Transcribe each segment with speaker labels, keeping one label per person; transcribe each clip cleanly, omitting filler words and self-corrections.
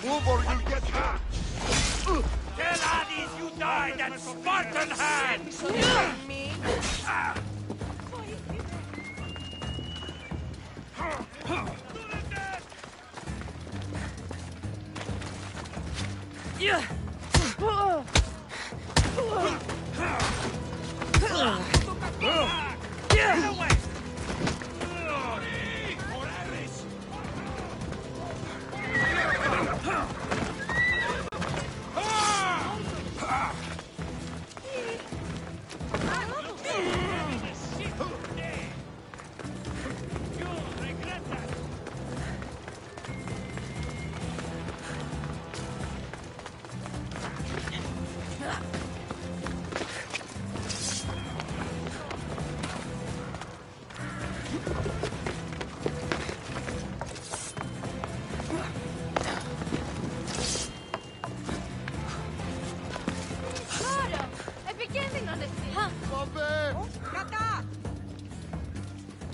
Speaker 1: Move or you'll get hurt.
Speaker 2: Tell Hades you died at Spartan hands!
Speaker 3: Me?
Speaker 2: Get away!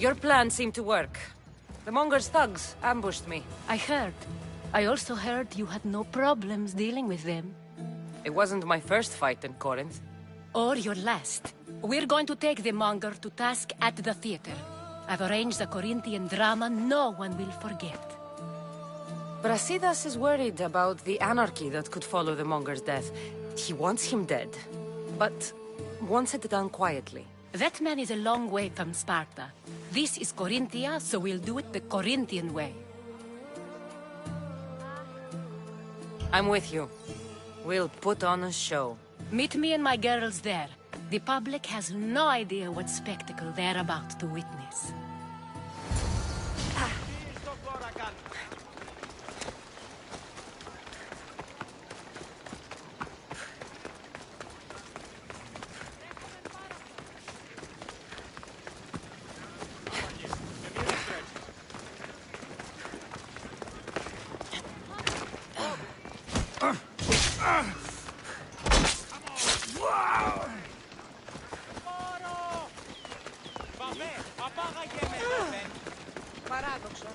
Speaker 4: Your plan seemed to work. The Monger's thugs ambushed me.
Speaker 5: I heard. I also heard you had no problems dealing with them.
Speaker 4: It wasn't my first fight in Corinth.
Speaker 5: Or your last. We're going to take the Monger to task at the theater. I've arranged a Corinthian drama no one will forget.
Speaker 4: Brasidas is worried about the anarchy that could follow the Monger's death. He wants him dead, but wants it done quietly.
Speaker 5: That man is a long way from Sparta. This is Corinthia, so we'll do it the Corinthian way.
Speaker 4: I'm with you. We'll put on a show.
Speaker 5: Meet me and my girls there. The public has no idea what spectacle they're about to witness.
Speaker 3: Παράδοξο.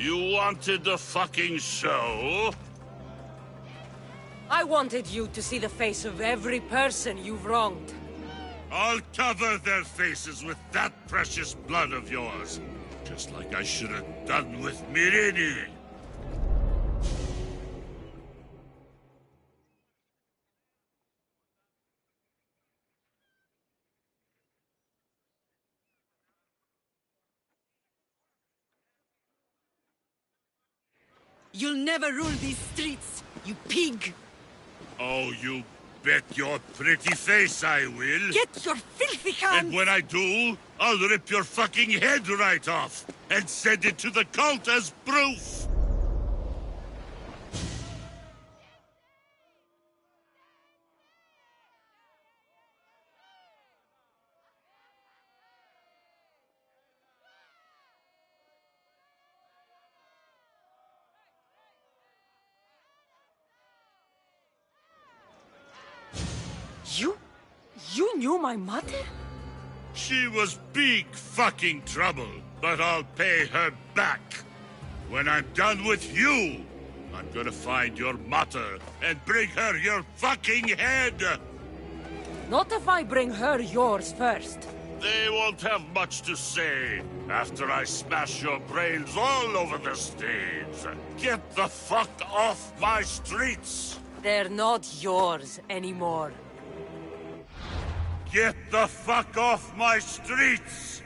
Speaker 6: You wanted the fucking show?
Speaker 4: I wanted you to see the face of every person you've wronged.
Speaker 6: I'll cover their faces with that precious blood of yours. Just like I should have done with Myrini.
Speaker 3: You'll never rule these streets, you pig!
Speaker 6: Oh, you bet your pretty face I will.
Speaker 3: Get your filthy hands!
Speaker 6: And when I do, I'll rip your fucking head right off and send it to the cult as proof.
Speaker 4: You knew my mother?
Speaker 6: She was big fucking trouble, but I'll pay her back. When I'm done with you, I'm gonna find your mother and bring her your fucking head!
Speaker 4: Not if I bring her yours first.
Speaker 6: They won't have much to say after I smash your brains all over the stage. Get the fuck off my streets!
Speaker 4: They're not yours anymore.
Speaker 6: Get the fuck off my streets!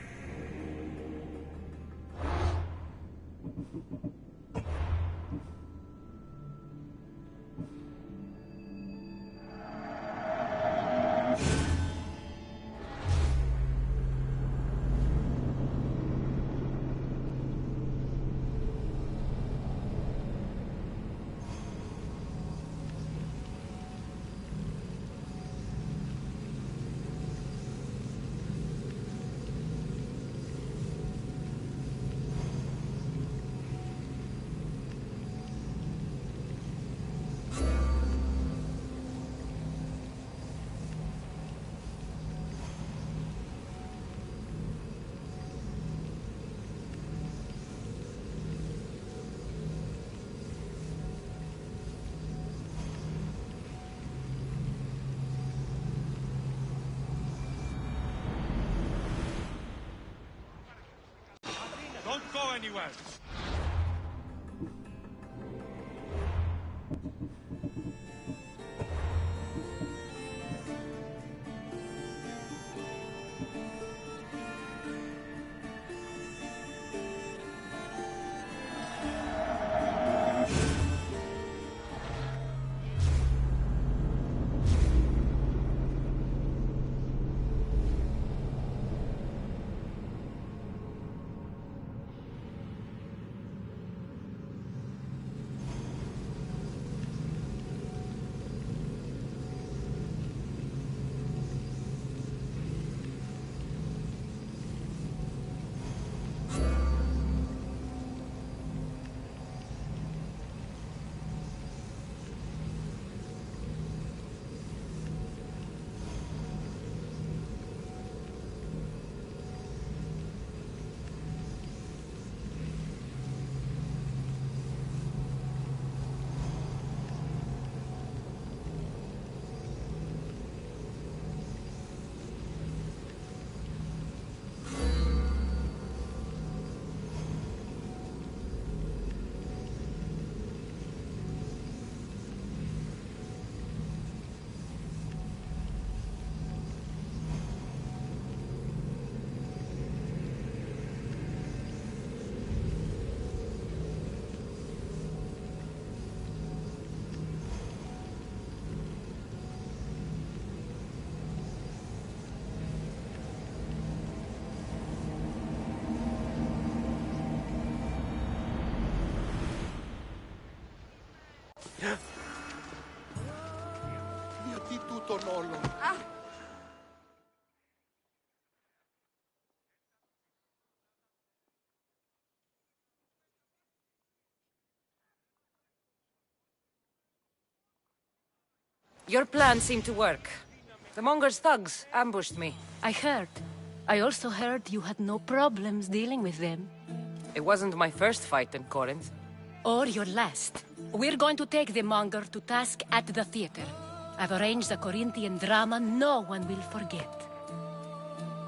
Speaker 2: Don't go anywhere!
Speaker 1: Mio di tutto nollo.
Speaker 4: Your plan seemed to work. The Monger's thugs ambushed me.
Speaker 5: I heard. I also heard you had no problems dealing with them.
Speaker 4: It wasn't my first fight in Corinth.
Speaker 5: Or your last. We're going to take the Monger to task at the theater. I've arranged a Corinthian drama no one will forget.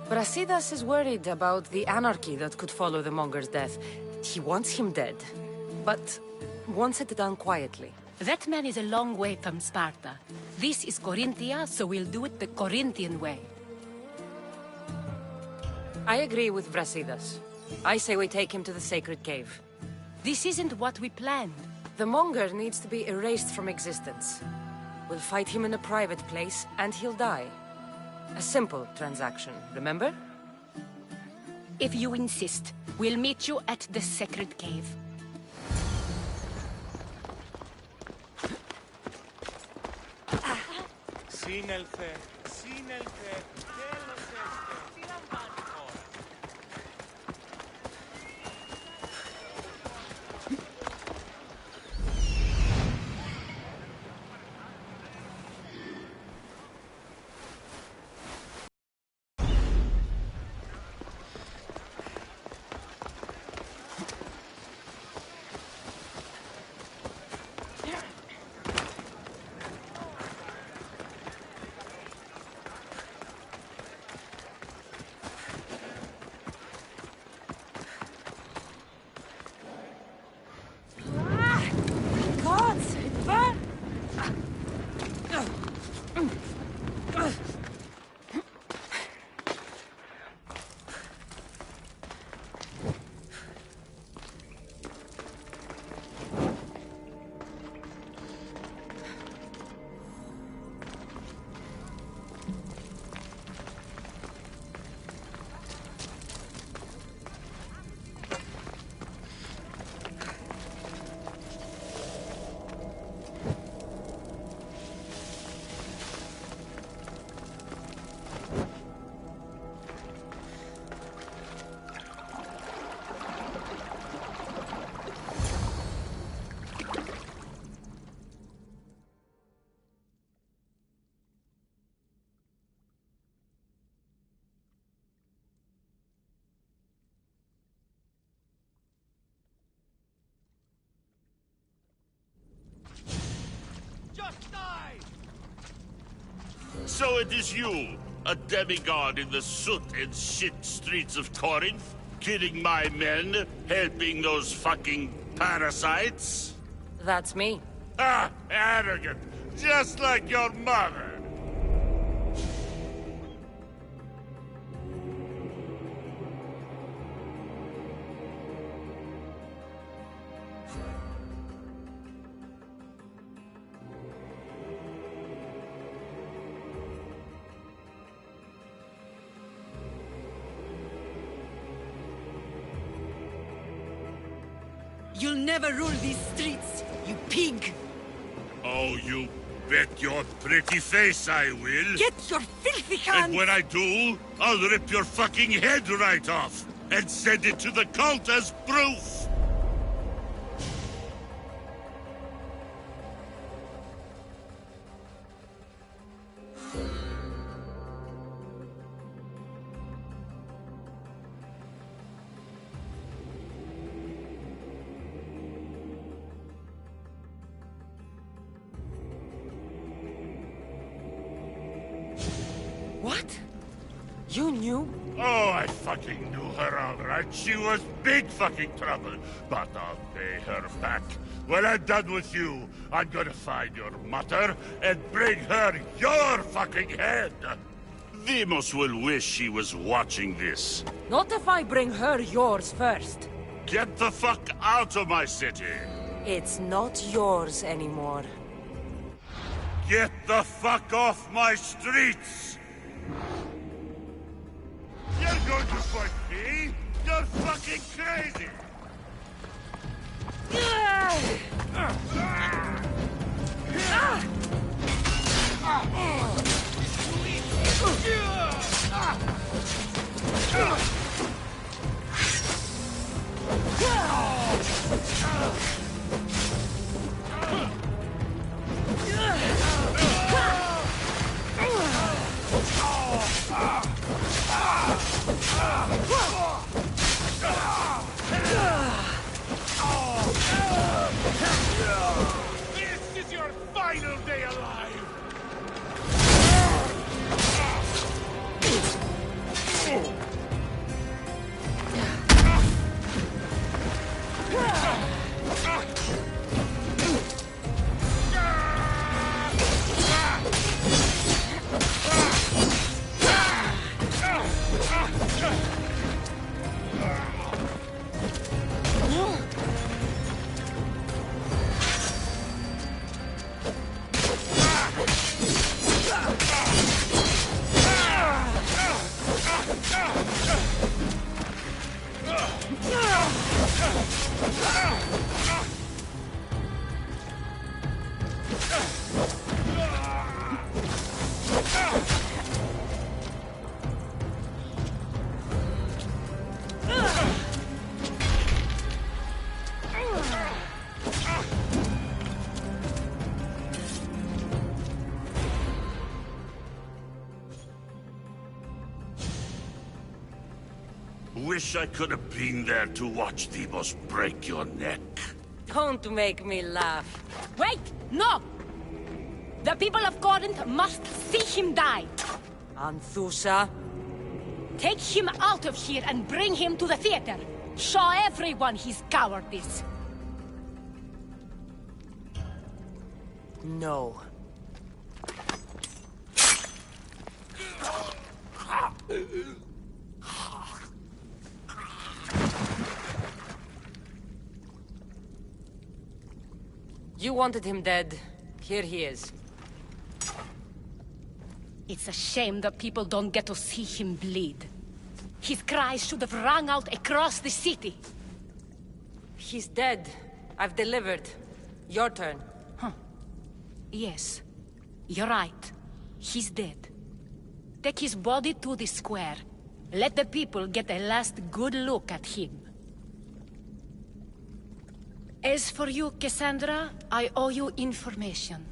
Speaker 4: Brasidas is worried about the anarchy that could follow the Monger's death. He wants him dead, but wants it done quietly.
Speaker 5: That man is a long way from Sparta. This is Corinthia, so we'll do it the Corinthian way.
Speaker 4: I agree with Brasidas. I say we take him to the sacred cave.
Speaker 5: This isn't what we planned.
Speaker 4: The Monger needs to be erased from existence. We'll fight him in a private place, and he'll die. A simple transaction, remember?
Speaker 5: If you insist, we'll meet you at the sacred cave.
Speaker 2: Σύνελθε, σύνελθε, τέλος έστε. Τι λαμβάνει χώρα.
Speaker 6: So it is you, a demigod in the soot and shit streets of Corinth, killing my men, helping those fucking parasites?
Speaker 4: That's me.
Speaker 6: Ah, arrogant, just like your mother.
Speaker 3: You'll never rule these streets, you pig!
Speaker 6: Oh, you bet your pretty face I will.
Speaker 3: Get your filthy hands!
Speaker 6: And when I do, I'll rip your fucking head right off and send it to the cult as proof.
Speaker 4: What? You knew?
Speaker 6: Oh, I fucking knew her all right. She was big fucking trouble. But I'll pay her back. When I'm done with you, I'm gonna find your mother and bring her your fucking head. Demos will wish she was watching this.
Speaker 4: Not if I bring her yours first.
Speaker 6: Get the fuck out of my city.
Speaker 4: It's not yours anymore.
Speaker 6: Get the fuck off my streets. You're going to fight me? You're fucking crazy!
Speaker 2: This is your final day alive!
Speaker 6: Wish I could have been there to watch Demos break your neck.
Speaker 4: Don't make me laugh.
Speaker 5: Wait! No! The people of Corinth must see him die.
Speaker 4: Anthusa?
Speaker 5: Take him out of here and bring him to the theater. Show everyone his cowardice.
Speaker 4: No. You wanted him dead. Here he is.
Speaker 5: It's a shame that people don't get to see him bleed. His cries should have rung out across the city.
Speaker 4: He's dead. I've delivered. Your turn.
Speaker 5: Yes, you're right. He's dead. Take his body to the square. Let the people get a last good look at him. As for you, Cassandra, I owe you information.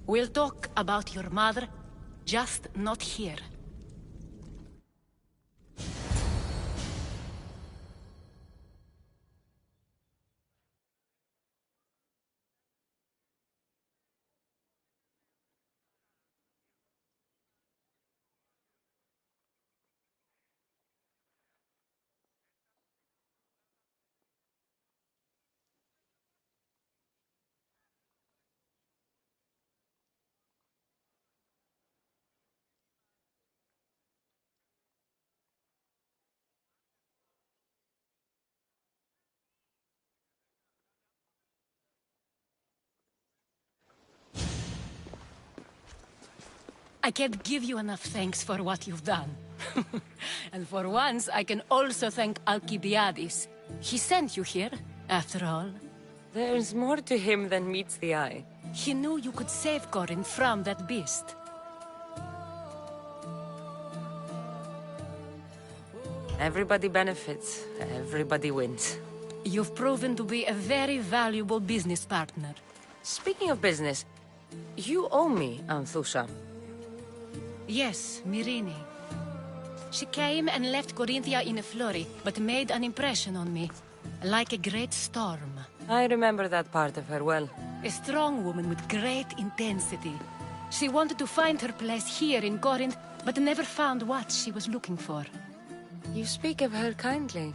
Speaker 5: We'll talk about your mother, just not here. I can't give you enough thanks for what you've done. And for once, I can also thank Alcibiades. He sent you here, after all.
Speaker 4: There's more to him than meets the eye.
Speaker 5: He knew you could save Corinth from that beast.
Speaker 4: Everybody benefits, everybody wins.
Speaker 5: You've proven to be a very valuable business partner.
Speaker 4: Speaking of business, you owe me, Anthusha.
Speaker 5: Yes, Myrine. She came and left Corinthia in a flurry, but made an impression on me. Like a great storm.
Speaker 4: I remember that part of her well.
Speaker 5: A strong woman with great intensity. She wanted to find her place here in Corinth, but never found what she was looking for.
Speaker 4: You speak of her kindly.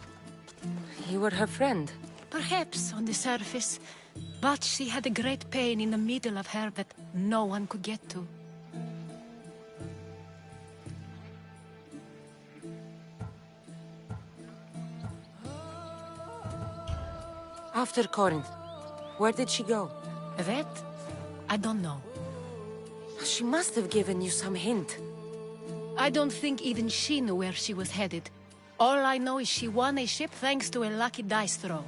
Speaker 4: You were her friend.
Speaker 5: Perhaps on the surface, but she had a great pain in the middle of her that no one could get to.
Speaker 4: After Corinth, where did she go?
Speaker 5: That? I don't know.
Speaker 4: She must have given you some hint.
Speaker 5: I don't think even she knew where she was headed. All I know is she won a ship thanks to a lucky dice throw.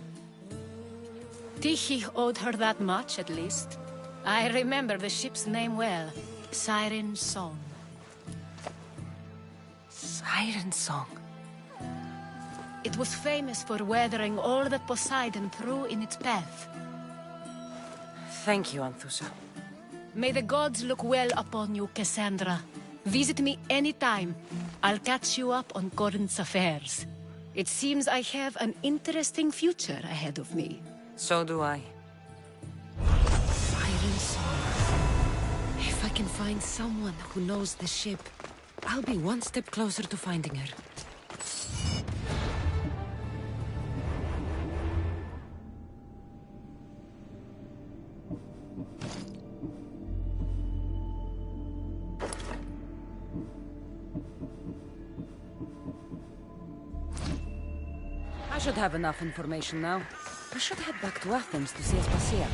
Speaker 5: Tyche owed her that much, at least. I remember the ship's name well. Siren Song.
Speaker 4: Siren Song.
Speaker 5: It was famous for weathering all that Poseidon threw in its path.
Speaker 4: Thank you, Anthusha.
Speaker 5: May the gods look well upon you, Cassandra. Visit me anytime. I'll catch you up on Corinth's affairs. It seems I have an interesting future ahead of me.
Speaker 4: So do I.
Speaker 3: Siren Song. If I can find someone who knows the ship, I'll be one step closer to finding her. I should have enough information now. I should head back to Athens to see Aspasia.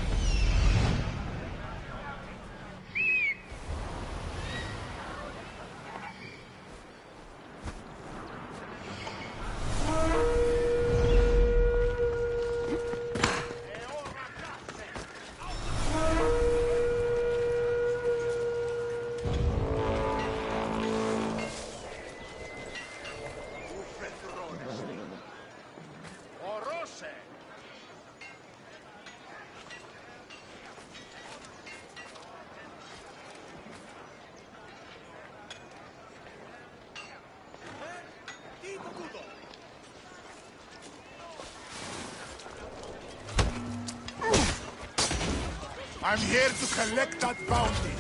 Speaker 1: I'm here to collect that bounty.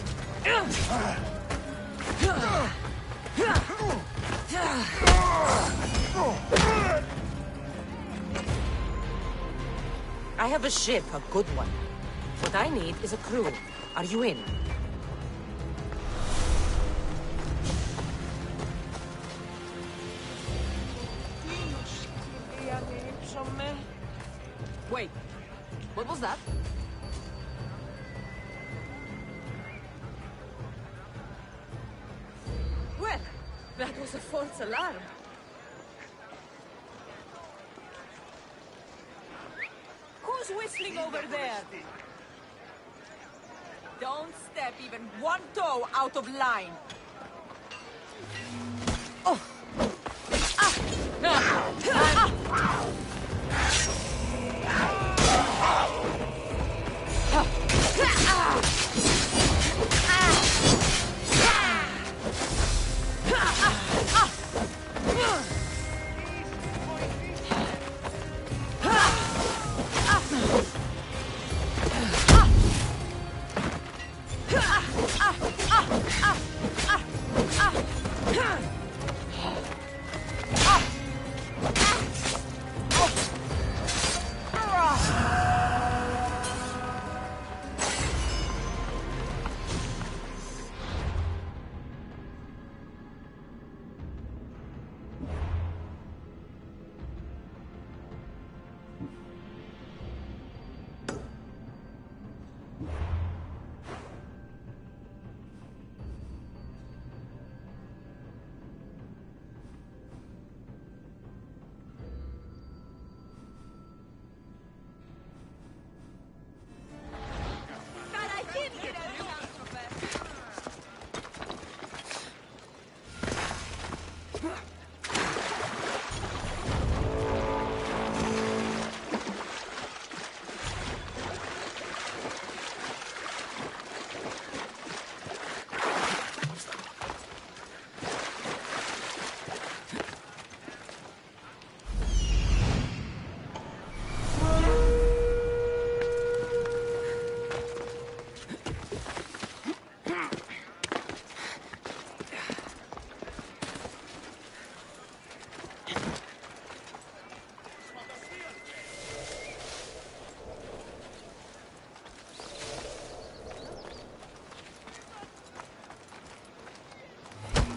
Speaker 4: I have a ship, a good one. What I need is a crew. Are you in?
Speaker 3: Wait, what was that? Well, that was a false alarm. Who's whistling over there? Don't step even one toe out of line. Oh!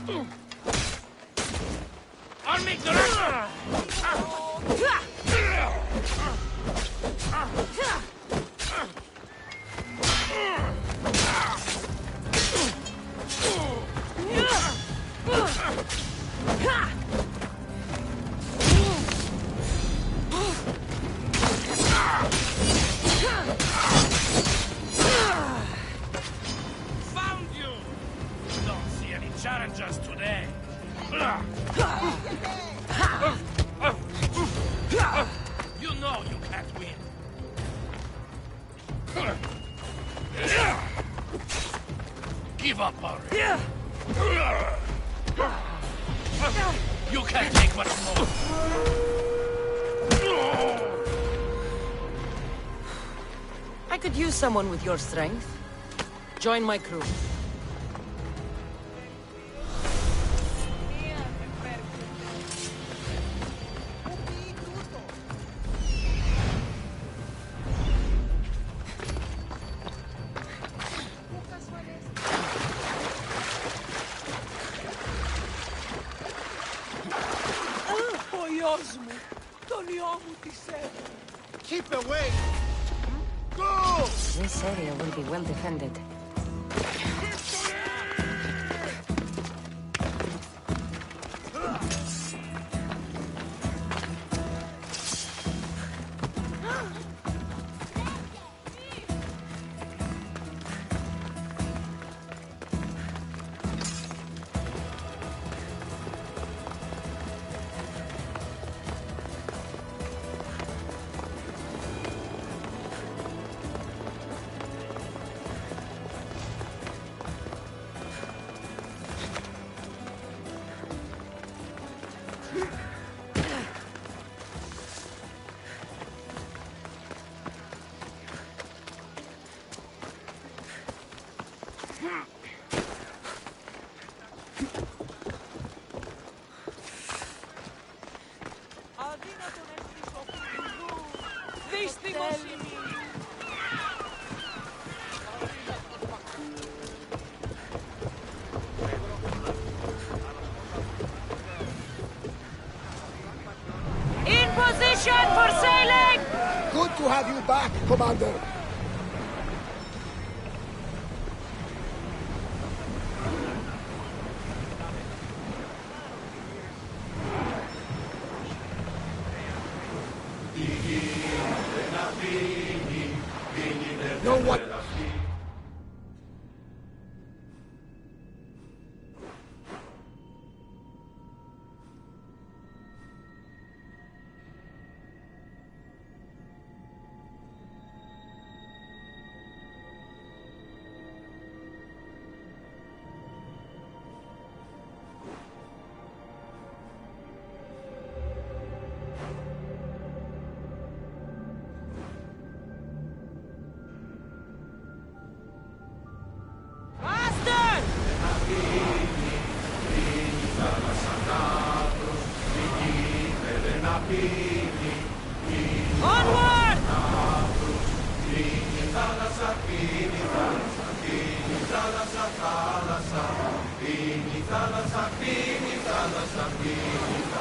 Speaker 2: On me, director! Found you! Don't see any challengers today. You know you can't win. Give up already. You can't take much more.
Speaker 4: I could use someone with your strength. Join my crew.
Speaker 1: Keep away! Go!
Speaker 4: This area will be well defended.
Speaker 3: In position for sailing!
Speaker 1: Good to have you back, Commander. No one...
Speaker 3: Onward!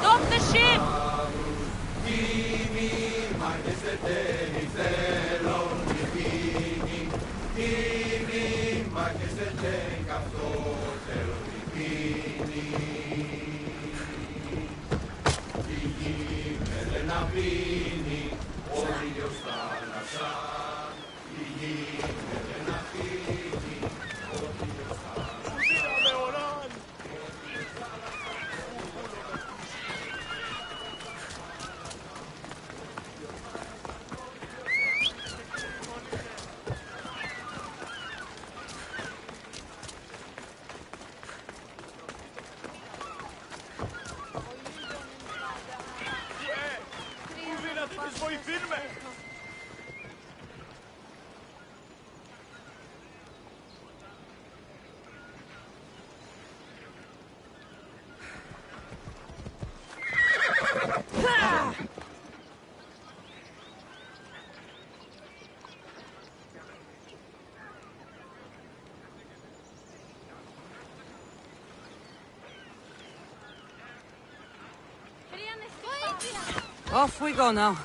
Speaker 3: Stop the ship!
Speaker 4: Off we go now.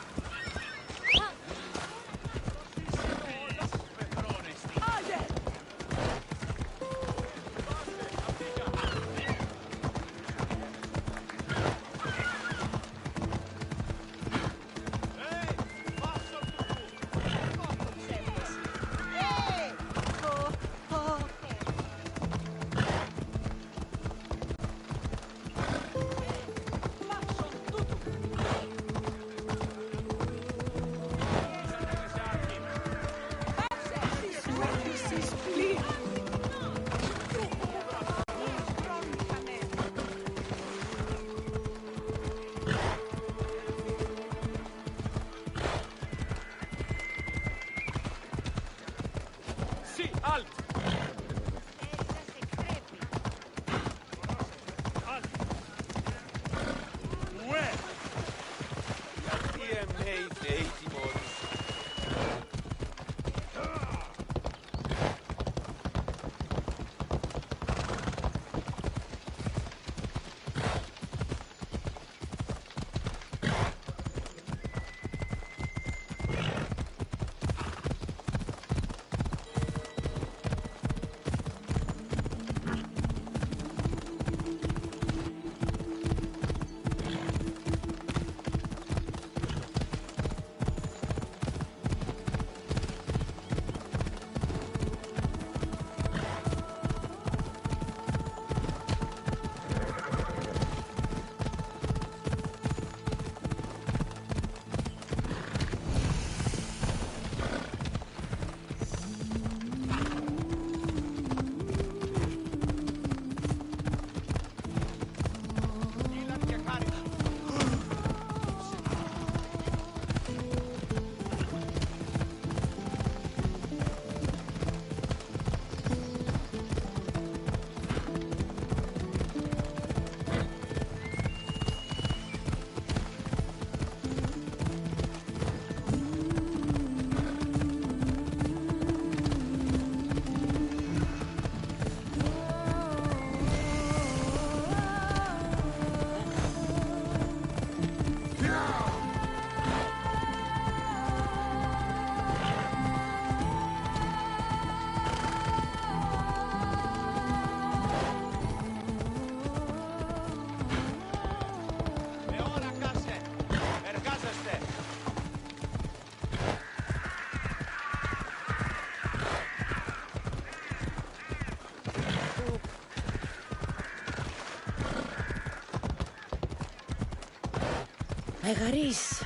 Speaker 3: Megaris,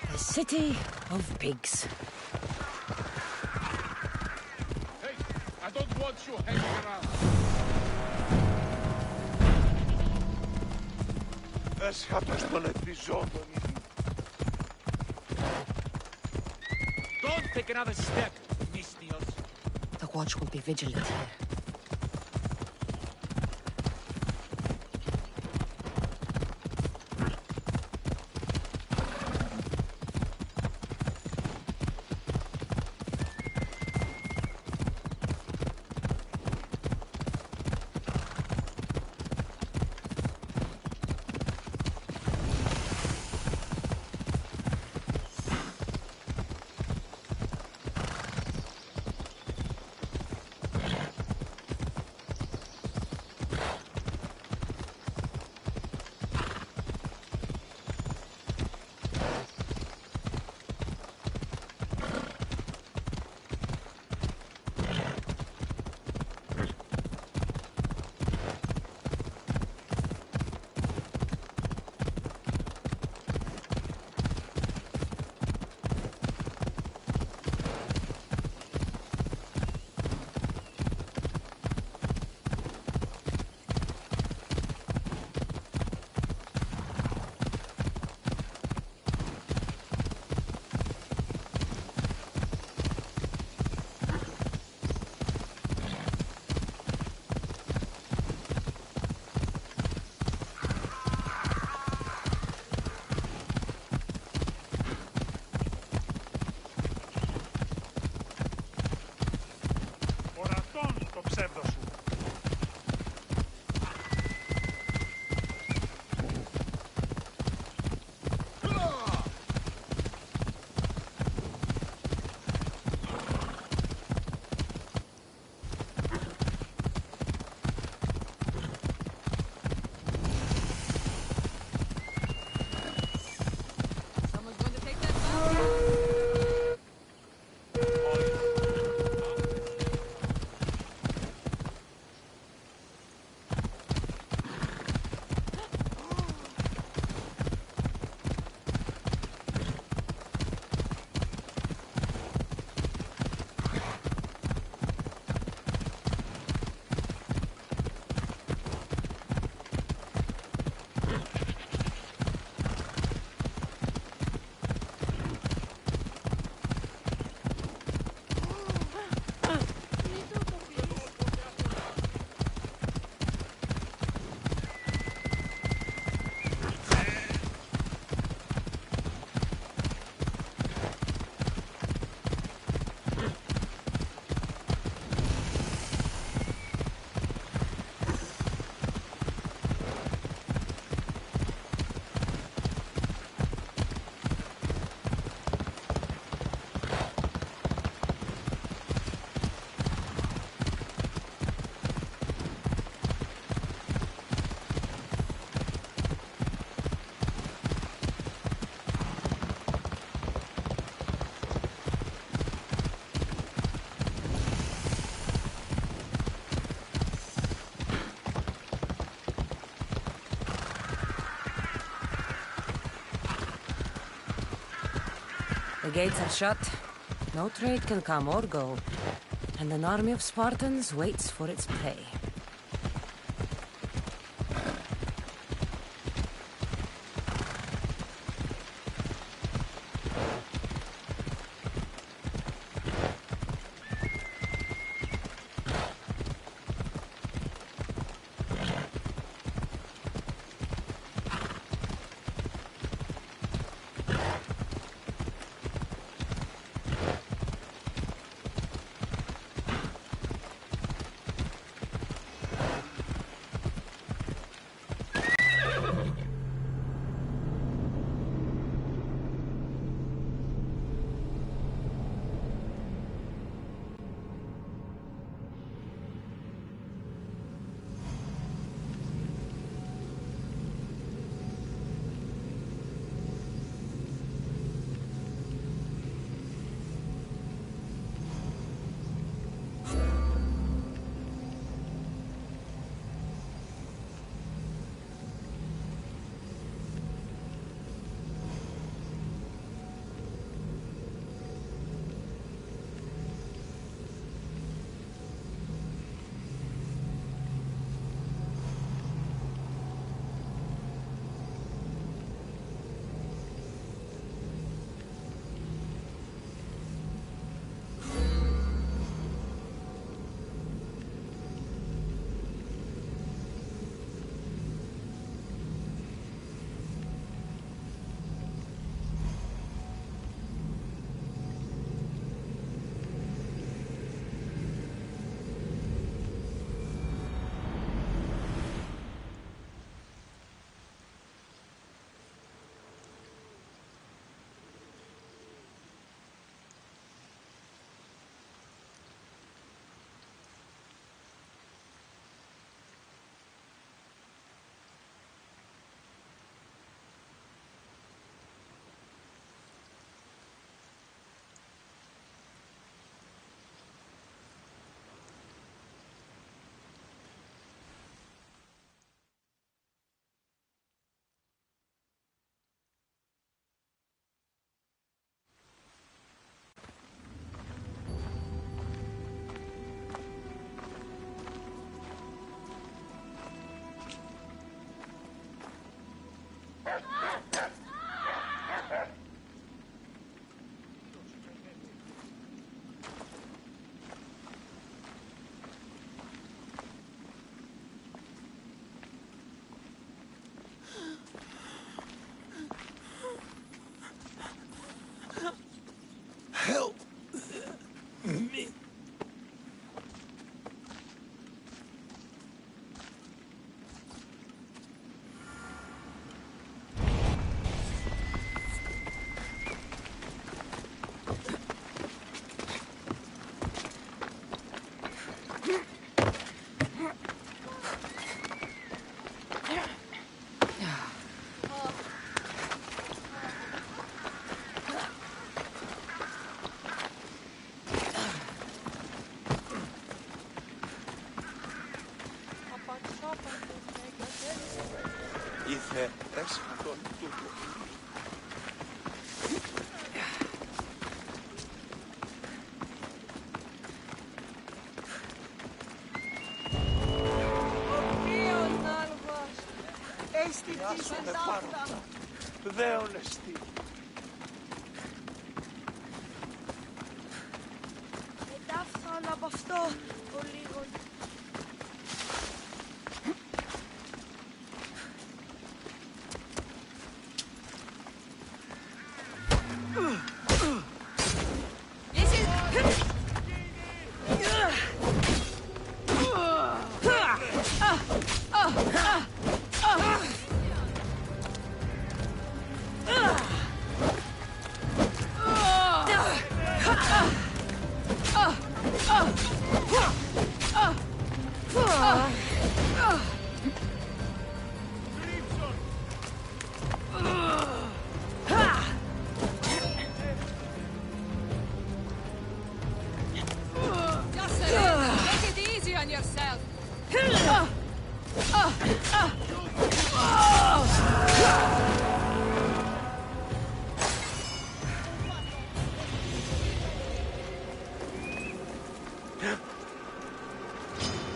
Speaker 3: the city of pigs.
Speaker 1: Hey, I don't want you hanging around. Έσχατο στον επιζώντων.
Speaker 2: Don't take another step, Mistios.
Speaker 3: The watch will be vigilant here.
Speaker 4: The gates are shut. No trade can come or go. And an army of Spartans waits for its prey.
Speaker 7: Help me. Ήθε έσχατον τούτο.
Speaker 8: Ο βίος νάλγος, αισθητής εν ταύτα.
Speaker 7: Δέον εστί.
Speaker 8: Εντάφθαν από αυτό το λίγο.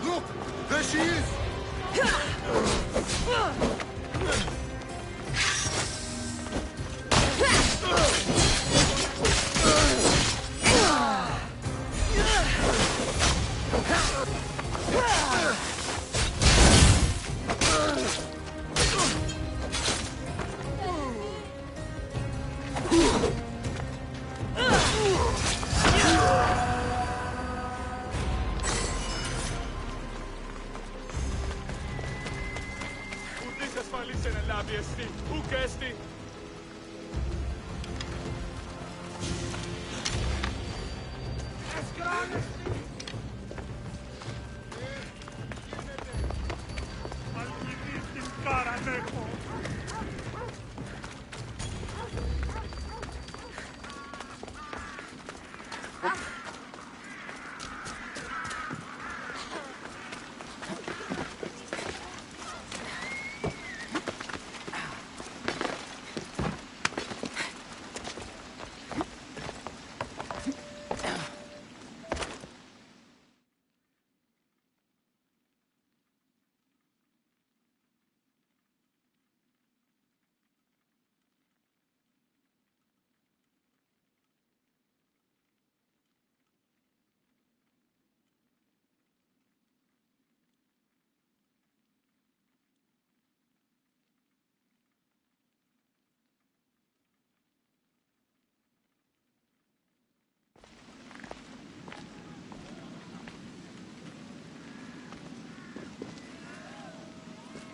Speaker 1: Look! There she is!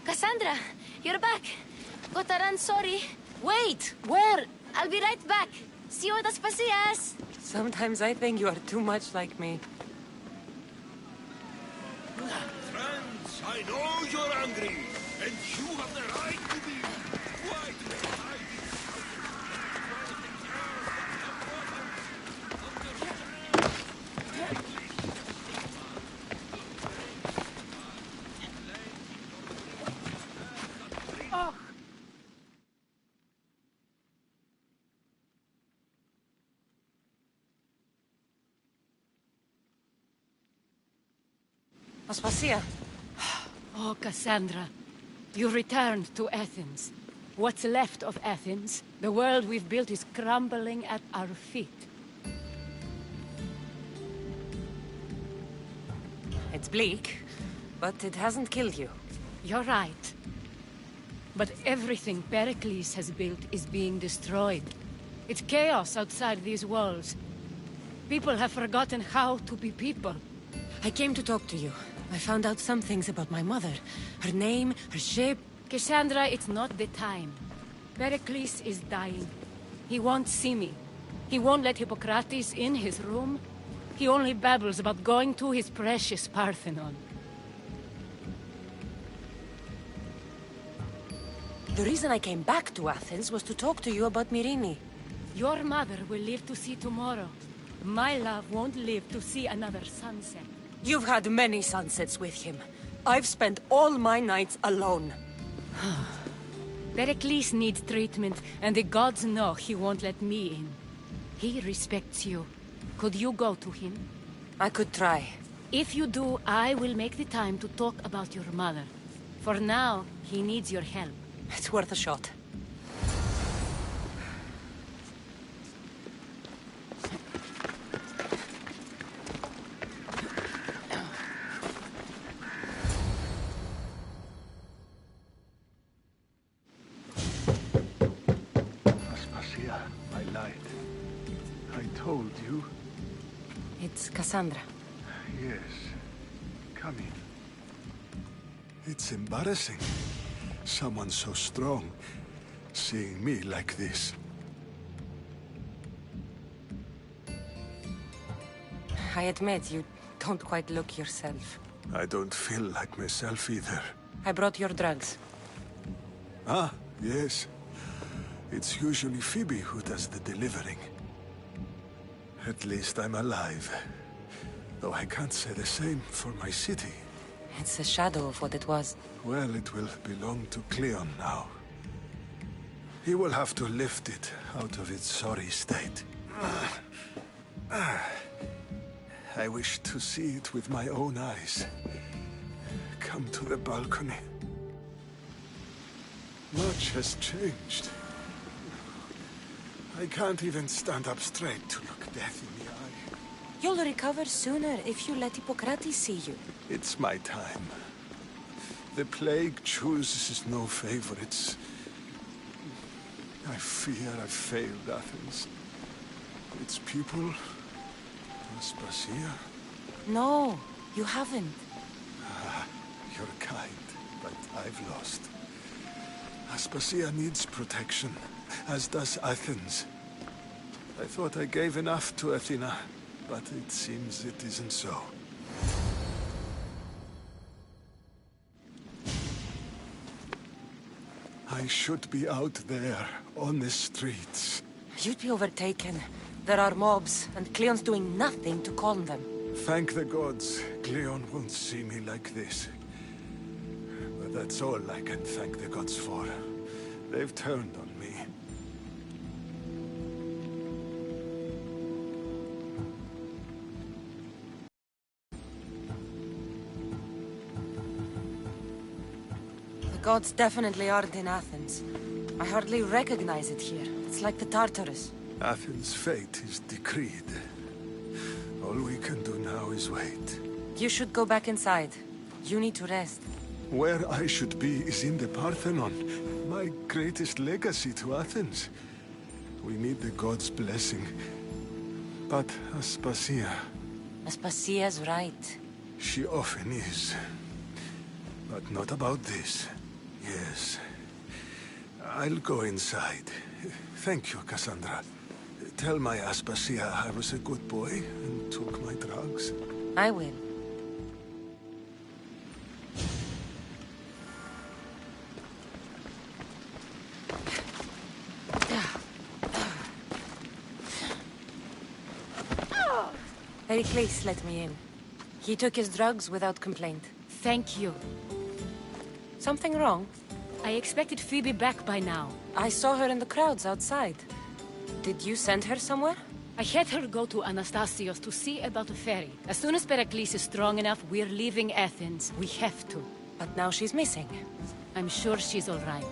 Speaker 8: Cassandra, you're back. Got a run, sorry.
Speaker 4: Wait! Where?
Speaker 8: I'll be right back. See you at the Spasias.
Speaker 4: Sometimes I think you are too much like me.
Speaker 2: Friends, I know you're angry, and you have the right to be. Why do you hide
Speaker 4: Aspasia.
Speaker 5: Oh, Cassandra, you returned to Athens. What's left of Athens, the world we've built is crumbling at our feet.
Speaker 4: It's bleak, but it hasn't killed you.
Speaker 5: You're right. But everything Pericles has built is being destroyed. It's chaos outside these walls. People have forgotten how to be people.
Speaker 4: I came to talk to you. I found out some things about my mother. Her name, her ship.
Speaker 5: Cassandra, it's not the time. Pericles is dying. He won't see me. He won't let Hippocrates in his room. He only babbles about going to his precious Parthenon.
Speaker 4: The reason I came back to Athens was to talk to you about Myrine.
Speaker 5: Your mother will live to see tomorrow. My love won't live to see another sunset.
Speaker 4: You've had many sunsets with him. I've spent all my nights alone.
Speaker 5: Pericles needs treatment, and the gods know he won't let me in. He respects you. Could you go to him?
Speaker 4: I could try.
Speaker 5: If you do, I will make the time to talk about your mother. For now, he needs your help.
Speaker 4: It's worth a shot.
Speaker 7: Aspasia, I lied. I told you.
Speaker 4: It's Cassandra.
Speaker 7: Yes. Come in. It's embarrassing. Someone so strong, seeing me like this.
Speaker 4: I admit, you don't quite look yourself.
Speaker 7: I don't feel like myself either.
Speaker 4: I brought your drugs.
Speaker 7: Ah, yes. It's usually Phoebe who does the delivering. At least I'm alive. Though I can't say the same for my city.
Speaker 4: It's a shadow of what it was.
Speaker 7: Well, it will belong to Cleon now. He will have to lift it out of its sorry state. I wish to see it with my own eyes. Come to the balcony. Much has changed. I can't even stand up straight to look death in the eye.
Speaker 4: You'll recover sooner if you let Hippocrates see you.
Speaker 7: It's my time. The plague chooses no favorites. I fear I've failed Athens. Its people, Aspasia.
Speaker 4: No, you haven't.
Speaker 7: You're kind, but I've lost. Aspasia needs protection, as does Athens. I thought I gave enough to Athena, but it seems it isn't so. I should be out there, on the streets.
Speaker 4: You'd be overtaken. There are mobs, and Cleon's doing nothing to calm them.
Speaker 7: Thank the gods, Cleon won't see me like this. But that's all I can thank the gods for. They've turned on me.
Speaker 4: The gods definitely aren't in Athens. I hardly recognize it here. It's like the Tartarus.
Speaker 7: Athens' fate is decreed. All we can do now is wait.
Speaker 4: You should go back inside. You need to rest.
Speaker 7: Where I should be is in the Parthenon, my greatest legacy to Athens. We need the gods' blessing. But Aspasia...
Speaker 4: Aspasia's right.
Speaker 7: She often is. But not about this. Yes. I'll go inside. Thank you, Cassandra. Tell my Aspasia I was a good boy and took my drugs.
Speaker 4: I will. Pericles let me in. He took his drugs without complaint.
Speaker 5: Thank you.
Speaker 4: Something wrong?
Speaker 5: I expected Phoebe back by now.
Speaker 4: I saw her in the crowds outside. Did you send her somewhere?
Speaker 5: I had her go to Anastasios to see about a ferry. As soon as Pericles is strong enough, we're leaving Athens. We have to.
Speaker 4: But now she's missing.
Speaker 5: I'm sure she's all right.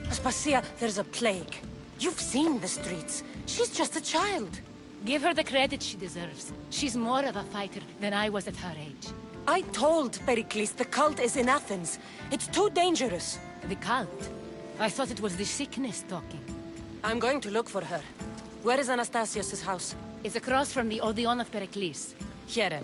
Speaker 4: Aspasia, there's a plague. You've seen the streets. She's just a child.
Speaker 5: Give her the credit she deserves. She's more of a fighter than I was at her age.
Speaker 4: I told Pericles the cult is in Athens. It's too dangerous.
Speaker 5: The cult? I thought it was the sickness talking.
Speaker 4: I'm going to look for her. Where is Anastasios' house?
Speaker 5: It's across from the Odeon of Pericles.
Speaker 4: Here.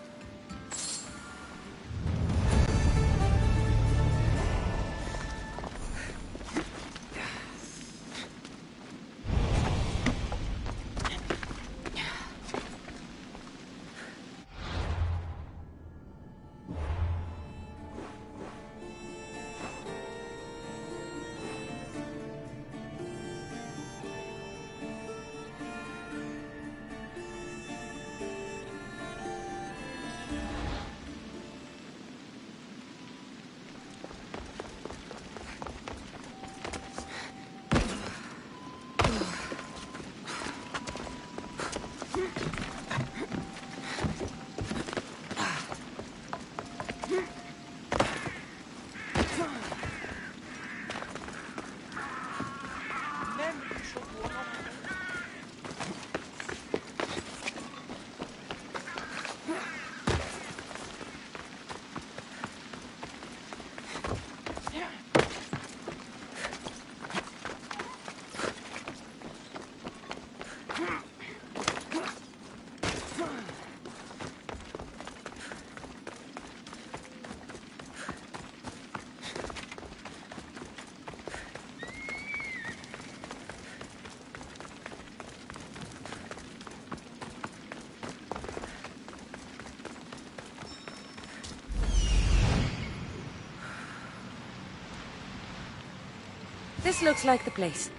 Speaker 4: This looks like the place.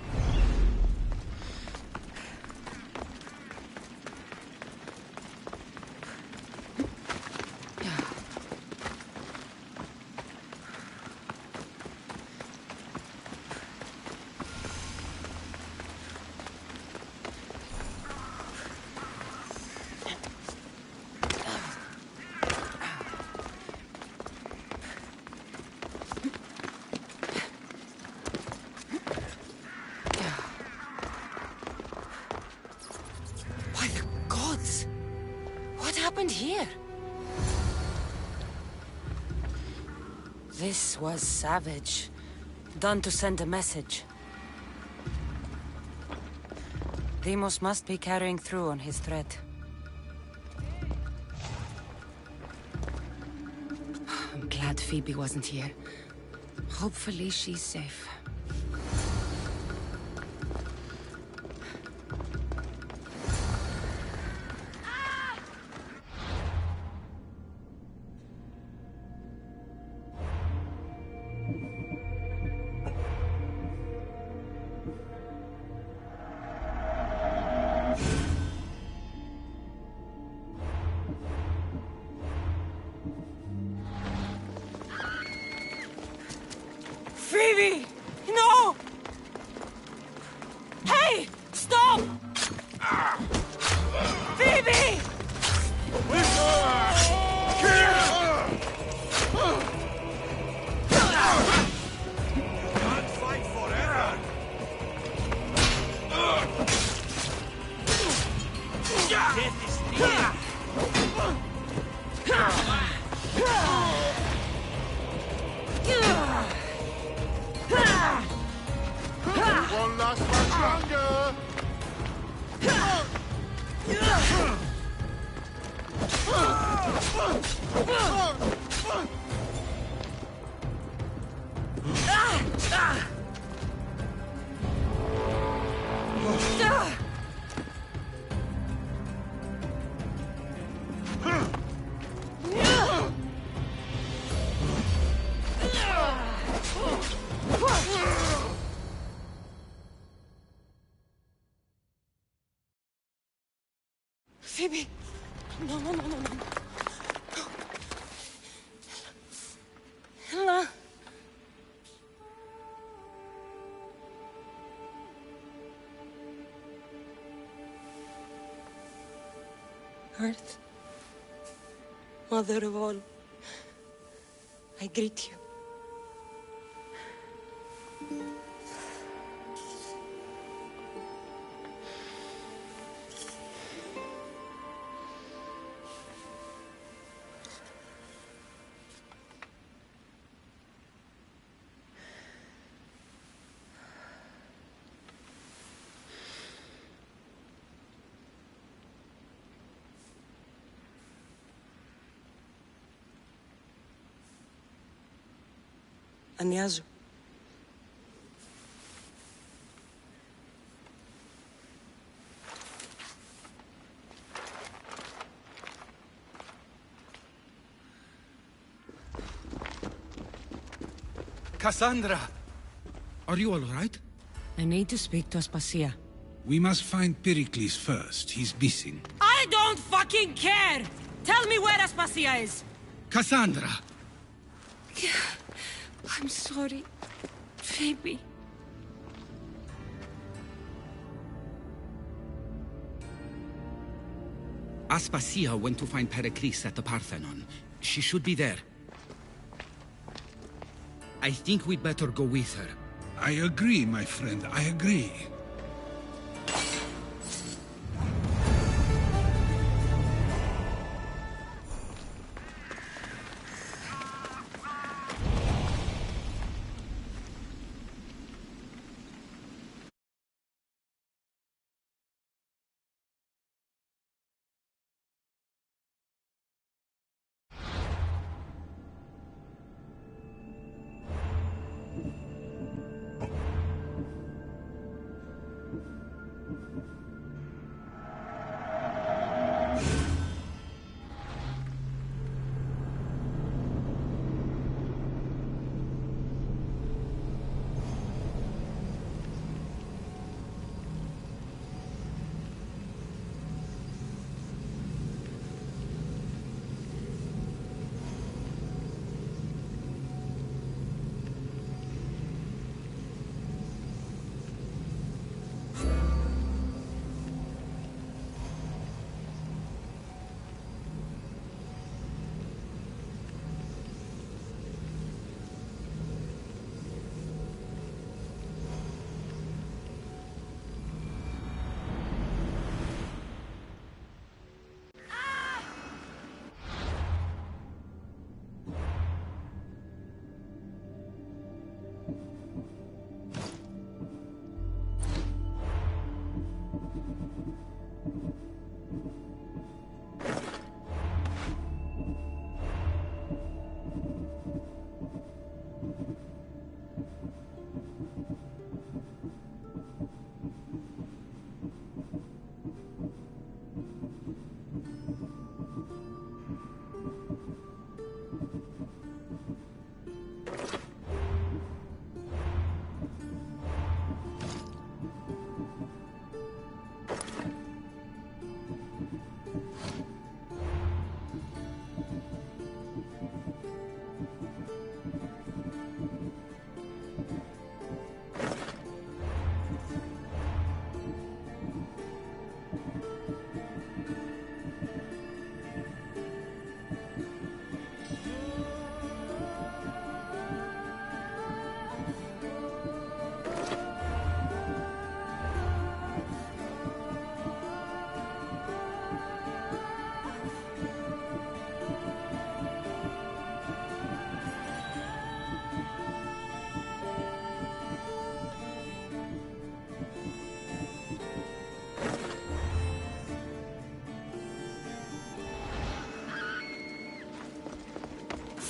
Speaker 4: happened here? This was savage. Done to send a message. Deimos must be carrying through on his threat.
Speaker 3: I'm glad Phoebe wasn't here. Hopefully she's safe.
Speaker 4: Phoebe! No! Hey! Stop! Phoebe!
Speaker 2: Can't fight forever! Death is near!
Speaker 1: One last much longer!
Speaker 4: Phoebe! No, no, no, no, no. Ella. Earth, Mother of all, I greet you. Ανιάζω.
Speaker 9: Cassandra!
Speaker 10: Are you all right?
Speaker 3: I need to speak to Aspasia.
Speaker 10: We must find Pericles first. He's missing.
Speaker 4: I don't fucking care! Tell me where Aspasia is!
Speaker 10: Cassandra!
Speaker 3: I'm sorry, Phoebe.
Speaker 10: Aspasia went to find Pericles at the Parthenon. She should be there. I think we'd better go with her.
Speaker 11: I agree, my friend. I agree.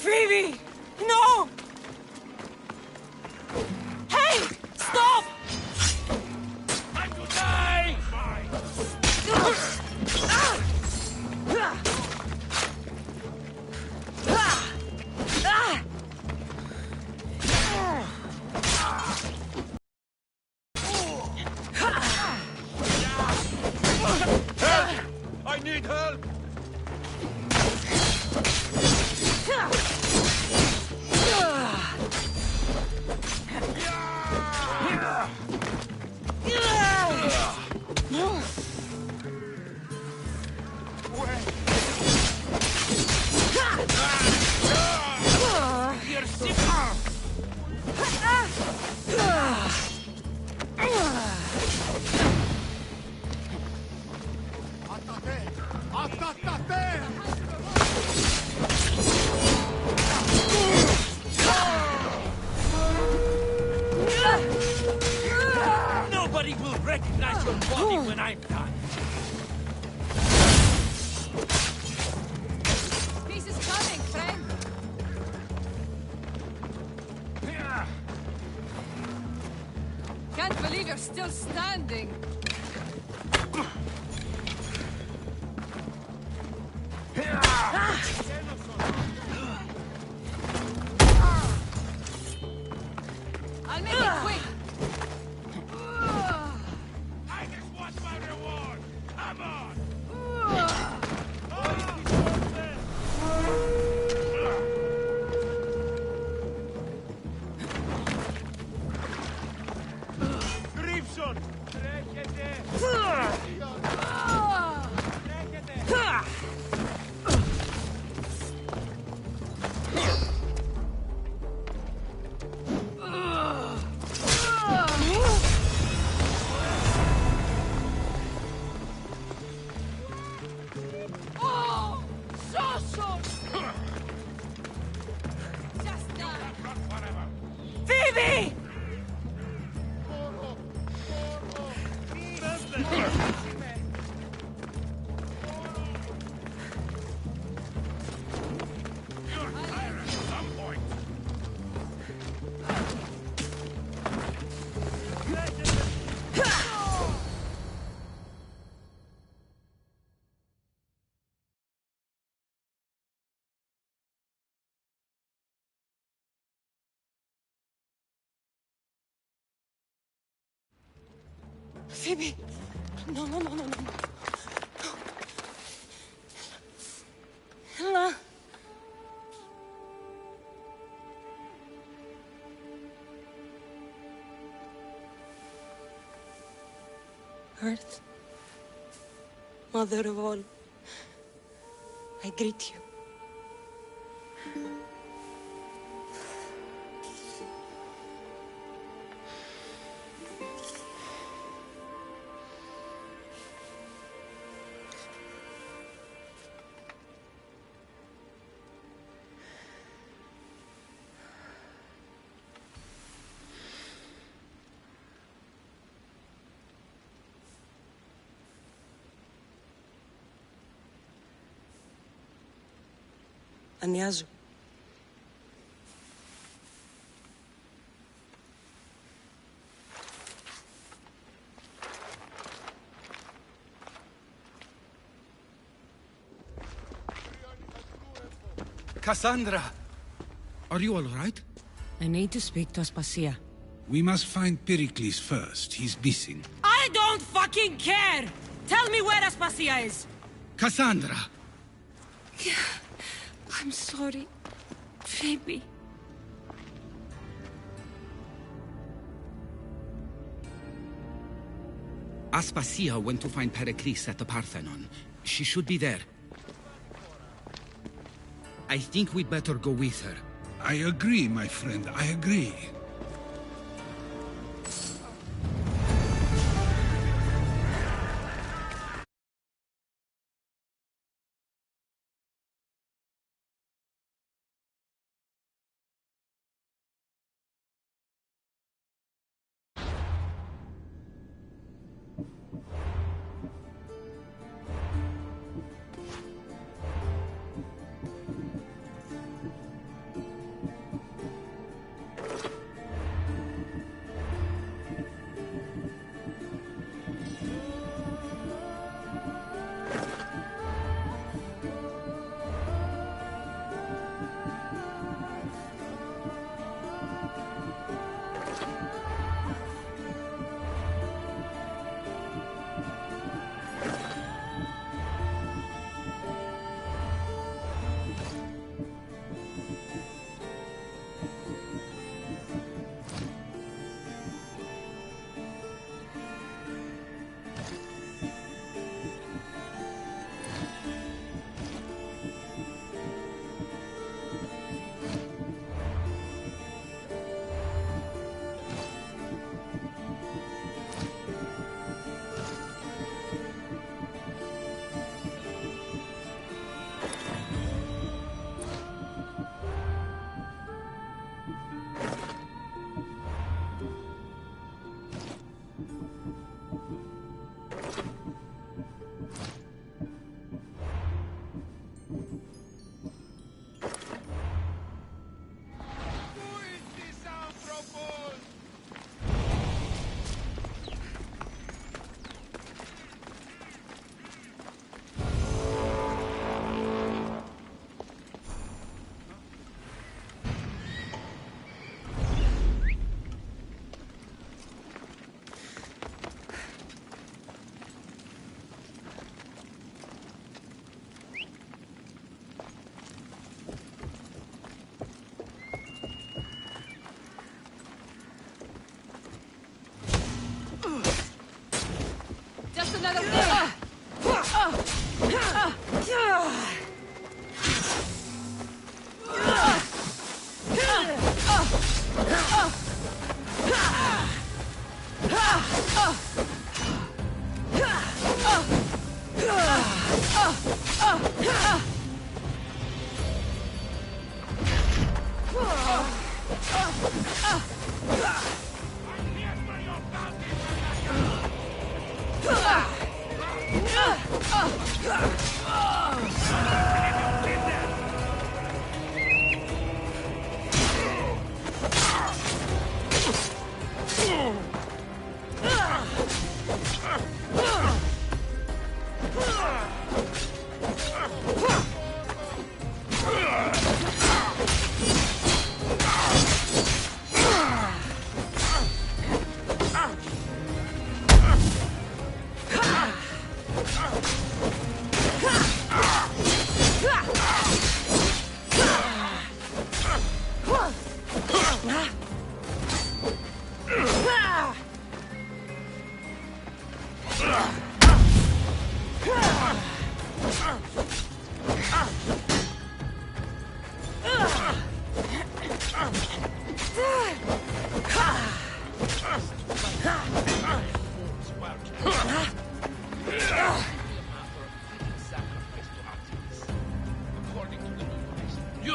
Speaker 4: Phoebe! No! Hey! Stop!
Speaker 2: Time to die!
Speaker 1: I need help!
Speaker 2: You're sick! Nobody will recognize your body when I'm done.
Speaker 5: Peace is coming, friend. Can't believe you're still standing. I'll make it quick.
Speaker 2: I just want my reward! Come on!
Speaker 1: Grimson!
Speaker 4: Phoebe! Phoebe! No, no, no, no, no. Ella. Earth, Mother of all, I greet you. Ανιάζω.
Speaker 10: Cassandra! Are you all right?
Speaker 3: I need to speak to Aspasia.
Speaker 11: We must find Pericles first. He's missing.
Speaker 4: I don't fucking care! Tell me where Aspasia is!
Speaker 10: Cassandra!
Speaker 3: I'm sorry, Phoebe.
Speaker 10: Aspasia went to find Pericles at the Parthenon. She should be there. I think we'd better go with her.
Speaker 11: I agree, my friend. I agree.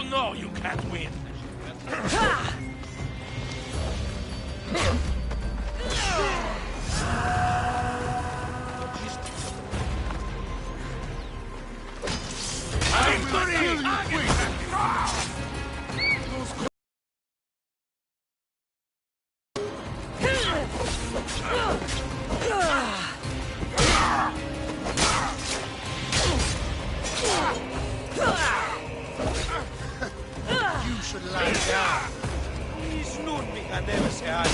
Speaker 2: know you can't win.
Speaker 9: You should lie down. Is nun mi cadere se hai.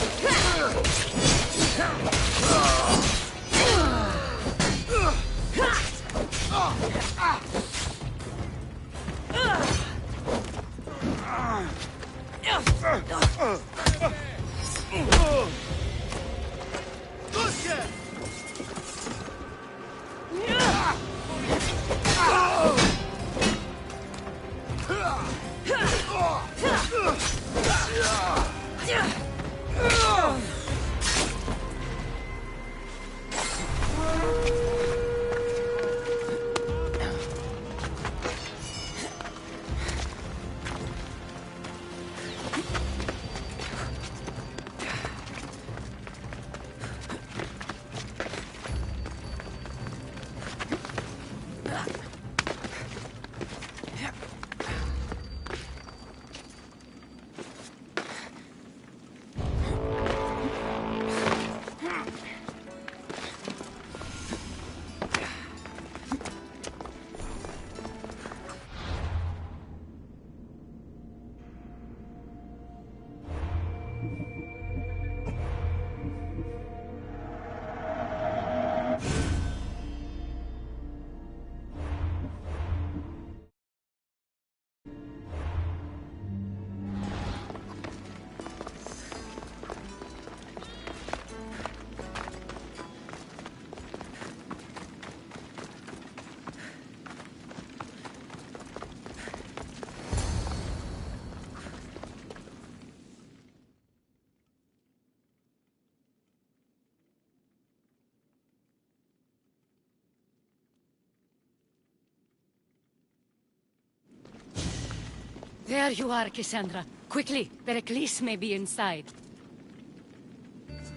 Speaker 5: There you are, Cassandra. Quickly, Pericles may be inside.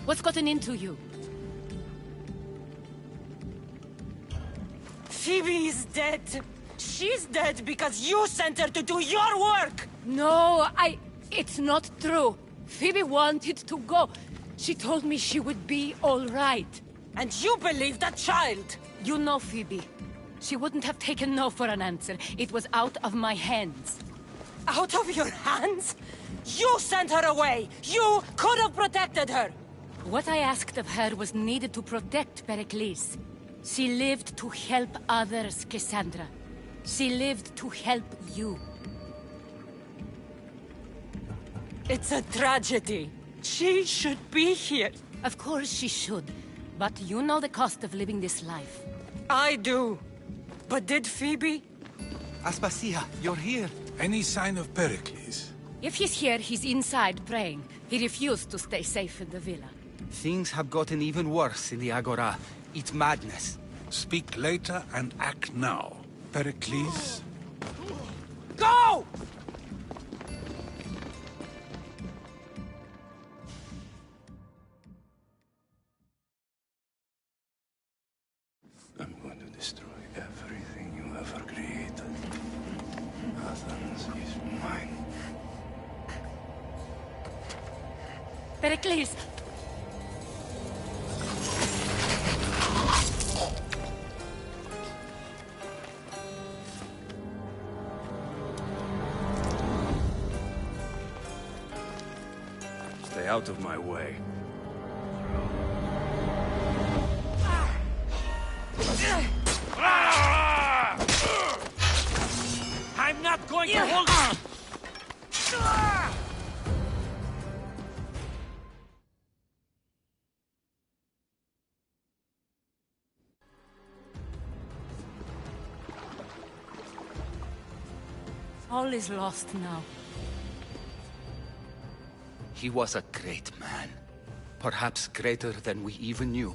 Speaker 5: What's gotten into you?
Speaker 4: Phoebe is dead. She's dead because you sent her to do your work!
Speaker 5: No, it's not true. Phoebe wanted to go. She told me she would be all right.
Speaker 4: And you believe that child?
Speaker 5: You know Phoebe. She wouldn't have taken no for an answer. It was out of my hands.
Speaker 4: Out of your hands? You sent her away! You could have protected her!
Speaker 5: What I asked of her was needed to protect Pericles. She lived to help others, Cassandra. She lived to help you.
Speaker 4: It's a tragedy. She should be here.
Speaker 5: Of course she should. But you know the cost of living this life.
Speaker 4: I do. But did Phoebe?
Speaker 9: Aspasia, you're here.
Speaker 11: Any sign of Pericles?
Speaker 5: If he's here, he's inside praying. He refused to stay safe in the villa.
Speaker 9: Things have gotten even worse in the Agora. It's madness.
Speaker 11: Speak later and act now. Pericles?
Speaker 4: Go!
Speaker 7: I'm going to destroy everything you ever created. Athens is mine.
Speaker 5: Pericles!
Speaker 7: Stay out of my way.
Speaker 2: I'm not going to hold you!
Speaker 5: All is lost now.
Speaker 9: He was a great man. Perhaps greater than we even knew.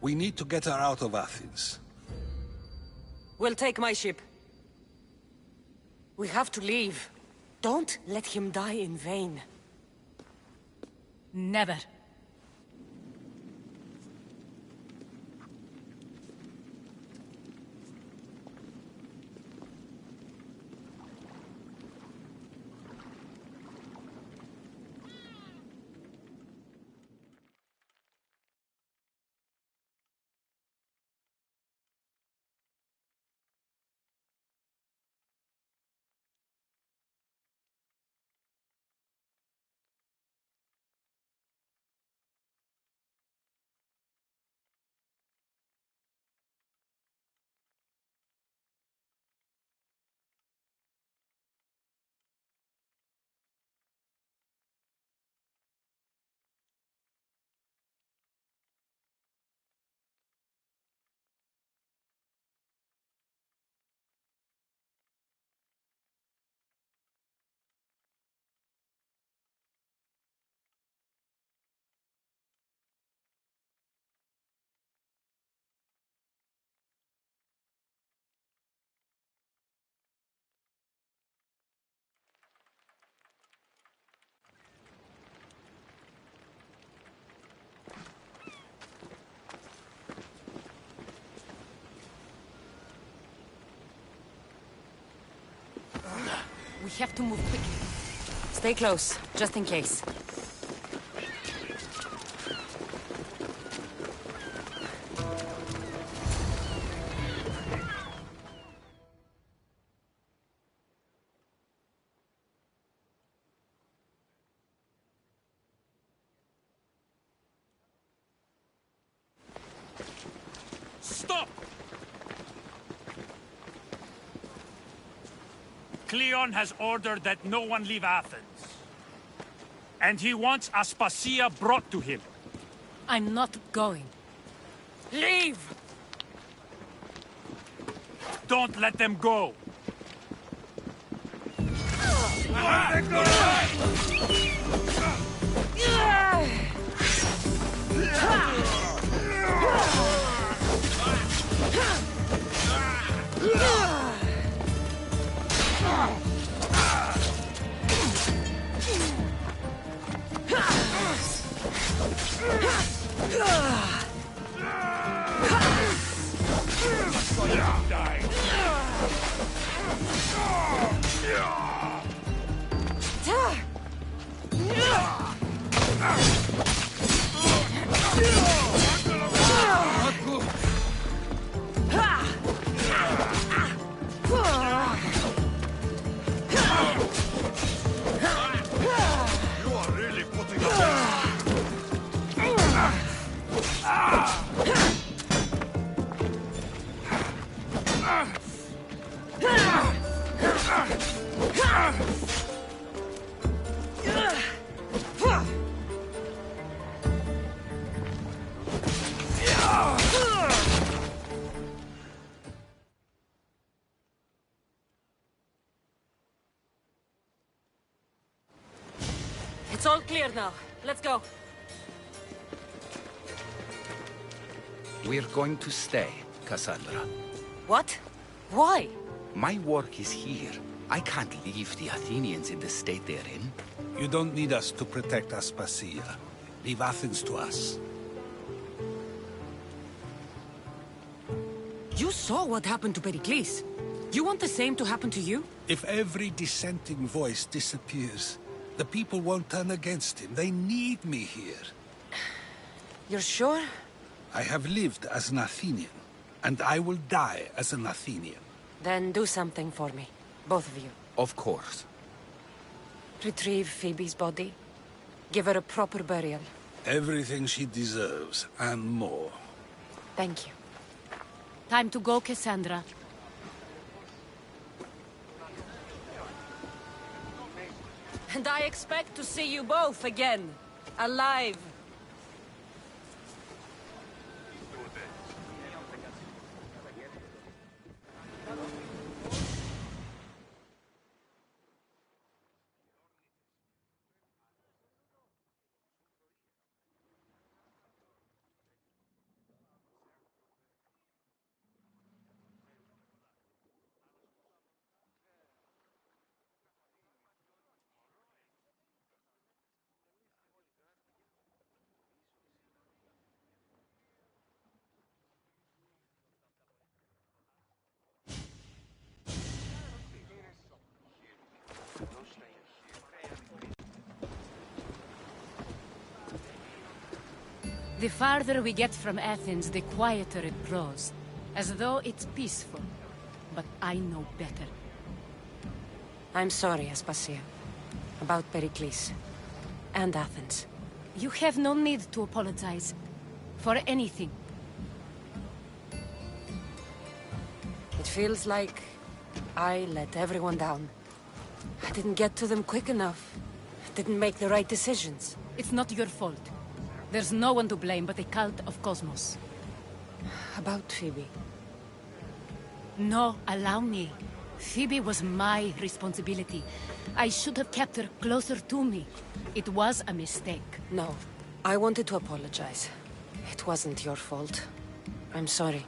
Speaker 11: We need to get her out of Athens.
Speaker 4: We'll take my ship. We have to leave. Don't let him die in vain.
Speaker 5: Never. We have to move quickly.
Speaker 4: Stay close, just in case.
Speaker 12: Stop! Cleon has ordered that no one leave Athens. And he wants Aspasia brought to him.
Speaker 5: I'm not going.
Speaker 4: Leave!
Speaker 12: Don't let them go!
Speaker 4: It's all clear now. Let's go.
Speaker 10: We're going to stay, Cassandra.
Speaker 4: What? Why?
Speaker 10: My work is here. I can't leave the Athenians in the state they're in.
Speaker 11: You don't need us to protect Aspasia. Leave Athens to us.
Speaker 4: You saw what happened to Pericles. You want the same to happen to you?
Speaker 11: If every dissenting voice disappears, the people won't turn against him. They need me here.
Speaker 4: You're sure?
Speaker 11: I have lived as an Athenian, and I will die as an Athenian.
Speaker 4: Then do something for me. Both of you.
Speaker 10: Of course.
Speaker 4: Retrieve Phoebe's body. Give her a proper burial.
Speaker 11: Everything she deserves, and more.
Speaker 4: Thank you.
Speaker 5: Time to go, Cassandra.
Speaker 4: And I expect to see you both again. Alive.
Speaker 5: The farther we get from Athens, the quieter it grows. As though it's peaceful. But I know better.
Speaker 4: I'm sorry, Aspasia. About Pericles. And Athens.
Speaker 5: You have no need to apologize. For anything.
Speaker 4: It feels like I let everyone down. I didn't get to them quick enough. Didn't make the right decisions.
Speaker 5: It's not your fault. There's no one to blame but the cult of Cosmos.
Speaker 4: About Phoebe.
Speaker 5: No, allow me. Phoebe was my responsibility. I should have kept her closer to me. It was a mistake.
Speaker 4: No, I wanted to apologize. It wasn't your fault. I'm sorry.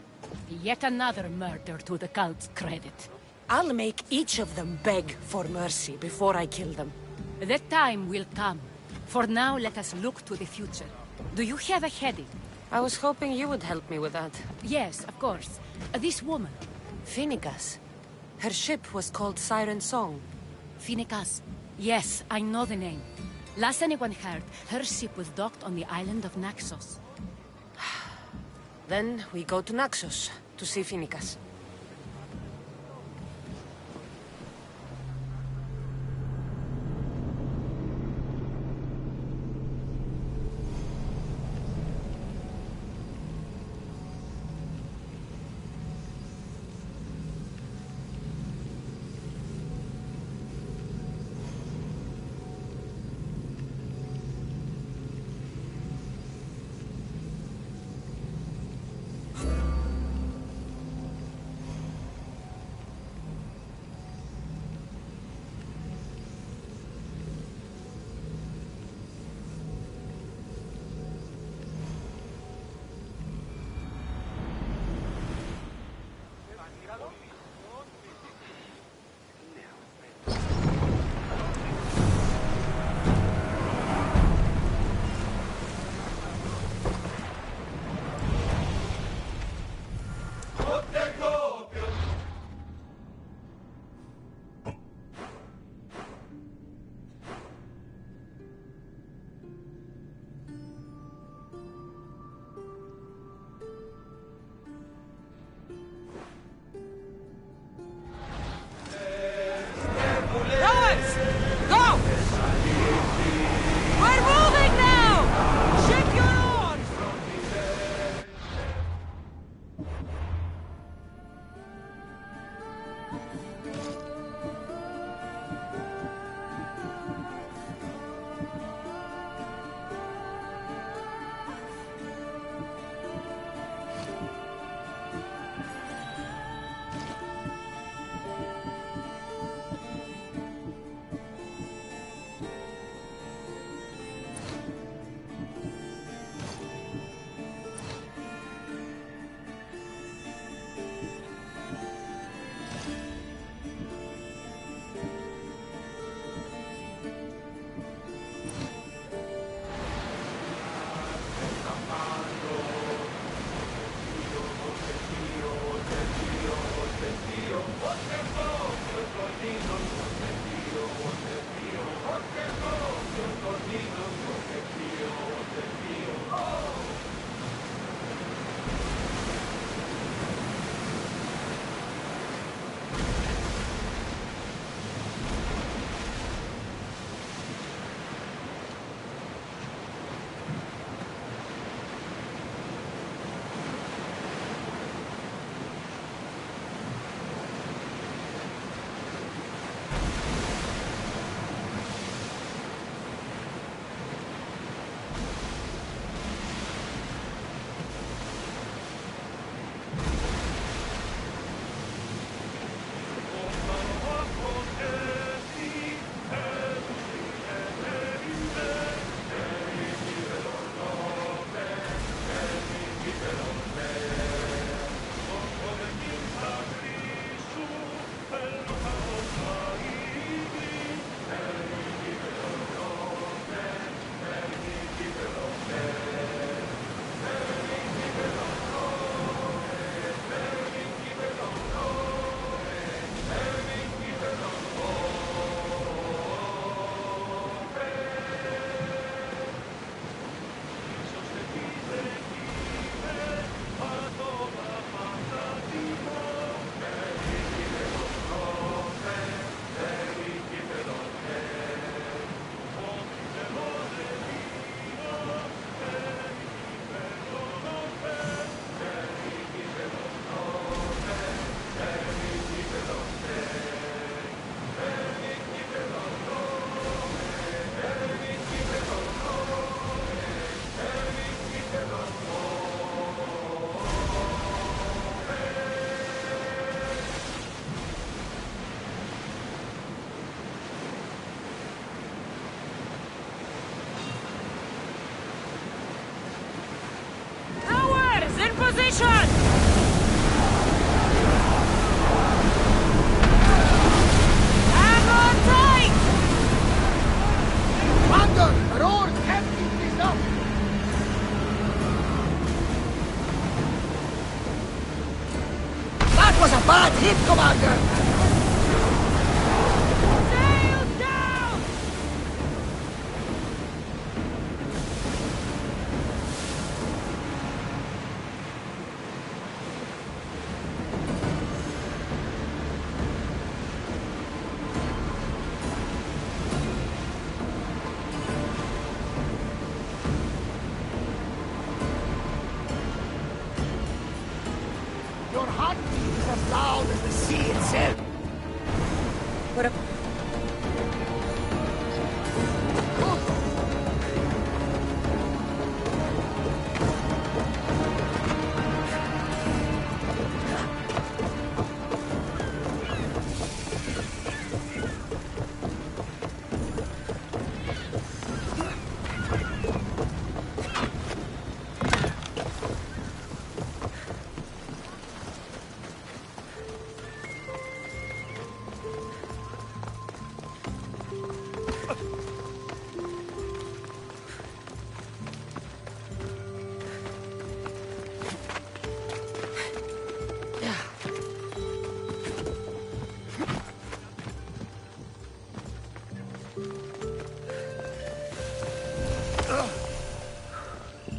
Speaker 5: Yet another murder to the cult's credit.
Speaker 4: I'll make each of them beg for mercy before I kill them.
Speaker 5: That time will come. For now, let us look to the future. Do you have a heading?
Speaker 4: I was hoping you would help me with that.
Speaker 5: Yes, of course. This woman.
Speaker 4: Phoenicas. Her ship was called Siren Song.
Speaker 5: Phoenicas. Yes, I know the name. Last anyone heard, her ship was docked on the island of Naxos.
Speaker 4: Then we go to Naxos to see Phoenicas.
Speaker 9: Bad hit, Commander! Your heartbeat is as loud as the sea itself.
Speaker 4: What a...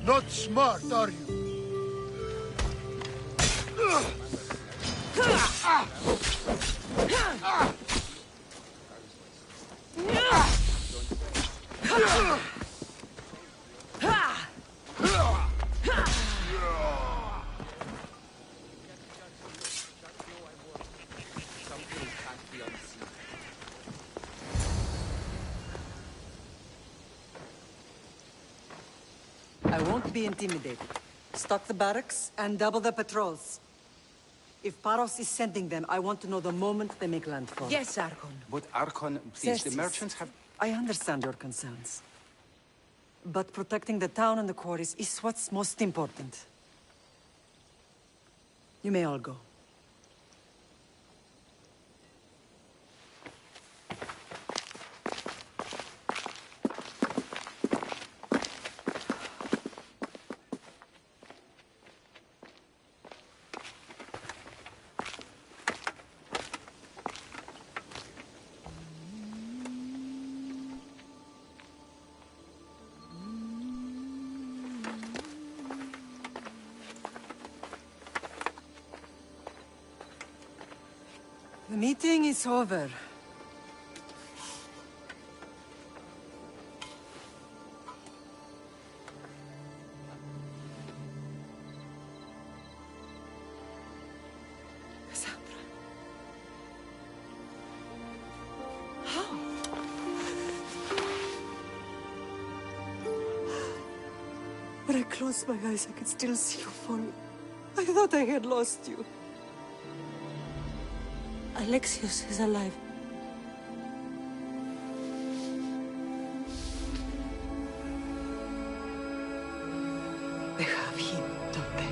Speaker 9: Not smart, are you?
Speaker 13: I won't be intimidated. Stock the barracks and double the patrols. If Paros is sending them, I want to know the moment they make landfall.
Speaker 4: Yes, Archon.
Speaker 10: But Archon, please, the
Speaker 13: Xerxes,
Speaker 10: merchants have...
Speaker 13: I understand your concerns. But protecting the town and the quarries is what's most important. You may all go. The meeting is over.
Speaker 4: Cassandra. How?
Speaker 13: When I closed my eyes, I could still see you fall. I thought I had lost you.
Speaker 4: Alexios is alive.
Speaker 13: They have him, don't they?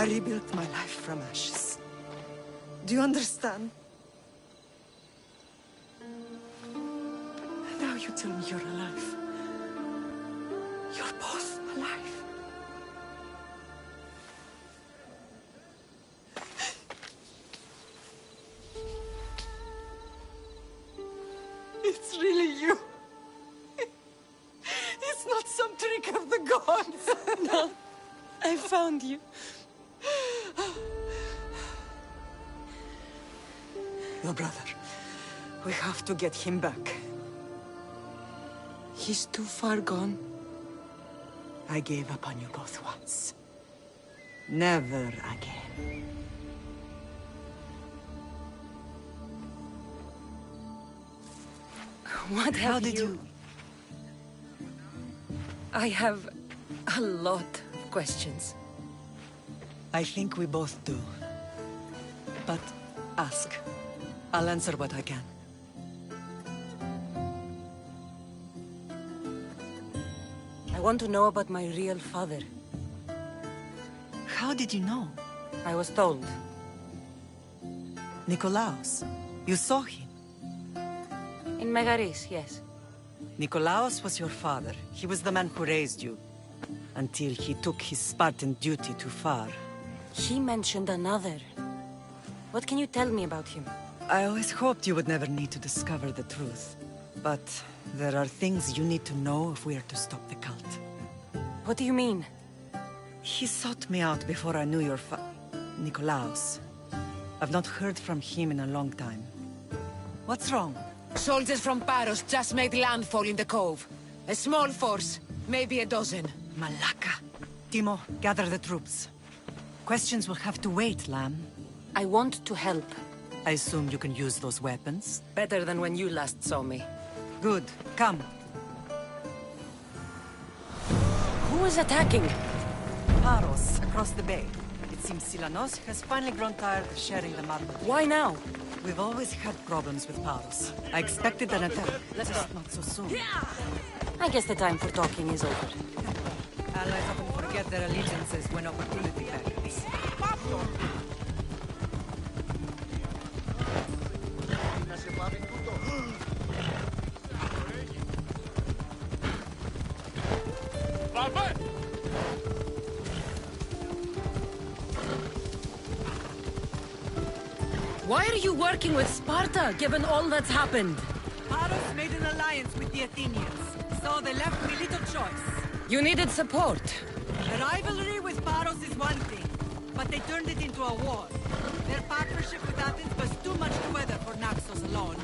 Speaker 13: I rebuilt my life from ashes. Do you understand? Now you tell me you're alive. You're both alive. It's really you. It's not some trick of the gods.
Speaker 4: No, I found you.
Speaker 13: Your brother. We have to get him back.
Speaker 4: He's too far gone.
Speaker 13: I gave up on you both once. Never again.
Speaker 4: What
Speaker 13: How
Speaker 4: have
Speaker 13: did you...
Speaker 4: I have a lot of questions.
Speaker 13: I think we both do. But ask. I'll answer what I can.
Speaker 4: I want to know about my real father.
Speaker 13: How did you know?
Speaker 4: I was told.
Speaker 13: Nikolaos. You saw him.
Speaker 4: In Megaris, yes.
Speaker 13: Nikolaos was your father. He was the man who raised you. Until he took his Spartan duty too far.
Speaker 4: He mentioned another. What can you tell me about him?
Speaker 13: I always hoped you would never need to discover the truth. But there are things you need to know if we are to stop the cult.
Speaker 4: What do you mean?
Speaker 13: He sought me out before I knew your Nikolaos. I've not heard from him in a long time. What's wrong?
Speaker 3: Soldiers from Paros just made landfall in the cove. A small force, maybe a dozen.
Speaker 13: Malaka. Timo, gather the troops. Questions will have to wait, Lamb.
Speaker 4: I want to help.
Speaker 13: I assume you can use those weapons?
Speaker 4: Better than when you last saw me.
Speaker 13: Good. Come.
Speaker 4: Who is attacking?
Speaker 13: Paros, across the bay. It seems Silanos has finally grown tired of sharing the market.
Speaker 4: Why now?
Speaker 13: We've always had problems with Paros. I expected an attack, just not so soon.
Speaker 4: I guess the time for talking is over.
Speaker 13: Allies often forget their allegiances when opportunity beckons.
Speaker 4: Why are you working with Sparta, given all that's happened?
Speaker 13: Paros made an alliance with the Athenians, so they left me little choice.
Speaker 4: You needed support.
Speaker 13: A rivalry with Paros is one thing, but they turned it into a war. Their partnership with Athens was too much to weather for Naxos alone.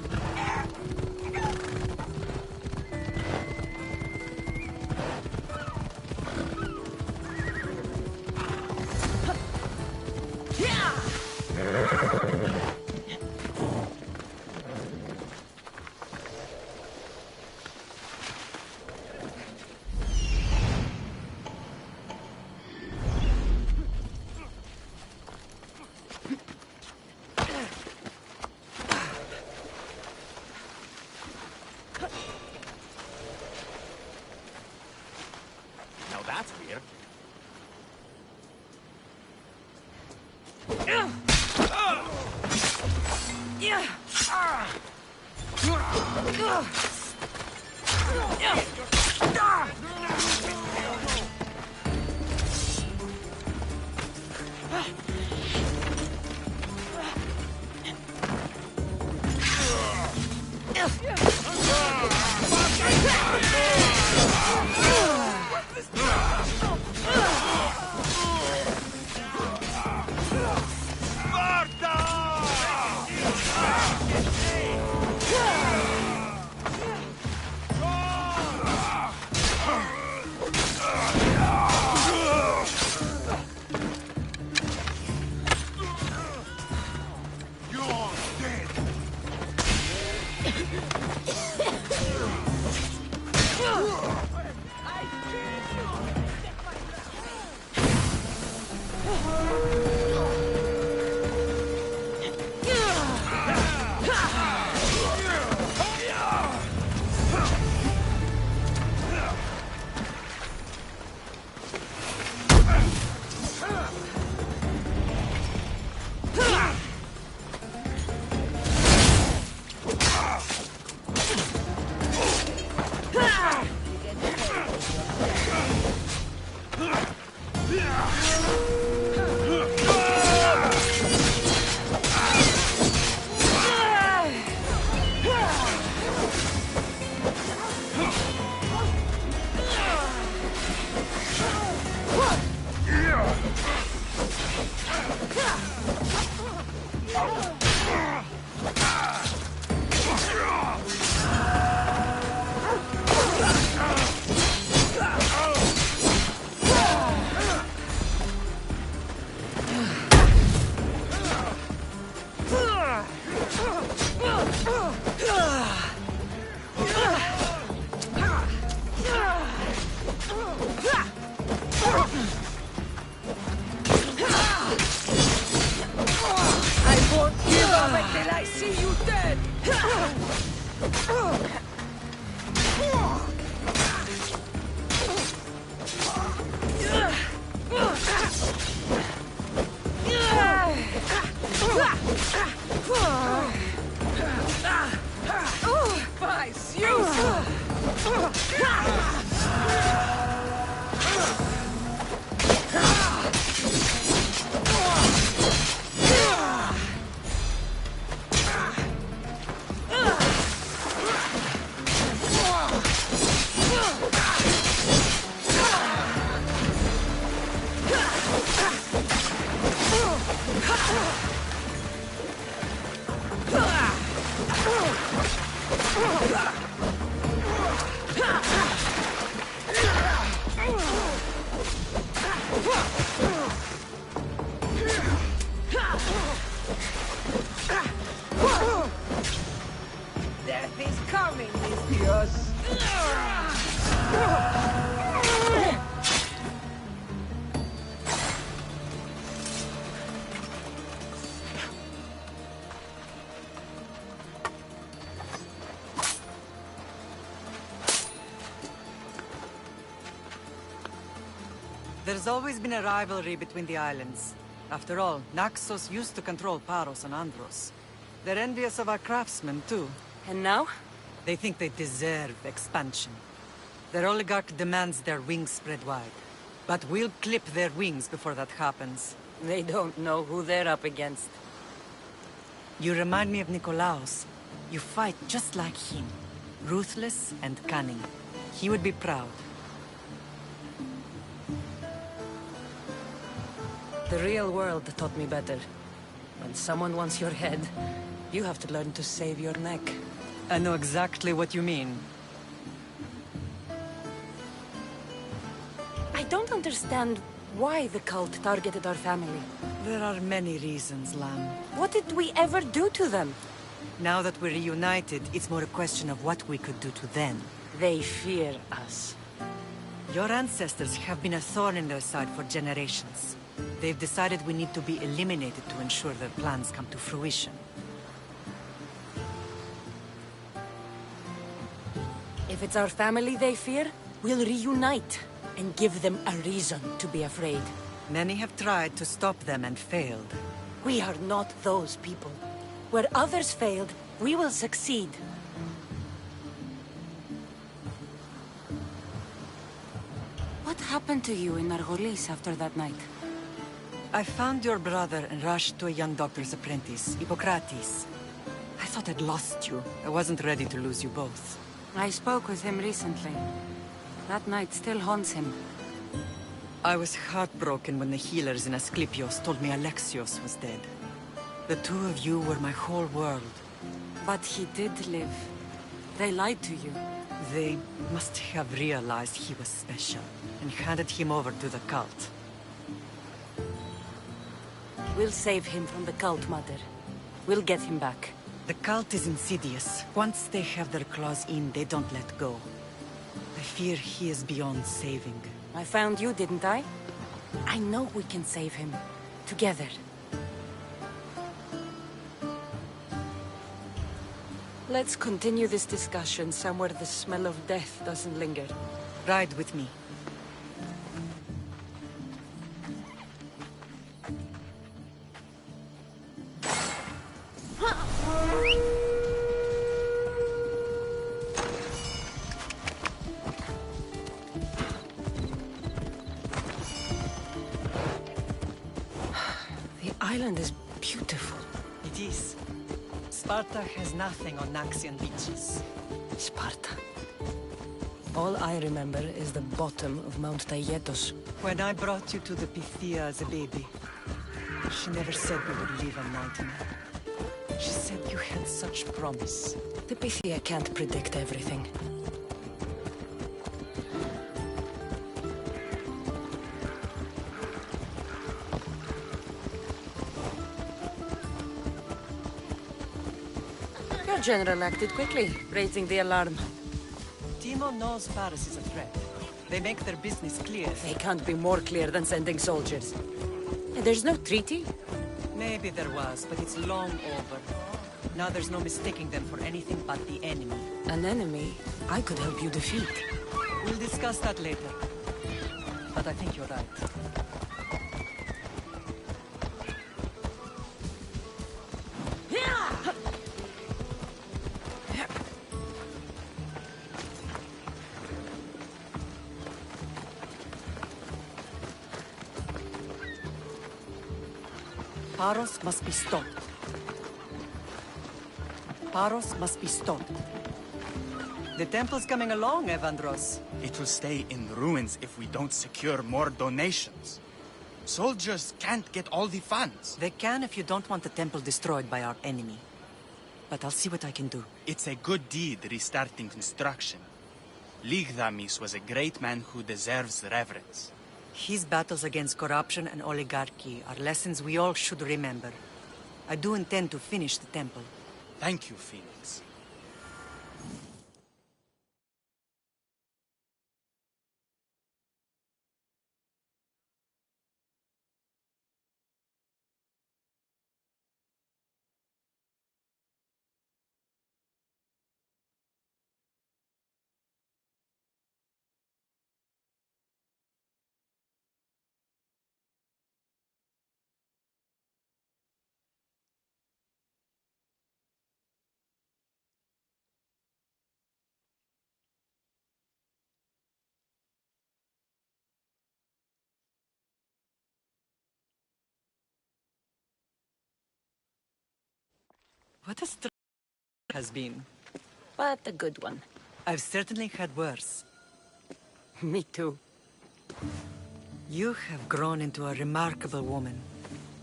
Speaker 1: Now that's weird.
Speaker 13: There's always been a rivalry between the islands. After all, Naxos used to control Paros and Andros. They're envious of our craftsmen, too.
Speaker 4: And now?
Speaker 13: They think they deserve expansion. Their oligarch demands their wings spread wide. But we'll clip their wings before that happens.
Speaker 4: They don't know who they're up against.
Speaker 13: You remind me of Nikolaos. You fight just like him. Ruthless and cunning. He would be proud.
Speaker 4: The real world taught me better. When someone wants your head, you have to learn to save your neck.
Speaker 13: I know exactly what you mean.
Speaker 4: I don't understand why the cult targeted our family.
Speaker 13: There are many reasons, Lamb.
Speaker 4: What did we ever do to them?
Speaker 13: Now that we're reunited, it's more a question of what we could do to them.
Speaker 4: They fear us.
Speaker 13: Your ancestors have been a thorn in their side for generations. They've decided we need to be eliminated to ensure their plans come to fruition.
Speaker 4: If it's our family they fear, we'll reunite and give them a reason to be afraid.
Speaker 13: Many have tried to stop them and failed.
Speaker 4: We are not those people. Where others failed, we will succeed. What happened to you in Argolis after that night?
Speaker 13: I found your brother and rushed to a young doctor's apprentice, Hippocrates. I thought I'd lost you. I wasn't ready to lose you both.
Speaker 4: I spoke with him recently. That night still haunts him.
Speaker 13: I was heartbroken when the healers in Asclepios told me Alexios was dead. The two of you were my whole world.
Speaker 4: But he did live. They lied to you.
Speaker 13: They must have realized he was special and handed him over to the cult.
Speaker 4: We'll save him from the cult, Mother. We'll get him back.
Speaker 13: The cult is insidious. Once they have their claws in, they don't let go. I fear he is beyond saving.
Speaker 4: I found you, didn't I? I know we can save him. Together. Let's continue this discussion somewhere the smell of death doesn't linger.
Speaker 13: Ride with me.
Speaker 4: The island is beautiful.
Speaker 13: It is. Sparta has nothing on Naxian beaches.
Speaker 4: Sparta. All I remember is the bottom of Mount Taygetos.
Speaker 13: When I brought you to the Pythia as a baby, she never said we would live a nightmare. She said you had such promise.
Speaker 4: The Pythia can't predict everything. Your general acted quickly, raising the alarm.
Speaker 13: Timo knows Paris is a threat. They make their business clear.
Speaker 4: They can't be more clear than sending soldiers. And there's no treaty?
Speaker 13: Maybe there was, but it's long over. Now there's no mistaking them for anything but the enemy.
Speaker 4: An enemy I could help you defeat.
Speaker 13: We'll discuss that later. But I think you're right. Paros must be stopped. Paros must be stopped. The temple's coming along, Evandros.
Speaker 14: It will stay in ruins if we don't secure more donations. Soldiers can't get all the funds.
Speaker 13: They can if you don't want the temple destroyed by our enemy. But I'll see what I can do.
Speaker 14: It's a good deed restarting construction. Ligdamis was a great man who deserves reverence.
Speaker 13: His battles against corruption and oligarchy are lessons we all should remember. I do intend to finish the temple.
Speaker 14: Thank you, Phoenix.
Speaker 13: What a strange has been.
Speaker 5: But a good one.
Speaker 13: I've certainly had worse.
Speaker 4: Me too.
Speaker 13: You have grown into a remarkable woman,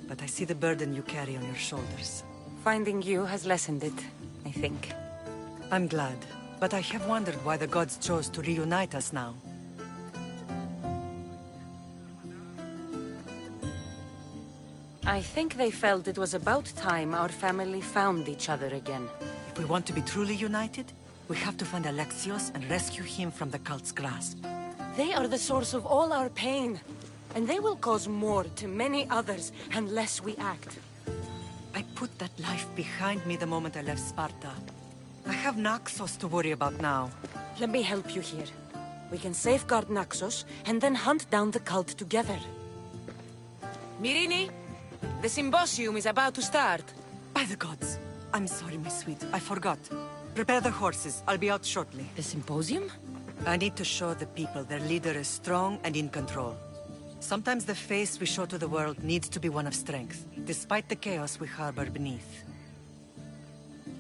Speaker 13: but I see the burden you carry on your shoulders.
Speaker 4: Finding you has lessened it, I think.
Speaker 13: I'm glad, but I have wondered why the gods chose to reunite us now.
Speaker 4: I think they felt it was about time our family found each other again.
Speaker 13: If we want to be truly united, we have to find Alexios and rescue him from the cult's grasp.
Speaker 4: They are the source of all our pain, and they will cause more to many others unless we act.
Speaker 13: I put that life behind me the moment I left Sparta. I have Naxos to worry about now.
Speaker 4: Let me help you here. We can safeguard Naxos, and then hunt down the cult together. Myrrine, the symposium is about to start.
Speaker 13: By the gods. I'm sorry, my sweet. I forgot. Prepare the horses. I'll be out shortly.
Speaker 4: The symposium?
Speaker 13: I need to show the people their leader is strong and in control. Sometimes the face we show to the world needs to be one of strength, despite the chaos we harbor beneath.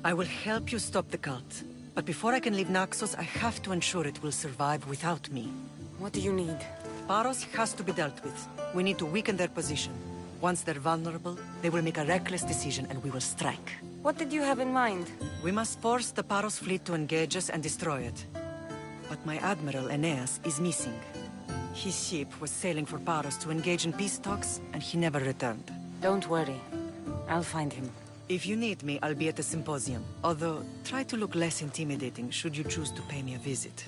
Speaker 13: I will help you stop the cult, but before I can leave Naxos, I have to ensure it will survive without me.
Speaker 4: What do you need?
Speaker 13: Paros has to be dealt with. We need to weaken their position. Once they're vulnerable, they will make a reckless decision and we will strike.
Speaker 4: What did you have in mind?
Speaker 13: We must force the Paros fleet to engage us and destroy it. But my admiral, Aeneas, is missing. His ship was sailing for Paros to engage in peace talks, and he never returned.
Speaker 4: Don't worry. I'll find him.
Speaker 13: If you need me, I'll be at the symposium. Although, try to look less intimidating should you choose to pay me a visit.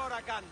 Speaker 9: Huracan.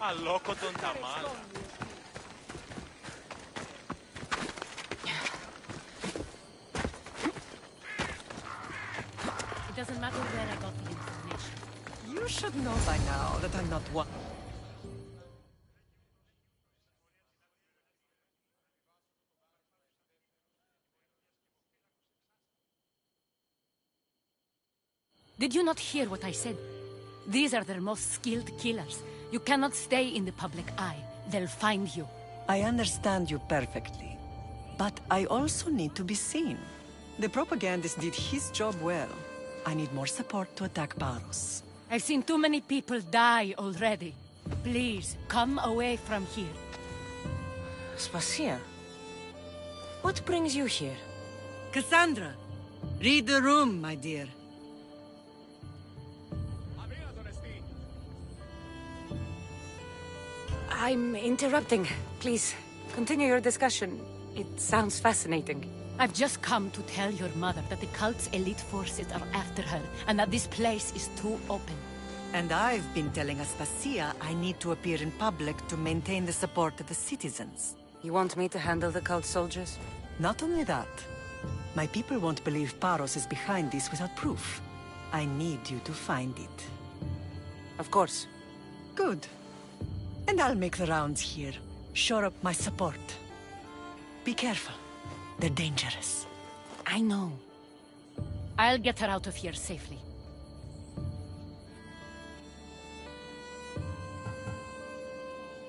Speaker 9: Αλόκο τον ταμάλα.
Speaker 5: It doesn't matter where I got the information.
Speaker 13: You should know by now that I'm not one.
Speaker 5: Did you not hear what I said? These are their most skilled killers. You cannot stay in the public eye. They'll find you.
Speaker 13: I understand you perfectly. But I also need to be seen. The propagandist did his job well. I need more support to attack Paros.
Speaker 5: I've seen too many people die already. Please, come away from here.
Speaker 4: Spasia, what brings you here?
Speaker 13: Cassandra, read the room, my dear.
Speaker 4: I'm interrupting. Please, continue your discussion. It sounds fascinating.
Speaker 5: I've just come to tell your mother that the cult's elite forces are after her, and that this place is too open.
Speaker 13: And I've been telling Aspasia I need to appear in public to maintain the support of the citizens.
Speaker 4: You want me to handle the cult soldiers?
Speaker 13: Not only that. My people won't believe Paros is behind this without proof. I need you to find it.
Speaker 4: Of course.
Speaker 13: Good. And I'll make the rounds here. Shore up my support. Be careful. They're dangerous.
Speaker 4: I know.
Speaker 5: I'll get her out of here safely.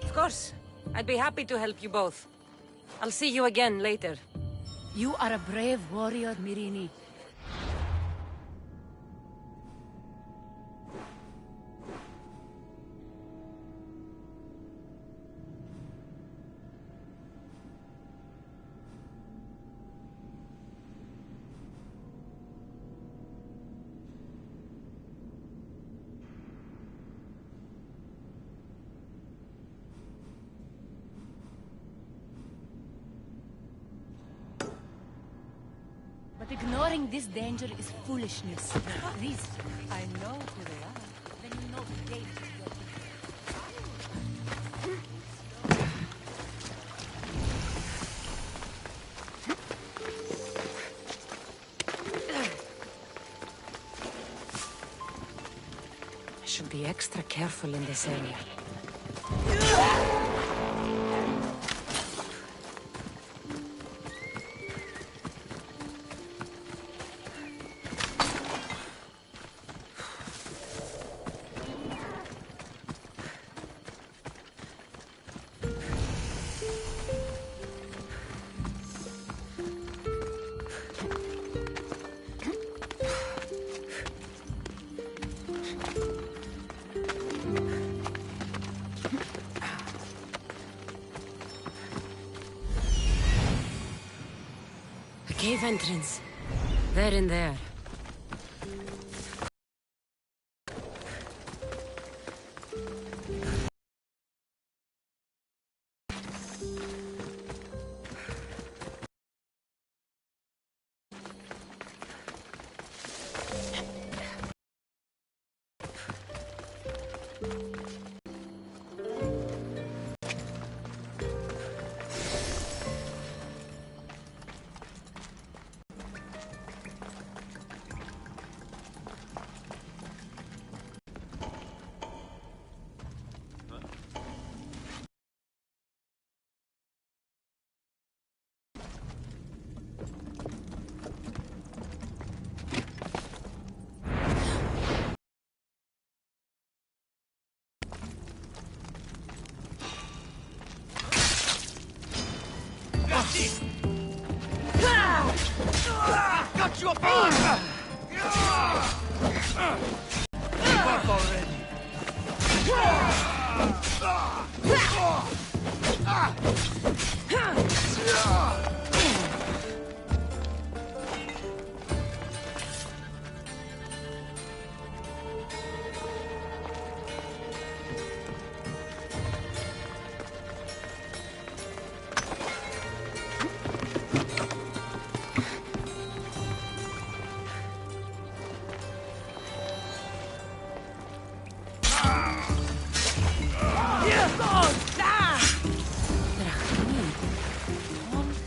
Speaker 4: Of course. I'd be happy to help you both. I'll see you again later.
Speaker 5: You are a brave warrior, Mirini. But ignoring this danger is foolishness. These,
Speaker 13: I know who they are.
Speaker 5: then you know the danger you're in.
Speaker 4: I should be extra careful in this area.
Speaker 3: cave entrance. They're in there.
Speaker 9: Got you up on! Give up already.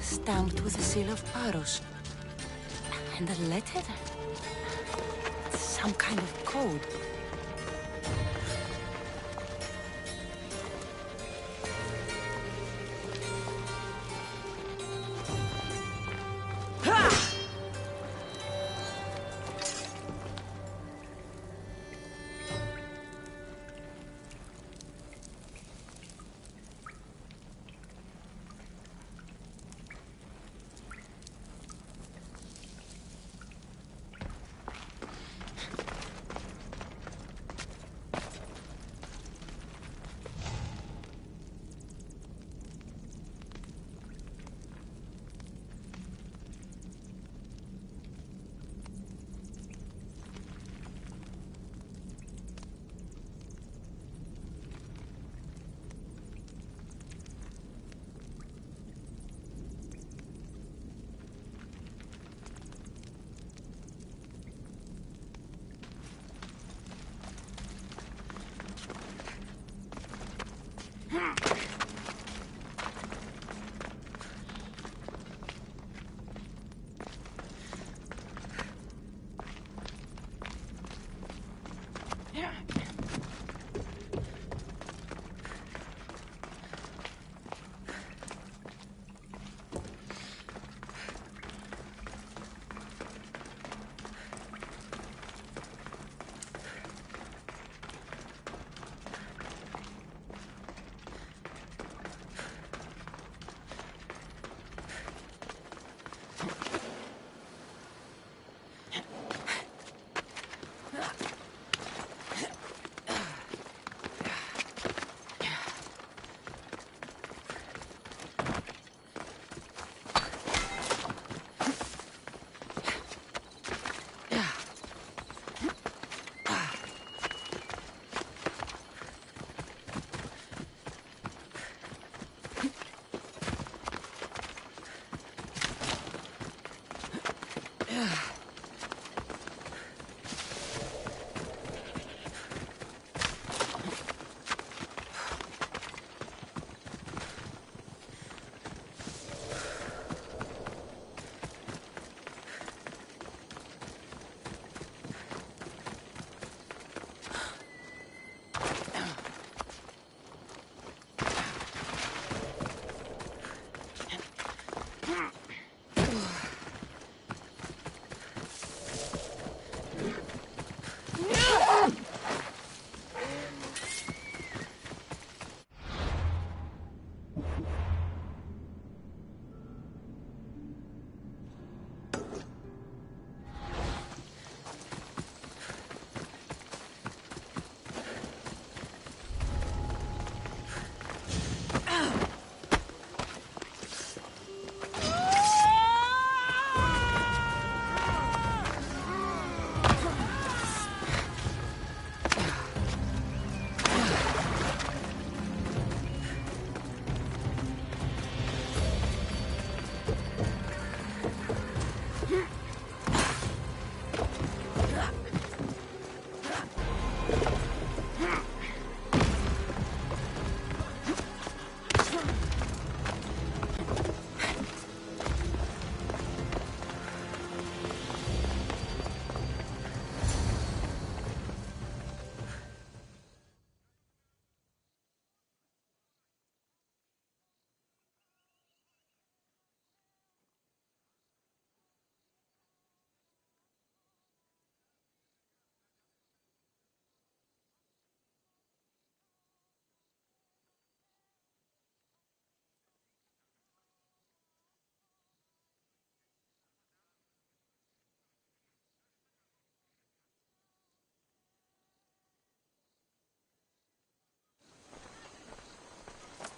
Speaker 3: Stamped with the seal of Paros. And a letter? Some kind of code.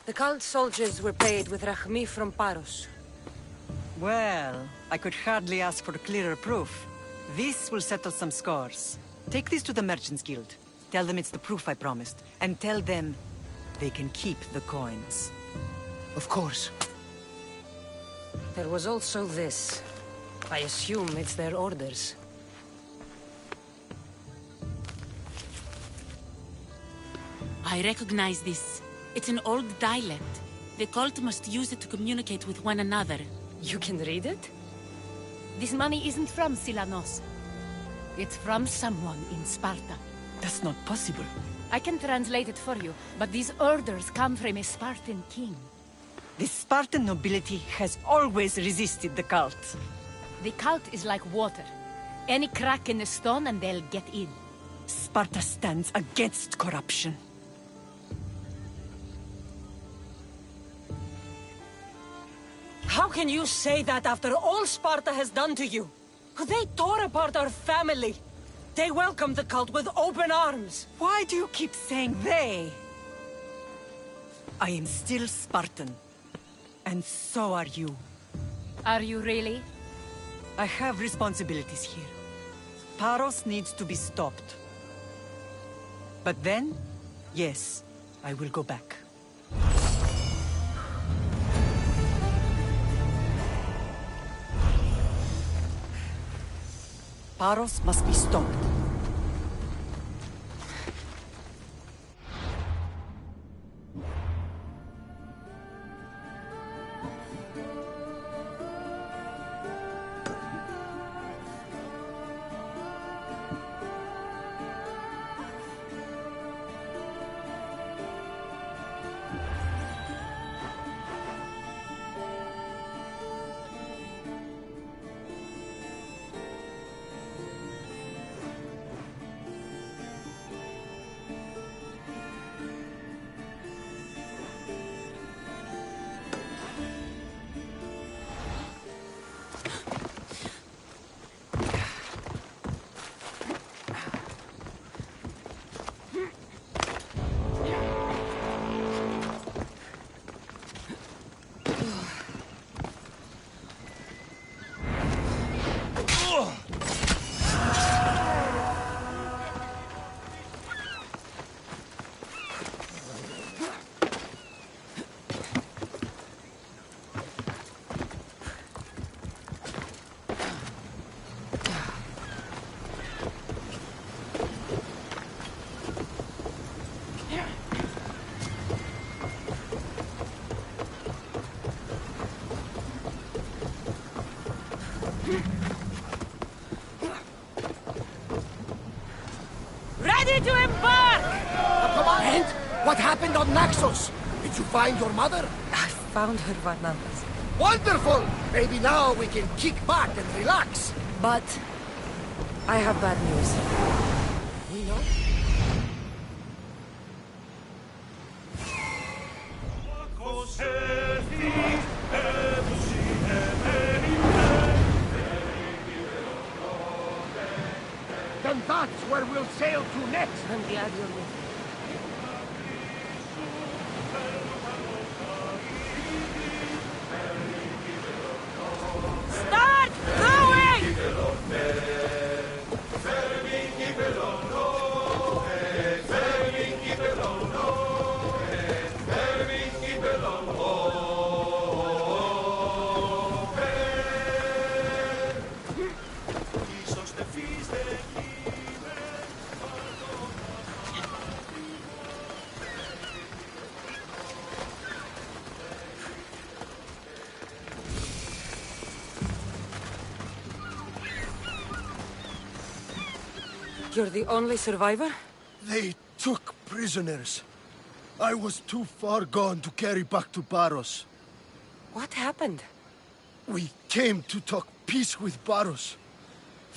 Speaker 4: The cult soldiers were paid with Rachmi from Paros.
Speaker 13: Well, I could hardly ask for clearer proof. This will settle some scores. Take this to the Merchants Guild. Tell them it's the proof I promised. And tell them they can keep the coins.
Speaker 9: Of course.
Speaker 4: There was also this. I assume it's their orders.
Speaker 15: I recognize this. It's an old dialect. The cult must use it to communicate with one another.
Speaker 4: You can read it?
Speaker 5: This money isn't from Silanos. It's from someone in Sparta.
Speaker 13: That's not possible.
Speaker 5: I can translate it for you, but these orders come from a Spartan king.
Speaker 13: The Spartan nobility has always resisted the cult.
Speaker 5: The cult is like water. Any crack in the stone and they'll get in.
Speaker 13: Sparta stands against corruption.
Speaker 4: How can you say that after all Sparta has done to you? They tore apart our family. They welcomed the cult with open arms.
Speaker 13: Why do you keep saying they? I am still Spartan. And so are you.
Speaker 5: Are you really?
Speaker 13: I have responsibilities here. Paros needs to be stopped. But then, yes, I will go back. Paros must be stopped.
Speaker 4: Ready to embark!
Speaker 9: And what happened on Naxos? Did you find your mother?
Speaker 4: I found her, Varnavas.
Speaker 9: Wonderful! Maybe now we can kick back and relax.
Speaker 4: But I have bad news.
Speaker 9: We know. Then that's where we'll sail to next.
Speaker 4: I'm glad you're with me. Start going! You're the only survivor?
Speaker 7: They took prisoners. I was too far gone to carry back to Paros.
Speaker 4: What happened?
Speaker 7: We came to talk peace with Paros.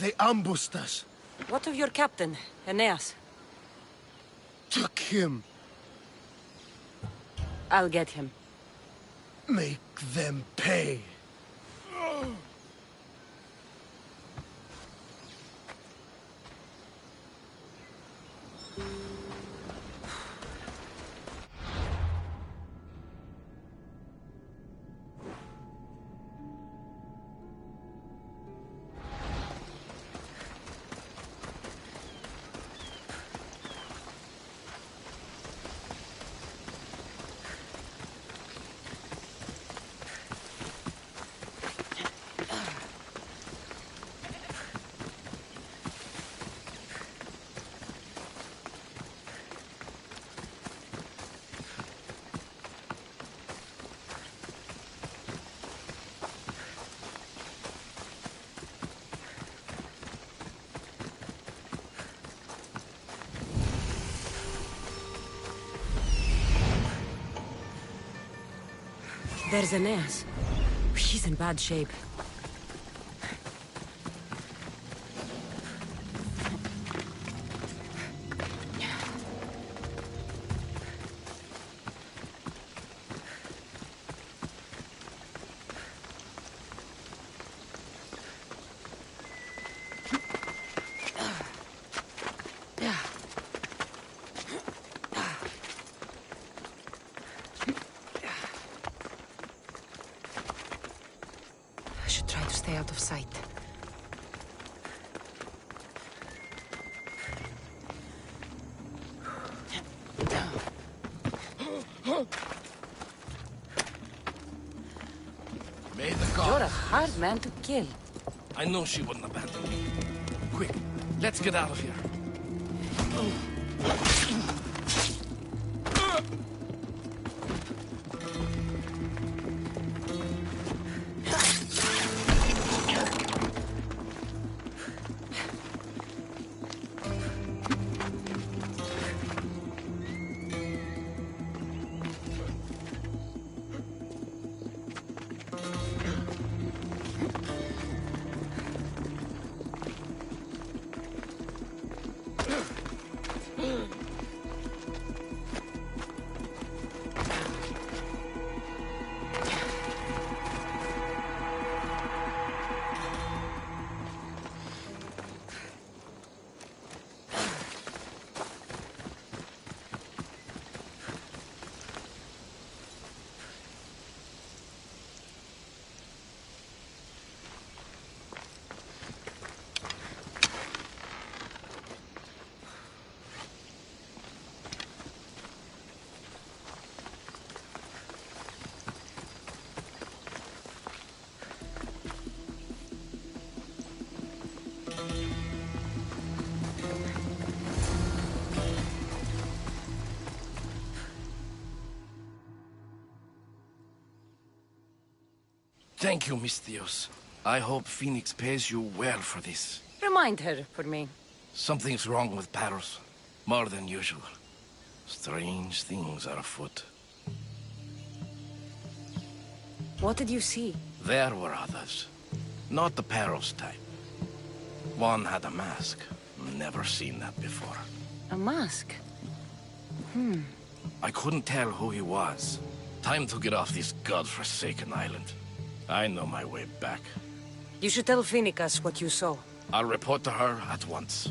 Speaker 7: They ambushed us.
Speaker 4: What of your captain, Aeneas?
Speaker 7: Took him.
Speaker 4: I'll get him.
Speaker 7: Make them pay.
Speaker 4: There's Aeneas. He's in bad shape. I should try to stay out of sight.
Speaker 9: May the gods...
Speaker 4: You're a hard man to kill.
Speaker 9: I know she wouldn't abandon me. Quick, let's get out of here. Thank you, Miss Theos. I hope Phoenix pays you well for this.
Speaker 4: Remind her for me.
Speaker 9: Something's wrong with Paros. More than usual. Strange things are afoot.
Speaker 4: What did you see?
Speaker 9: There were others. Not the Paros type. One had a mask. Never seen that before.
Speaker 4: A mask?
Speaker 9: I couldn't tell who he was. Time to get off this godforsaken island. I know my way back.
Speaker 4: You should tell Phoenix what you saw.
Speaker 9: I'll report to her at once.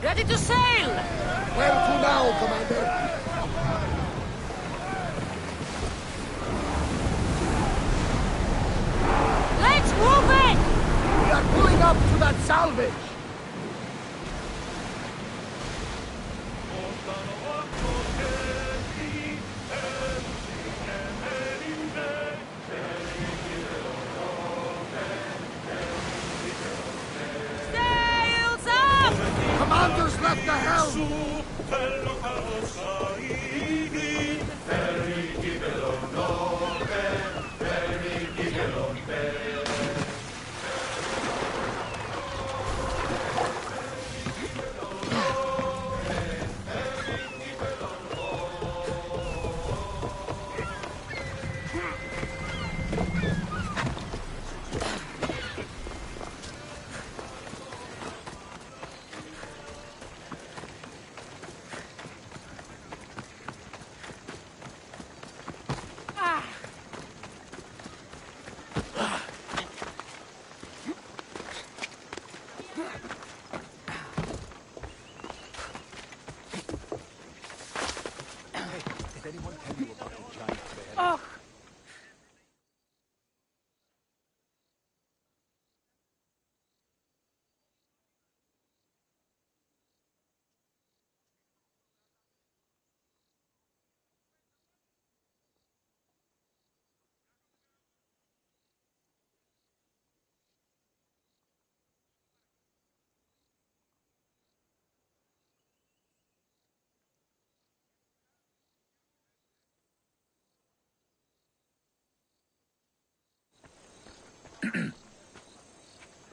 Speaker 4: Ready to sail!
Speaker 16: Where to now, Commander?
Speaker 4: Let's move it!
Speaker 16: We are pulling up to that salvage!
Speaker 4: Sails up!
Speaker 16: Commanders left the helm!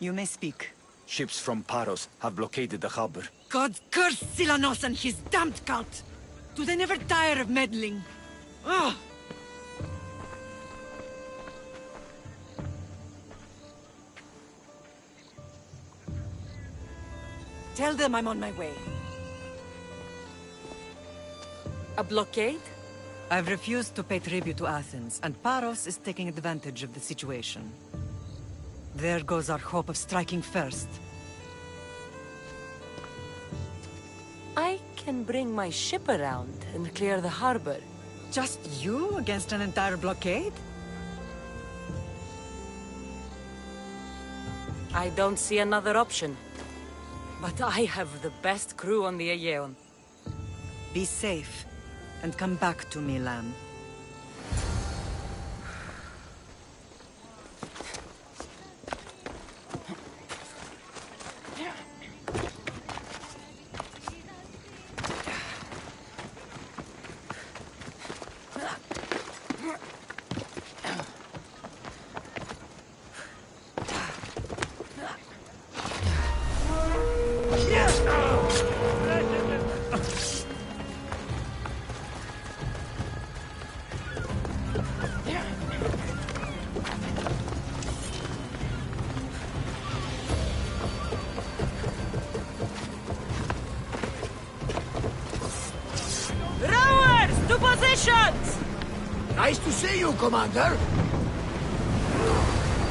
Speaker 13: You may speak.
Speaker 17: Ships from Paros have blockaded the harbor.
Speaker 13: God curse Silanos and his damned cult! Do they never tire of meddling? Ugh! Tell them I'm on my way.
Speaker 4: A blockade?
Speaker 13: I've refused to pay tribute to Athens, and Paros is taking advantage of the situation. There goes our hope of striking first.
Speaker 4: I can bring my ship around and clear the harbor.
Speaker 13: Just you against an entire blockade?
Speaker 4: I don't see another option. But I have the best crew on the Aegean.
Speaker 13: Be safe, and come back to me, lamb.
Speaker 16: Nice to see you, Commander.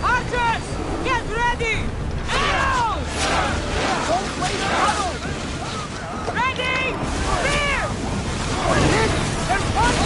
Speaker 8: Archers! Get ready! Arrows!
Speaker 16: Don't waste ammo!
Speaker 8: Ready! Spear! We're hit! There's one!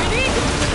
Speaker 8: We need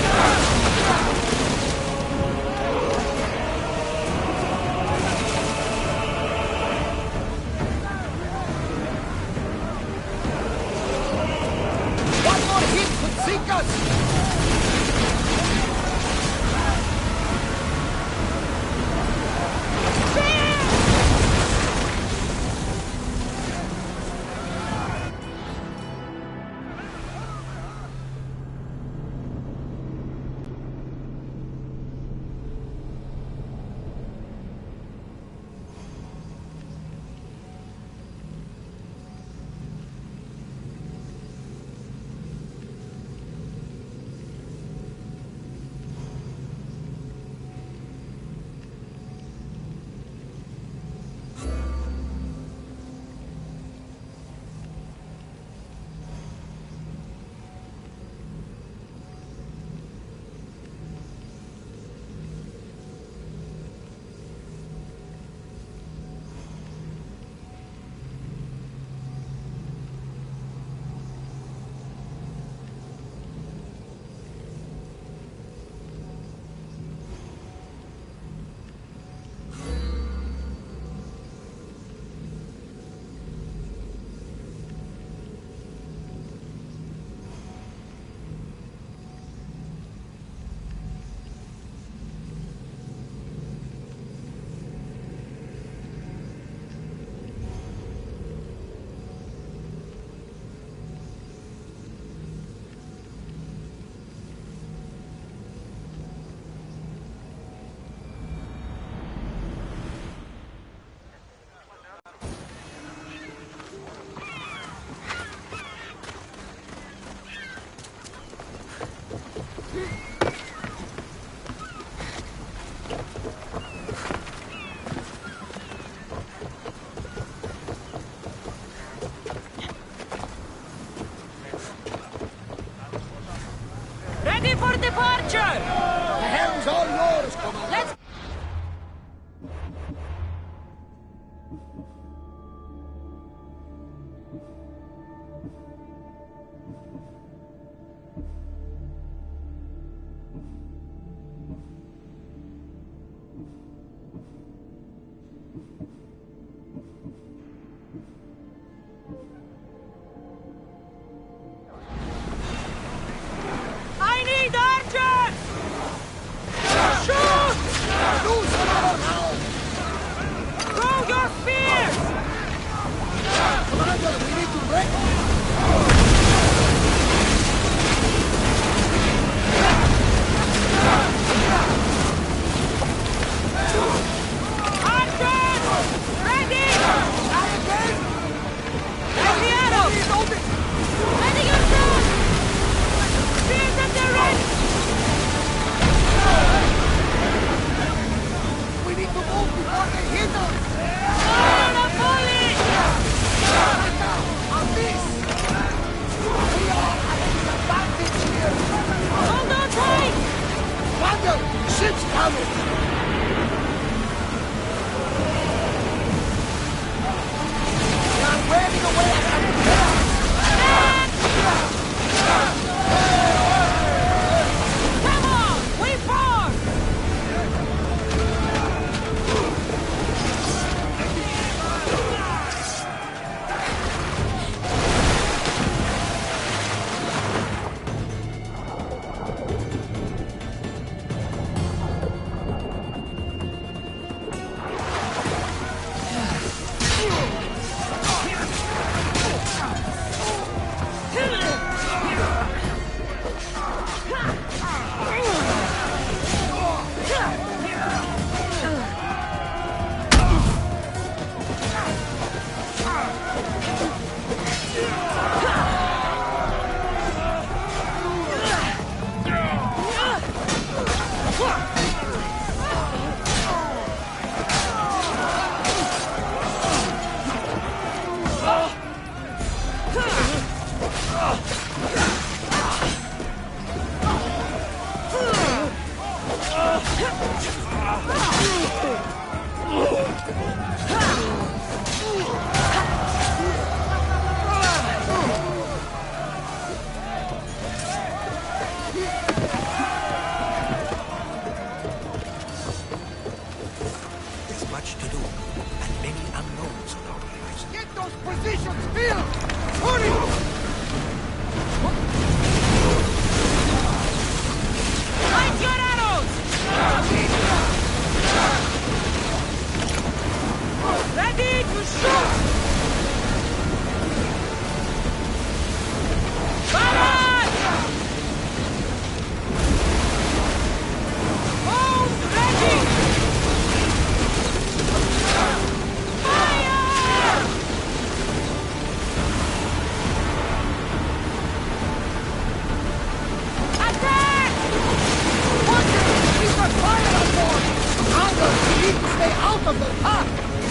Speaker 16: commander! Ha!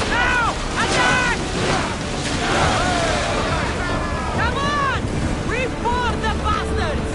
Speaker 16: Now! Attack! Come on! We board the bastards!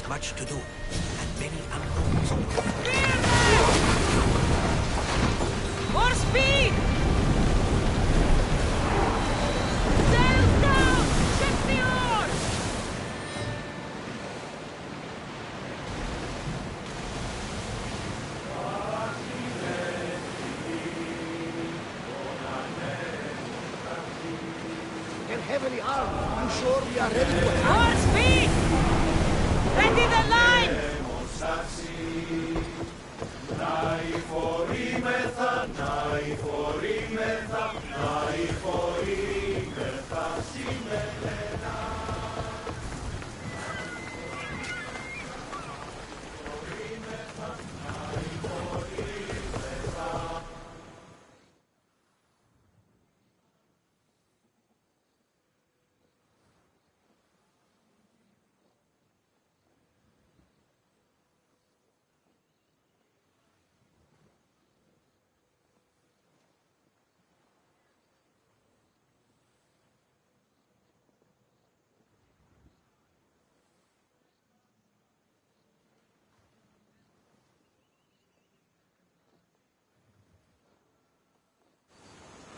Speaker 16: Much to do, and many unknowns.
Speaker 8: More speed! Sails down! Shift the oars!
Speaker 16: They're heavily armed. You sure we are ready to attack?
Speaker 8: More speed! Ready the line!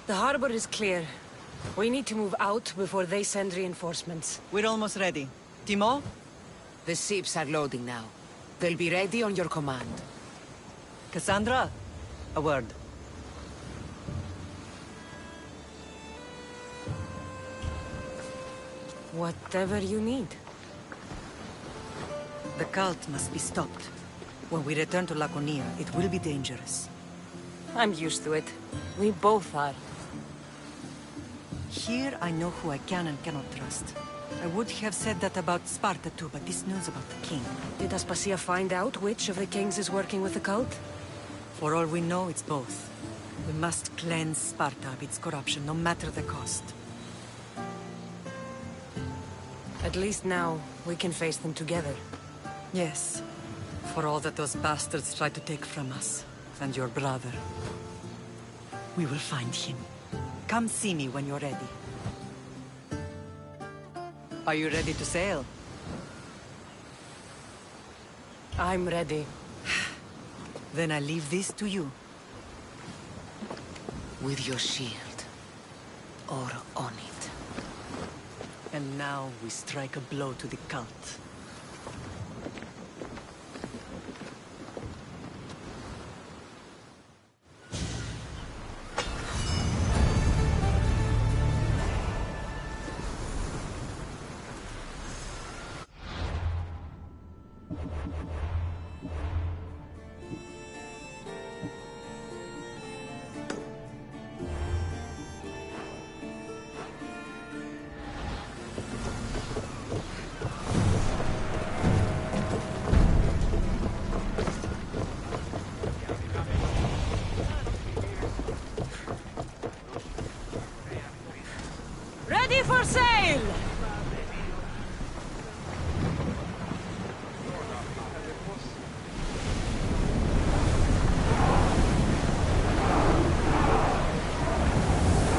Speaker 4: The harbor is clear. We need to move out before they send reinforcements.
Speaker 13: We're almost ready. Timo?
Speaker 3: The ships are loading now. They'll be ready on your command.
Speaker 13: Cassandra? A word.
Speaker 4: Whatever you need.
Speaker 13: The cult must be stopped. When we return to Laconia, it will be dangerous.
Speaker 4: I'm used to it. We both are.
Speaker 13: Here, I know who I can and cannot trust. I would have said that about Sparta too, but this news about the king...
Speaker 4: Did Aspasia find out which of the kings is working with the cult?
Speaker 13: For all we know, it's both. We must cleanse Sparta of its corruption, no matter the cost.
Speaker 4: At least now, we can face them together.
Speaker 13: Yes. For all that those bastards tried to take from us, and your brother. We will find him. Come see me when you're ready. Are you ready to sail?
Speaker 4: I'm ready.
Speaker 13: Then I leave this to you.
Speaker 4: With your shield. Or on it.
Speaker 13: And now we strike a blow to the cult.
Speaker 16: Ready for sail!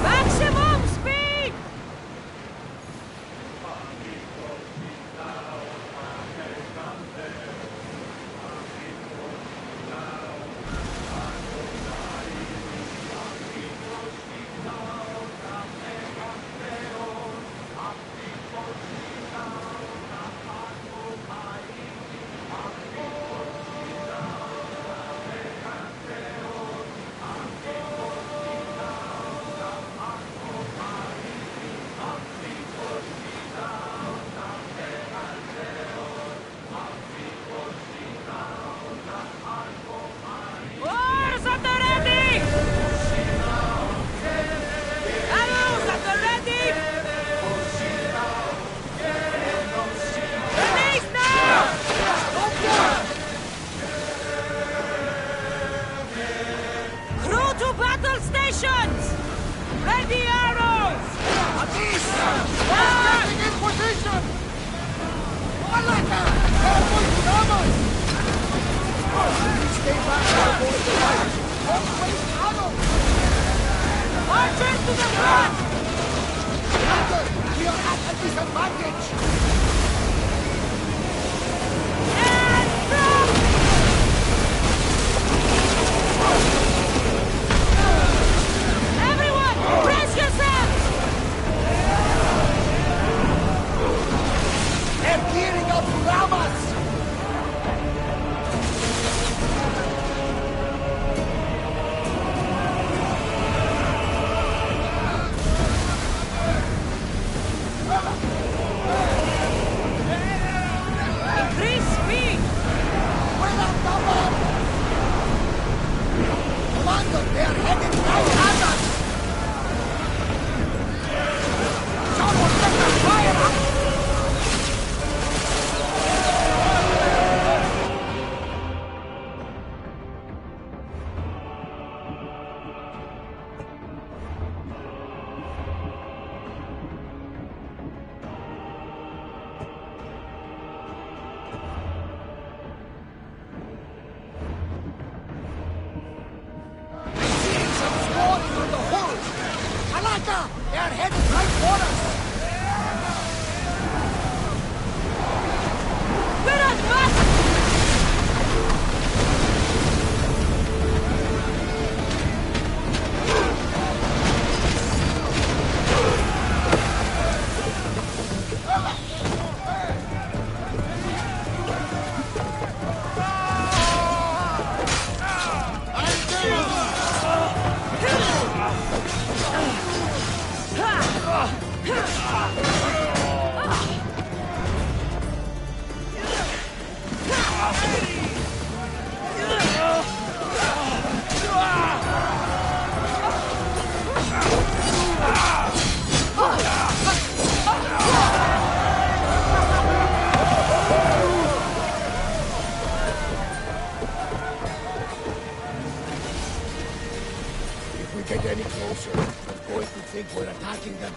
Speaker 16: Maximum speed! Oars at the ready! Arrows at the ready! Release now! Crew to battle stations! Ready arrows!
Speaker 1: Getting in position! Malaka! Stay back, avoid the light! Don't waste arrows!
Speaker 16: Marchers to the front!
Speaker 1: Commander, we are at a disadvantage!
Speaker 16: And stop! Everyone, brace yourselves!
Speaker 1: They're gearing up to ram us!
Speaker 16: Increase speed!
Speaker 1: We're outnumbered! Commander, they are heading right at us! Someone get the fire up! They are heading right for us!
Speaker 16: We're advancing!
Speaker 1: think we're attacking them?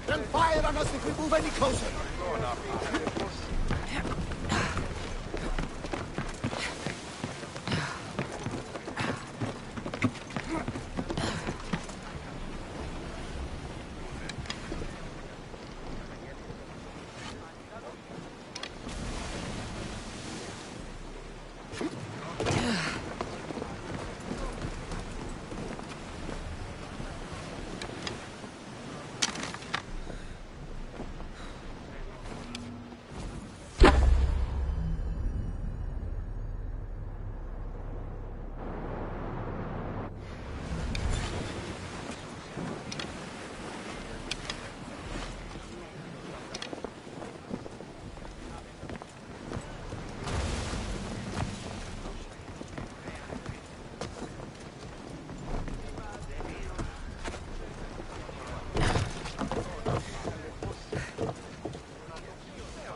Speaker 1: They'll fire on us if we move any closer.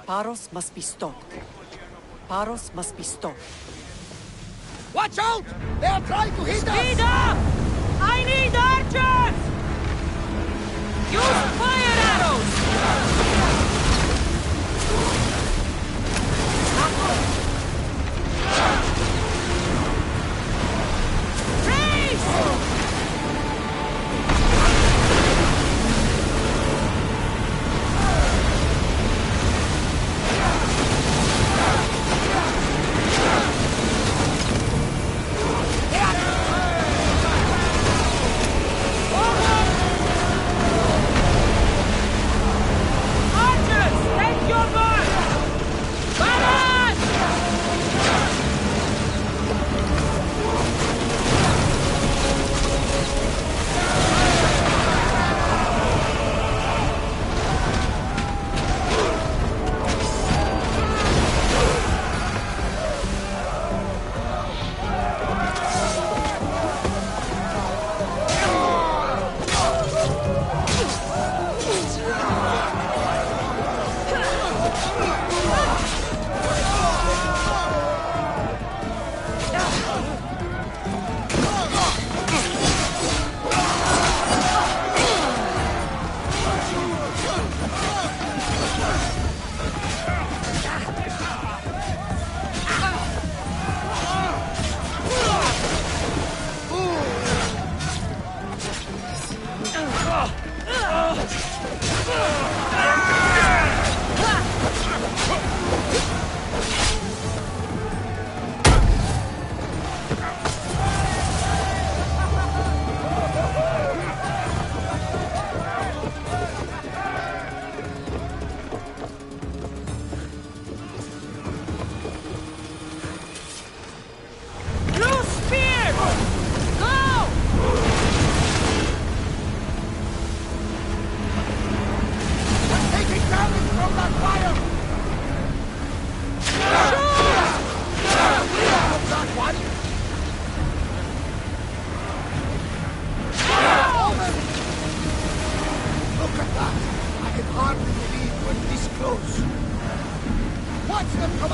Speaker 13: Paros must be stopped. Paros must be stopped.
Speaker 1: Watch out! They are trying to hit us!
Speaker 16: Speed up! I need archers! Use fire arrows!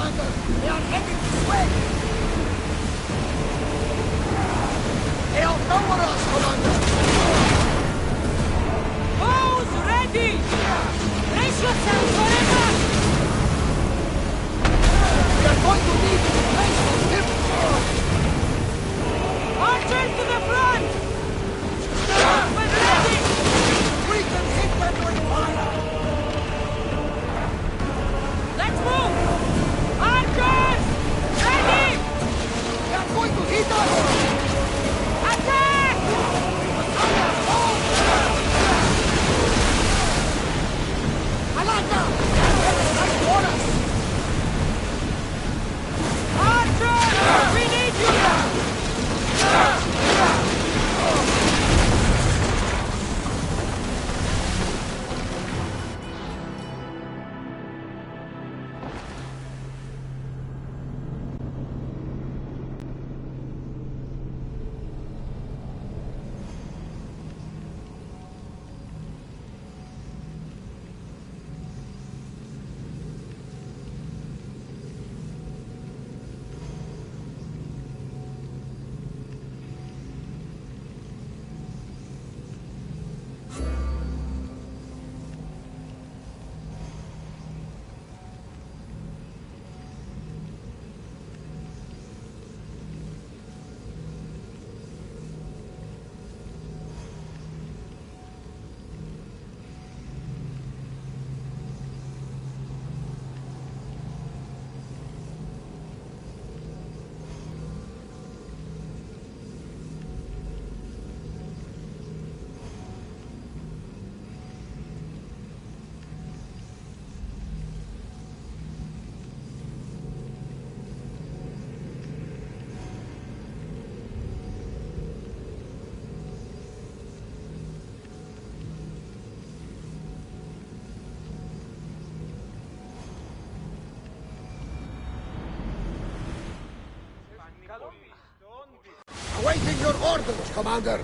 Speaker 1: Commander! They are heading this way! They outnumber us, Commander!
Speaker 16: Bows ready! Brace yourselves for attack!
Speaker 1: We are going to need replacement hip!
Speaker 16: Archers to the front! Swordsmen ready!
Speaker 1: We can hit them with fire!
Speaker 16: Let's move! Archers! Ready!
Speaker 1: They are going to hit us!
Speaker 16: Attack!
Speaker 1: Alata! Get us right toward us!
Speaker 16: Archers! We need you!
Speaker 1: Awaiting your orders, Commander!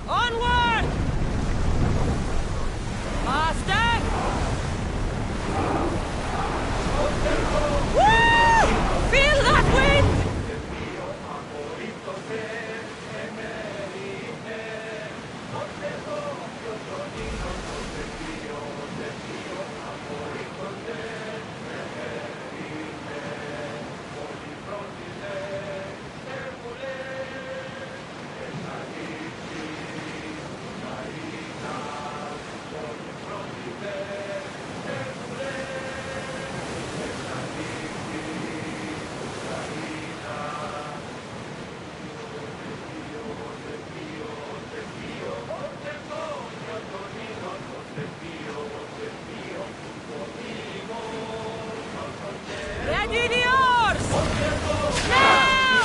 Speaker 16: Onward! Faster! Woo! Feel that wind! Ready the oars! Now!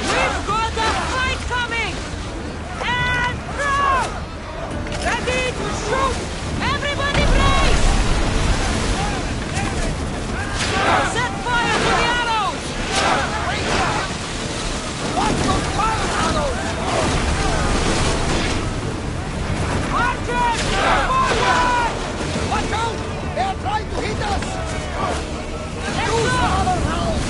Speaker 16: We've got a fight coming! And throw! Ready to shoot! Everybody brace! Set fire to the arrows!
Speaker 1: Watch those fire arrows!
Speaker 16: Archers! Forward!
Speaker 1: Watch out! They are trying to hit us!
Speaker 16: Let's
Speaker 1: Use
Speaker 16: go!
Speaker 1: our rounds!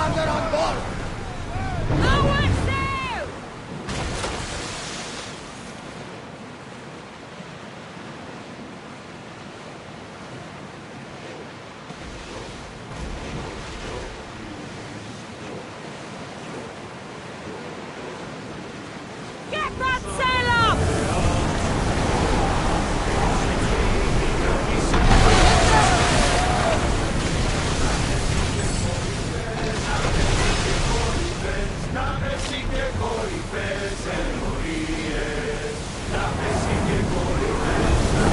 Speaker 1: Commander on board!
Speaker 16: Lower sail! Get that sail up!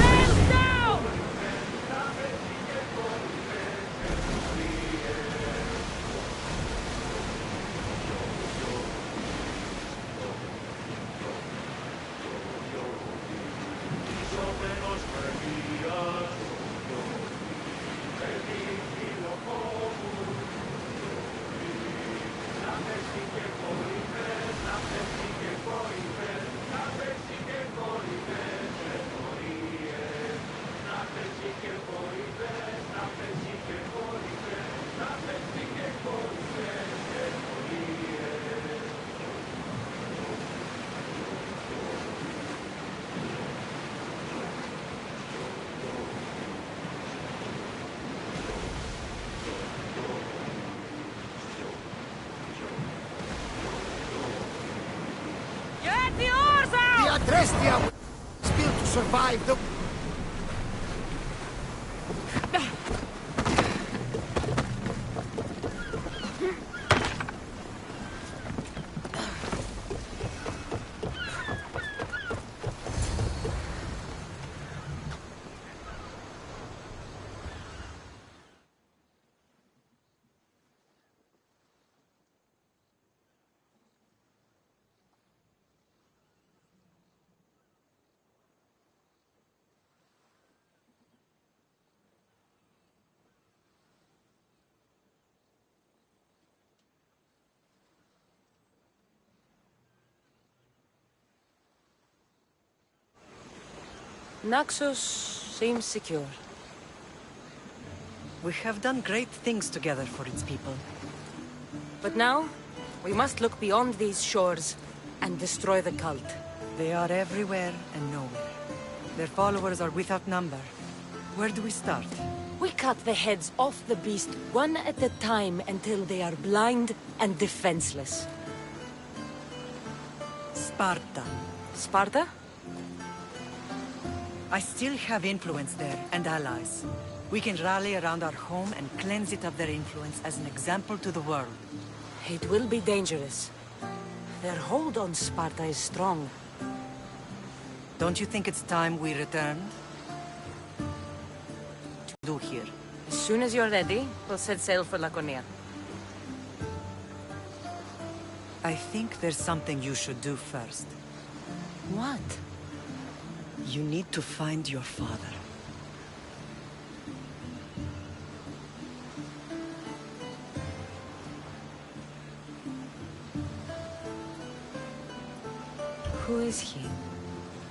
Speaker 16: Sails down! Get the oars out!
Speaker 1: The Adrestia will still to survive the...
Speaker 4: Naxos seems secure.
Speaker 13: We have done great things together for its people.
Speaker 4: But now, we must look beyond these shores and destroy the cult.
Speaker 13: They are everywhere and nowhere. Their followers are without number. Where do we start?
Speaker 4: We cut the heads off the beast one at a time until they are blind and defenseless.
Speaker 13: Sparta.
Speaker 4: Sparta?
Speaker 13: I still have influence there, and allies. We can rally around our home and cleanse it of their influence as an example to the world.
Speaker 4: It will be dangerous. Their hold on Sparta is strong.
Speaker 13: Don't you think it's time we returned? To do here.
Speaker 4: As soon as you're ready, we'll set sail for Laconia.
Speaker 13: I think there's something you should do first.
Speaker 4: What?
Speaker 13: You need to find your father.
Speaker 4: Who is he?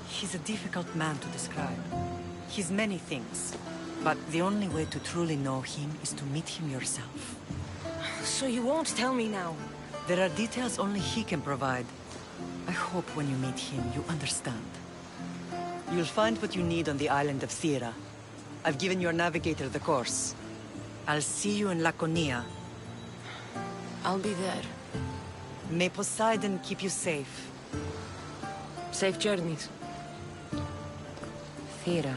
Speaker 13: He's a difficult man to describe. He's many things, but the only way to truly know him is to meet him yourself.
Speaker 4: So you won't tell me now?
Speaker 13: There are details only he can provide. I hope when you meet him, you understand. You'll find what you need on the island of Thera. I've given your navigator the course. I'll see you in Laconia.
Speaker 4: I'll be there.
Speaker 13: May Poseidon keep you safe.
Speaker 4: Safe journeys. Thera.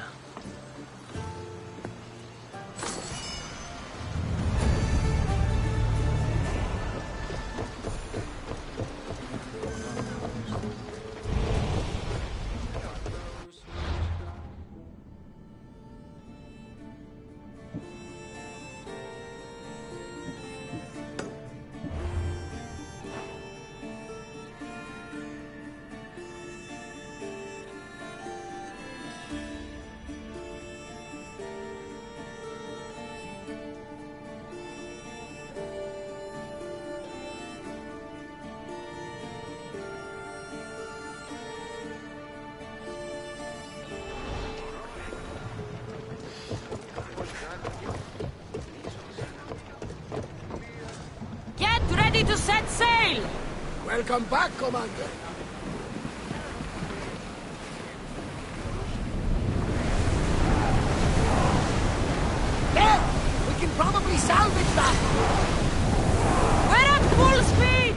Speaker 16: Sail!
Speaker 1: Welcome back, Commander. There! We can probably salvage that!
Speaker 16: We're at full speed!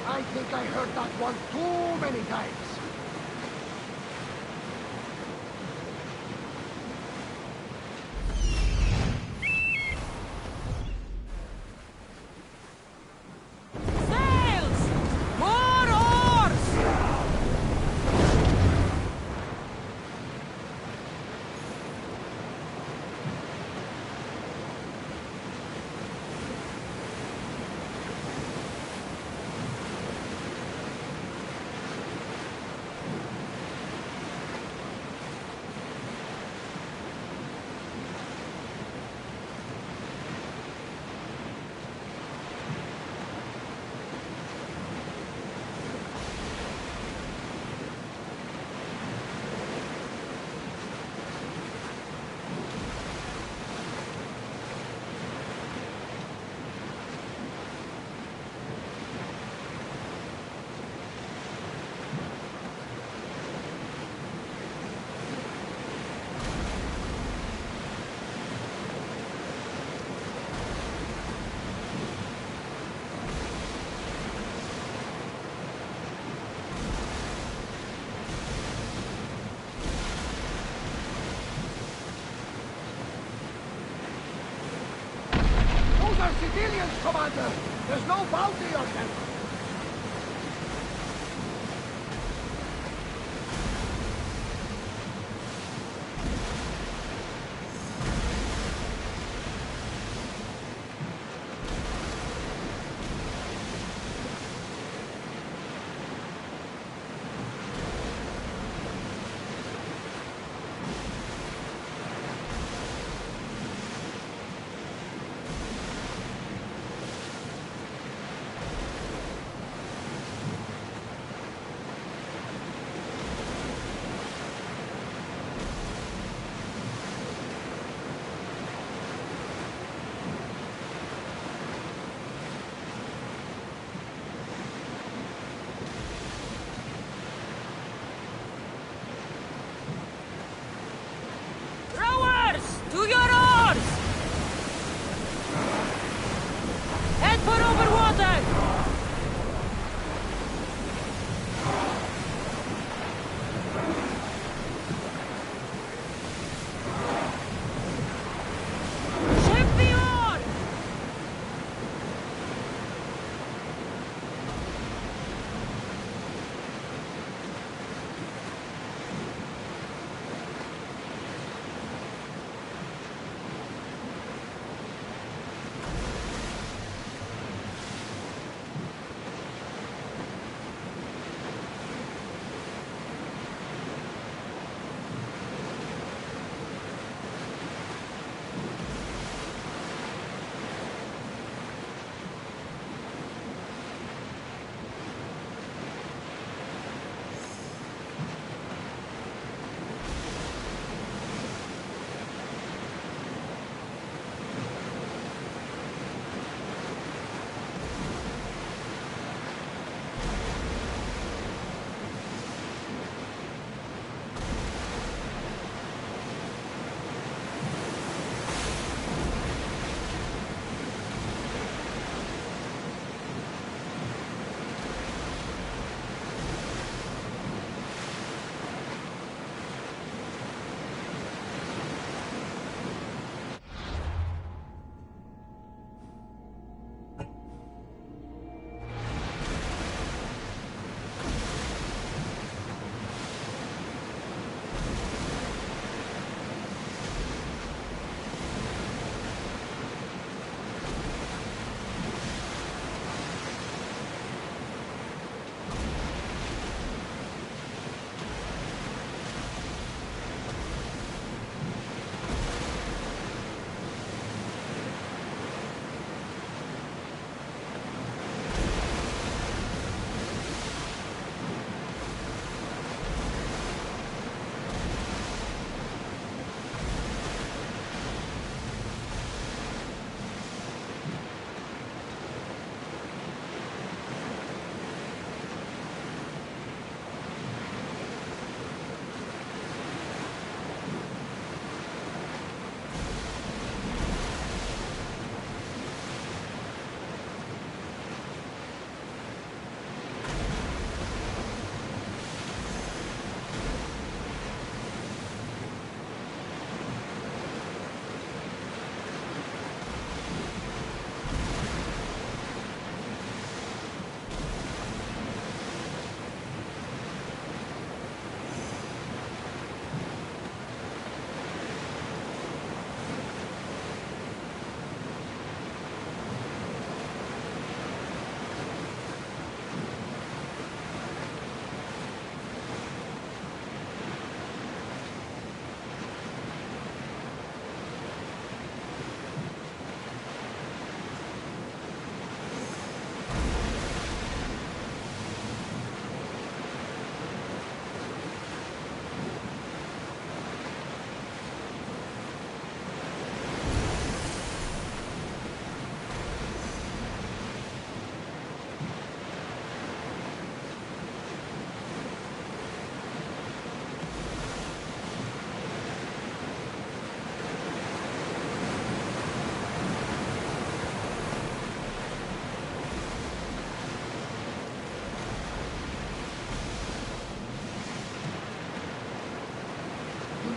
Speaker 1: I think I heard that one too many times.
Speaker 16: Sails! More oars!
Speaker 1: Those are civilians, Commander! There's no bounty on them!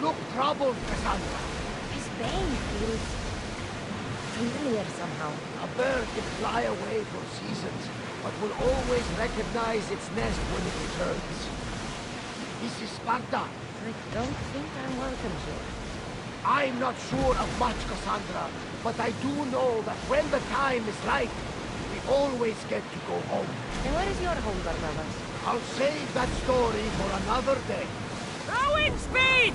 Speaker 1: look troubled, Cassandra.
Speaker 8: His bane feels familiar somehow.
Speaker 1: A bird can fly away for seasons, but will always recognize its nest when it returns. This is Sparta.
Speaker 8: I don't think I'm welcome here.
Speaker 1: I'm not sure of much, Cassandra, but I do know that when the time is right, we always get to go home.
Speaker 8: And where is your home, Barnabas?
Speaker 1: I'll save that story for another day.
Speaker 16: Rowing speed!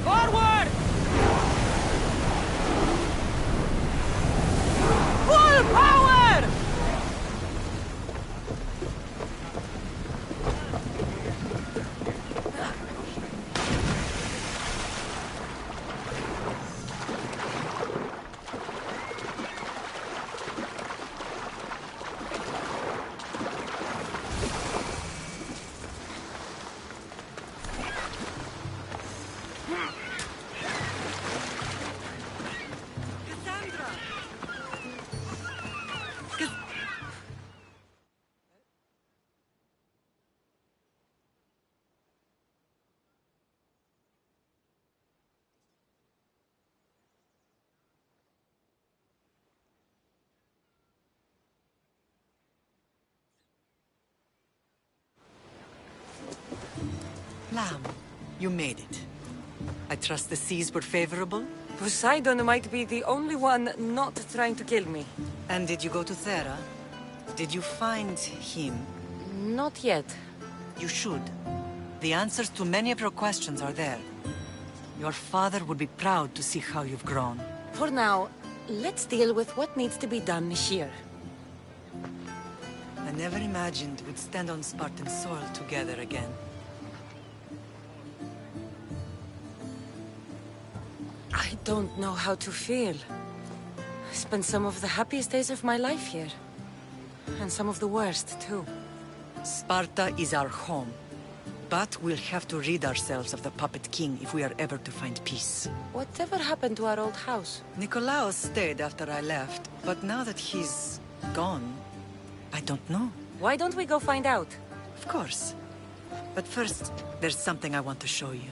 Speaker 16: Forward! Full power!
Speaker 13: Lamb, you made it. I trust the seas were favorable?
Speaker 4: Poseidon might be the only one not trying to kill me.
Speaker 13: And did you go to Thera? Did you find him?
Speaker 4: Not yet.
Speaker 13: You should. The answers to many of your questions are there. Your father would be proud to see how you've grown.
Speaker 4: For now, let's deal with what needs to be done here.
Speaker 13: I never imagined we'd stand on Spartan soil together again.
Speaker 4: I don't know how to feel. I spent some of the happiest days of my life here. And some of the worst, too.
Speaker 13: Sparta is our home. But we'll have to rid ourselves of the Puppet King if we are ever to find peace.
Speaker 4: Whatever happened to our old house?
Speaker 13: Nikolaos stayed after I left, but now that he's gone, I don't know.
Speaker 4: Why don't we go find out?
Speaker 13: Of course. But first, there's something I want to show you.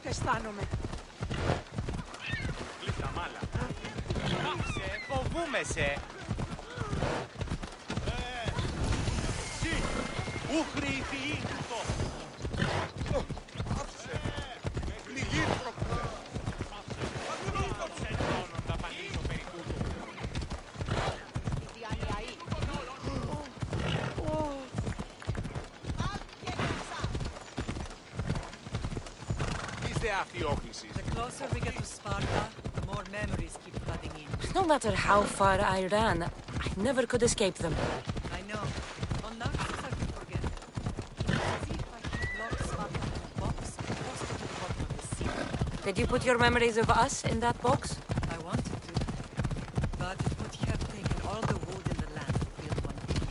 Speaker 16: αισθάνομαι.
Speaker 14: Γλύφτα μάλα. Άψε, φοβούμαι σε. Συ, ούχρη η φυή το. Άψε, με πληγή προκρέ. Άψε, ξενώνουν τα πανίσω περί τούτου.
Speaker 13: The closer we get to Sparta, the more memories keep flooding in.
Speaker 4: No matter how far I ran, I never could escape them.
Speaker 13: I know. On Naxos I could forget. See if I could lock Sparta in a box and toss it to the bottom of the sea.
Speaker 4: Did you put your memories of us in that box?
Speaker 13: I wanted to. But it would have taken all the wood in the land to build one cave.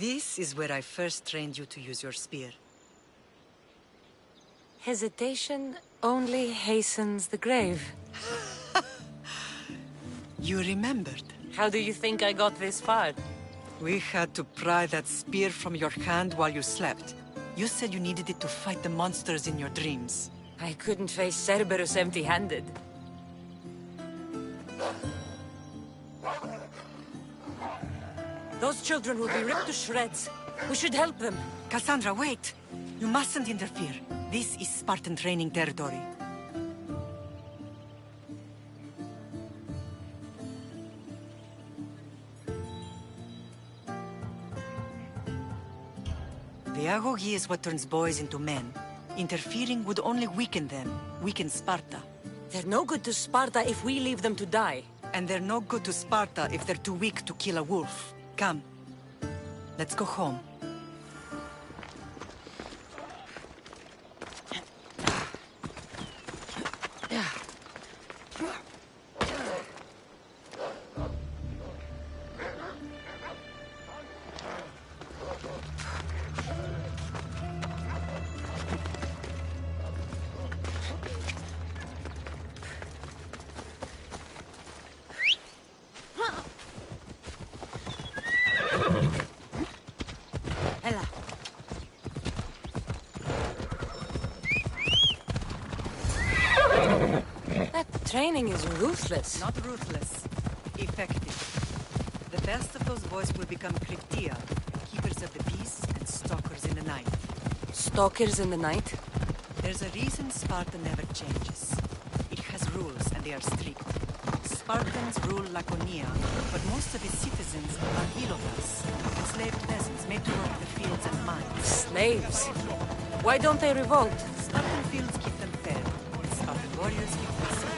Speaker 13: This is where I first trained you to use your spear.
Speaker 4: Hesitation only hastens the grave.
Speaker 13: You remembered.
Speaker 4: How do you think I got this far?
Speaker 13: We had to pry that spear from your hand while you slept. You said you needed it to fight the monsters in your dreams.
Speaker 4: I couldn't face Cerberus empty-handed. Those children will be ripped to shreds. We should help them.
Speaker 13: Cassandra, wait! You mustn't interfere. This is Spartan training territory. The agoge is what turns boys into men. Interfering would only weaken them, weaken Sparta.
Speaker 4: They're no good to Sparta if we leave them to die.
Speaker 13: And they're no good to Sparta if they're too weak to kill a wolf. Come. Let's go home.
Speaker 4: Training is ruthless.
Speaker 13: Not ruthless. Effective. The best of those boys will become Kryptia, keepers of the peace and stalkers in the night.
Speaker 4: Stalkers in the night?
Speaker 13: There's a reason Sparta never changes. It has rules and they are strict. Spartans rule Laconia, but most of its citizens are helotas, enslaved peasants made to work the fields and mines.
Speaker 4: Slaves? Why don't they revolt?
Speaker 13: Spartan fields keep them fed. Spartan warriors keep them safe.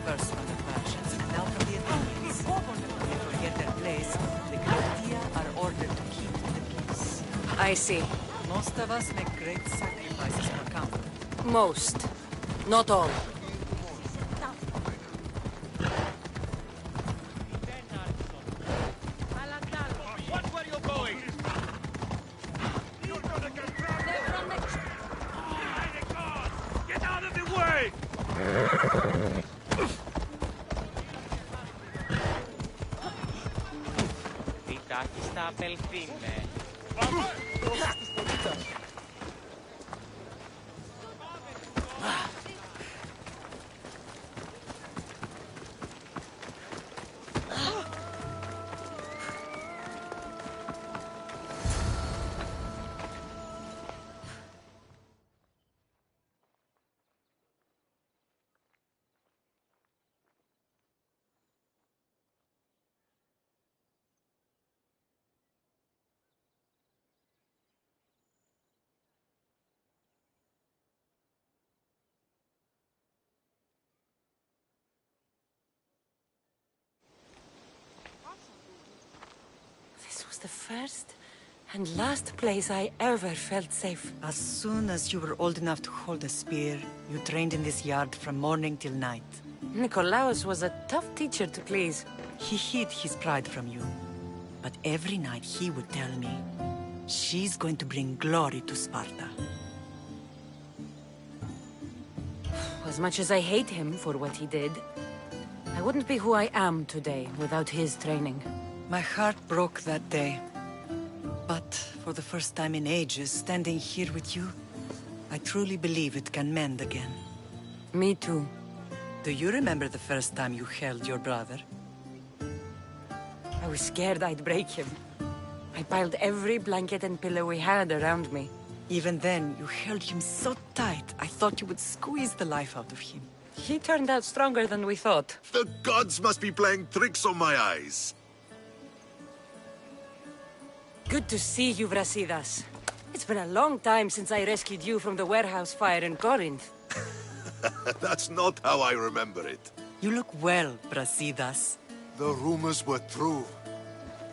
Speaker 13: First from the Persians and now from the Athenians. When they forget their place, the Kryptia are ordered to keep the peace.
Speaker 4: I see.
Speaker 13: Most of us make great sacrifices for comfort.
Speaker 4: Most. Not all. The first and last place I ever felt safe.
Speaker 13: As soon as you were old enough to hold a spear, you trained in this yard from morning till night.
Speaker 4: Nikolaos was a tough teacher to please.
Speaker 13: He hid his pride from you. But every night he would tell me, she's going to bring glory to Sparta.
Speaker 4: As much as I hate him for what he did, I wouldn't be who I am today without his training.
Speaker 13: My heart broke that day. But for the first time in ages, standing here with you, I truly believe it can mend again.
Speaker 4: Me too.
Speaker 13: Do you remember the first time you held your brother?
Speaker 4: I was scared I'd break him. I piled every blanket and pillow we had around me.
Speaker 13: Even then, you held him so tight, I thought you would squeeze the life out of him.
Speaker 4: He turned out stronger than we thought.
Speaker 18: The gods must be playing tricks on my eyes.
Speaker 4: Good to see you, Brasidas. It's been a long time since I rescued you from the warehouse fire in Corinth.
Speaker 18: That's not how I remember it.
Speaker 13: You look well, Brasidas.
Speaker 18: The rumors were true.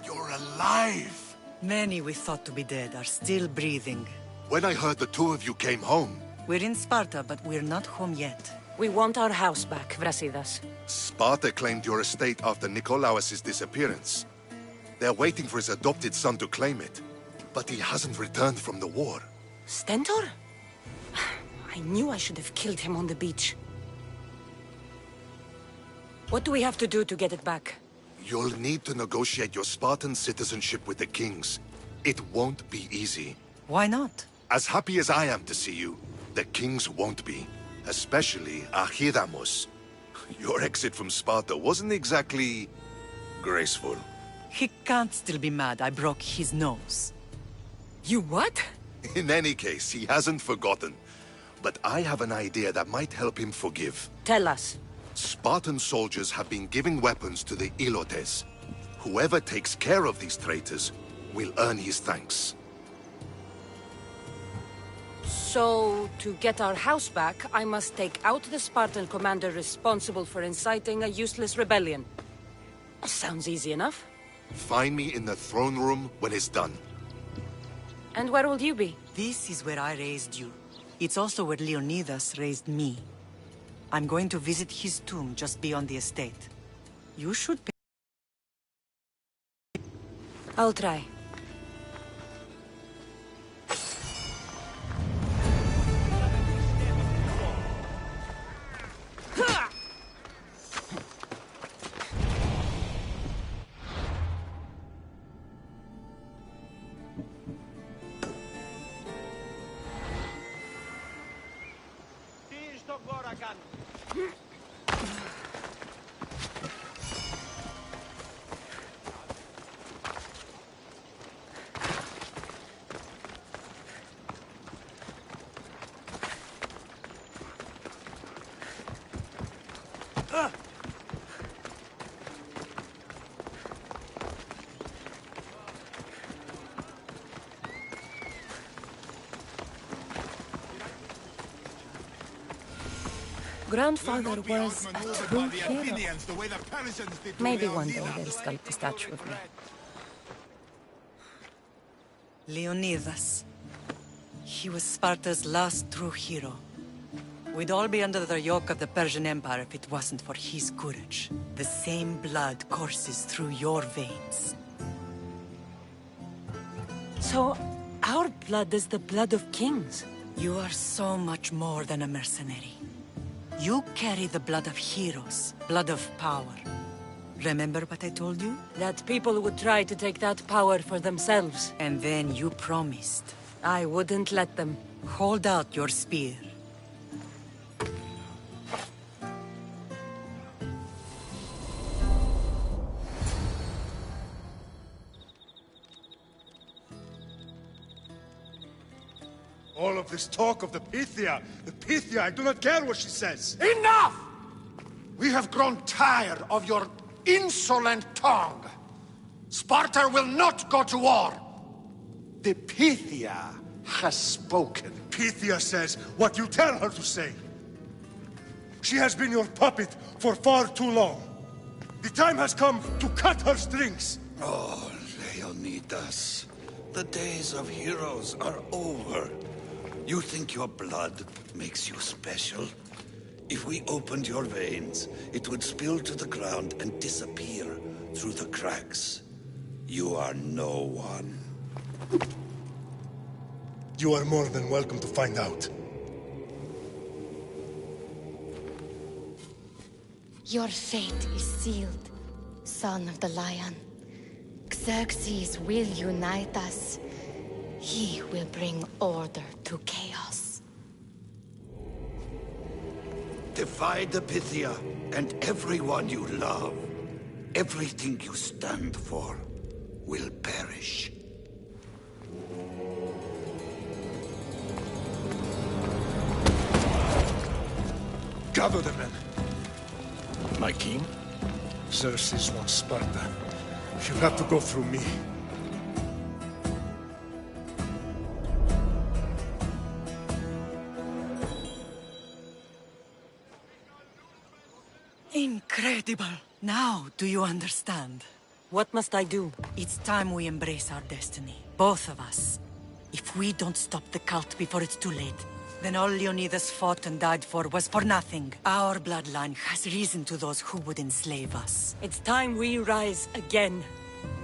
Speaker 18: You're alive!
Speaker 13: Many we thought to be dead are still breathing.
Speaker 18: When I heard the two of you came home...
Speaker 13: We're in Sparta, but we're not home yet.
Speaker 4: We want our house back, Brasidas.
Speaker 18: Sparta claimed your estate after Nikolaos' disappearance. They're waiting for his adopted son to claim it. But he hasn't returned from the war.
Speaker 4: Stentor? I knew I should have killed him on the beach. What do we have to do to get it back?
Speaker 18: You'll need to negotiate your Spartan citizenship with the kings. It won't be easy.
Speaker 13: Why not?
Speaker 18: As happy as I am to see you, the kings won't be. Especially Ahiramos. Your exit from Sparta wasn't exactly graceful.
Speaker 13: He can't still be mad I broke his nose.
Speaker 4: You what?
Speaker 18: In any case, he hasn't forgotten. But I have an idea that might help him forgive.
Speaker 4: Tell us.
Speaker 18: Spartan soldiers have been giving weapons to the Ilotes. Whoever takes care of these traitors will earn his thanks.
Speaker 4: So, to get our house back, I must take out the Spartan commander responsible for inciting a useless rebellion. Sounds easy enough.
Speaker 18: Find me in the throne room when it's done.
Speaker 4: And where will you be?
Speaker 13: This is where I raised you. It's also where Leonidas raised me. I'm going to visit his tomb just beyond the estate. You should pay.
Speaker 4: I'll try. Grandfather was a true hero. Maybe one day they'll sculpt a statue of me.
Speaker 13: Leonidas. He was Sparta's last true hero. We'd all be under the yoke of the Persian Empire if it wasn't for his courage. The same blood courses through your veins.
Speaker 4: So, our blood is the blood of kings.
Speaker 13: You are so much more than a mercenary. You carry the blood of heroes, blood of power. Remember what I told you?
Speaker 4: That people would try to take that power for themselves.
Speaker 13: And then you promised.
Speaker 4: I wouldn't let them.
Speaker 13: Hold out your spear.
Speaker 19: All of this talk of the Pythia, I do not care what she says.
Speaker 1: Enough! We have grown tired of your insolent tongue. Sparta will not go to war. The Pythia has spoken.
Speaker 19: Pythia says what you tell her to say. She has been your puppet for far too long. The time has come to cut her strings.
Speaker 11: Oh, Leonidas. The days of heroes are over. You think your blood makes you special? If we opened your veins, it would spill to the ground and disappear through the cracks. You are no one.
Speaker 19: You are more than welcome to find out.
Speaker 20: Your fate is sealed, son of the lion. Xerxes will unite us. He will bring order to chaos.
Speaker 11: Defy the Pythia and everyone you love. Everything you stand for will perish.
Speaker 7: Gather the men.
Speaker 11: My king?
Speaker 7: Xerxes wants Sparta. She'll have to go through me.
Speaker 13: Incredible! Now, do you understand?
Speaker 4: What must I do?
Speaker 13: It's time we embrace our destiny. Both of us. If we don't stop the cult before it's too late, then all Leonidas fought and died for was for nothing. Our bloodline has risen to those who would enslave us.
Speaker 4: It's time we rise again.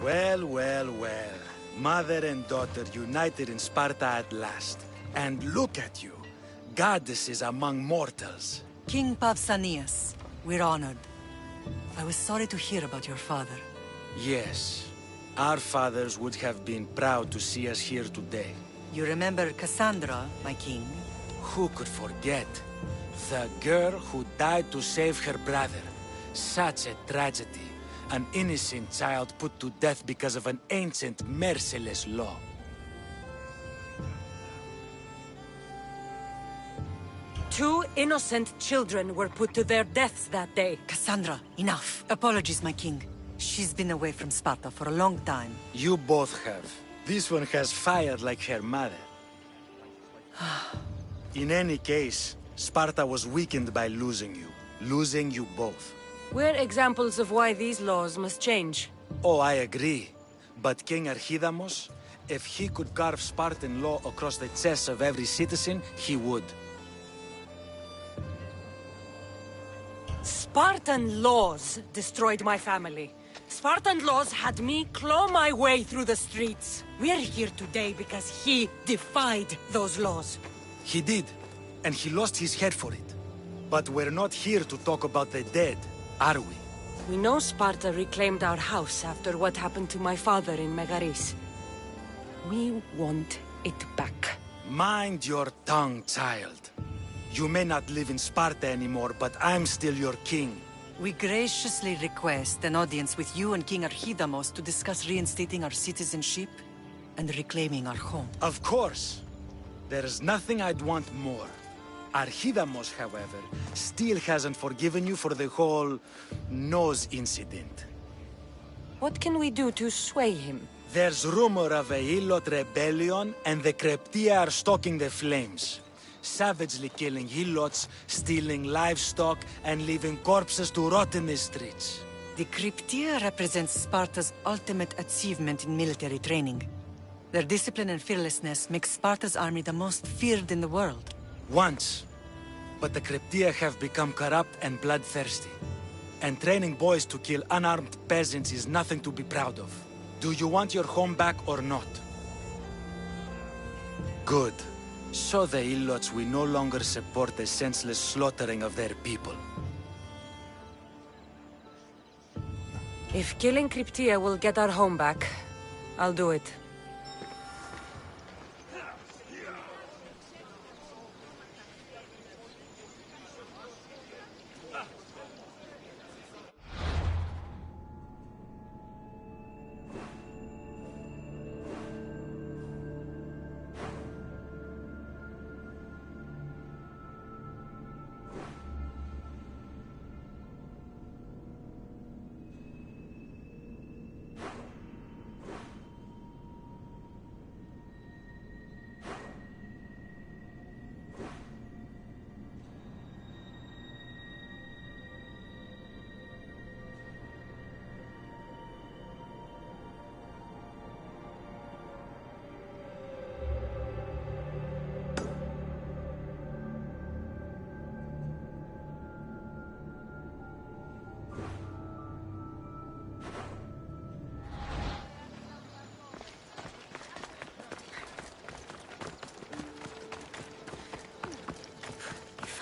Speaker 17: Well, well, well. Mother and daughter united in Sparta at last. And look at you. Goddesses among mortals.
Speaker 13: King Pausanias, we're honored. I was sorry to hear about your father.
Speaker 17: Yes. Our fathers would have been proud to see us here today.
Speaker 13: You remember Cassandra, my king?
Speaker 17: Who could forget? The girl who died to save her brother. Such a tragedy. An innocent child put to death because of an ancient, merciless law.
Speaker 4: Two innocent children were put to their deaths that day.
Speaker 13: Cassandra, enough. Apologies, my king. She's been away from Sparta for a long time.
Speaker 17: You both have. This one has fired like her mother. In any case, Sparta was weakened by losing you. Losing you both.
Speaker 4: We're examples of why these laws must change.
Speaker 17: Oh, I agree. But King Archidamos, if he could carve Spartan law across the chests of every citizen, he would.
Speaker 4: Spartan laws destroyed my family. Spartan laws had me claw my way through the streets. We're here today because he defied those laws.
Speaker 17: He did, and he lost his head for it. But we're not here to talk about the dead, are we?
Speaker 4: We know Sparta reclaimed our house after what happened to my father in Megaris. We want it back.
Speaker 17: Mind your tongue, child. You may not live in Sparta anymore, but I'm still your king.
Speaker 13: We graciously request an audience with you and King Archidamos to discuss reinstating our citizenship and reclaiming our home.
Speaker 17: Of course. There's nothing I'd want more. Archidamos, however, still hasn't forgiven you for the whole nose incident.
Speaker 4: What can we do to sway him?
Speaker 17: There's rumor of a Hilot rebellion, and the Kreptia are stoking the flames. Savagely killing Helots, stealing livestock, and leaving corpses to rot in the streets.
Speaker 13: The Cryptia represents Sparta's ultimate achievement in military training. Their discipline and fearlessness make Sparta's army the most feared in the world.
Speaker 17: Once. But the Cryptia have become corrupt and bloodthirsty. And training boys to kill unarmed peasants is nothing to be proud of. Do you want your home back or not? Good. So the Ilots will no longer support the senseless slaughtering of their people.
Speaker 4: If killing Cryptia will get our home back, I'll do it.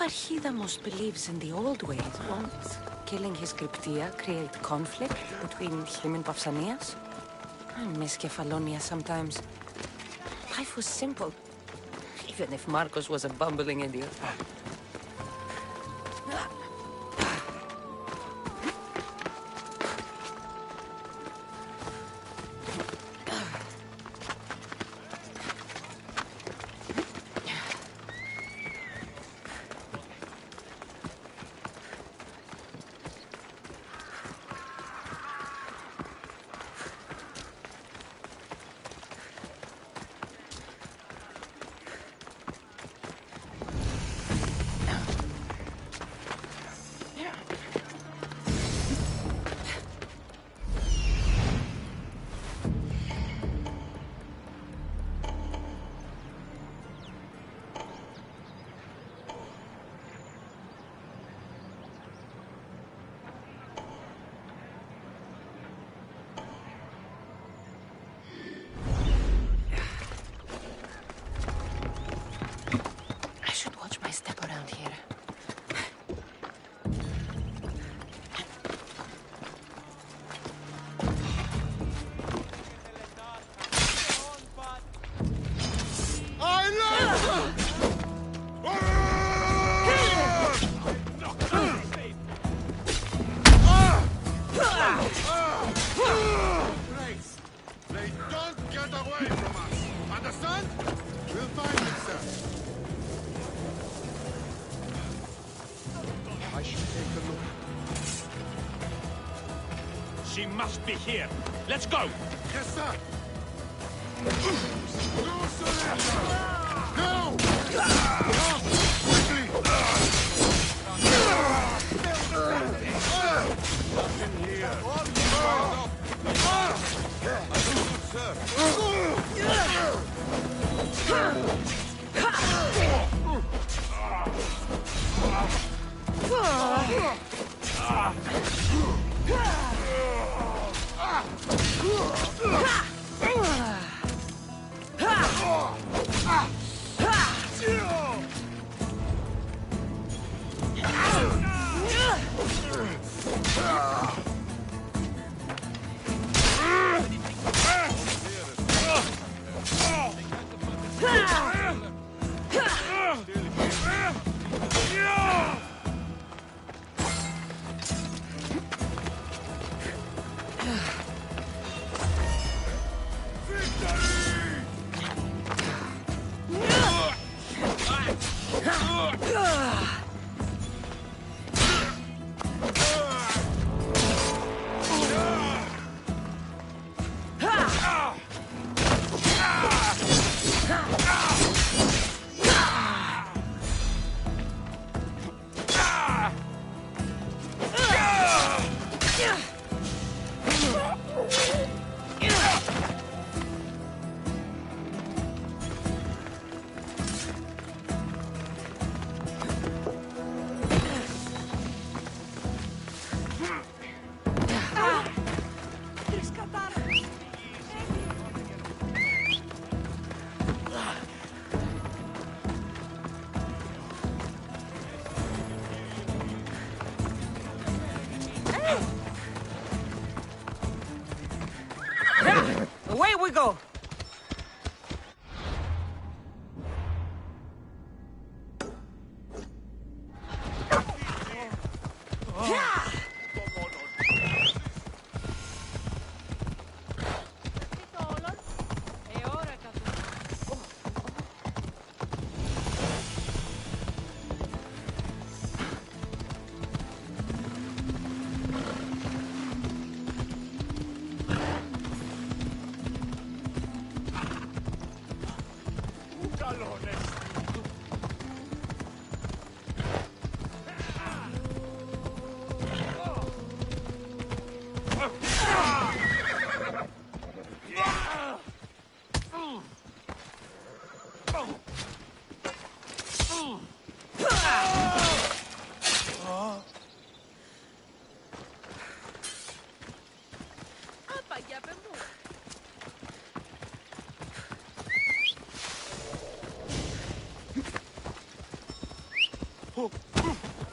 Speaker 4: Archidamos believes in the old ways, won't killing his Cryptia create conflict between him and Pausanias? I miss Kefalonia sometimes. Life was simple, even if Marcos was a bumbling idiot.
Speaker 12: She must be here. Let's go!
Speaker 19: Yes, sir! No surrender! No! Quickly! Nothing here.
Speaker 13: Away we go!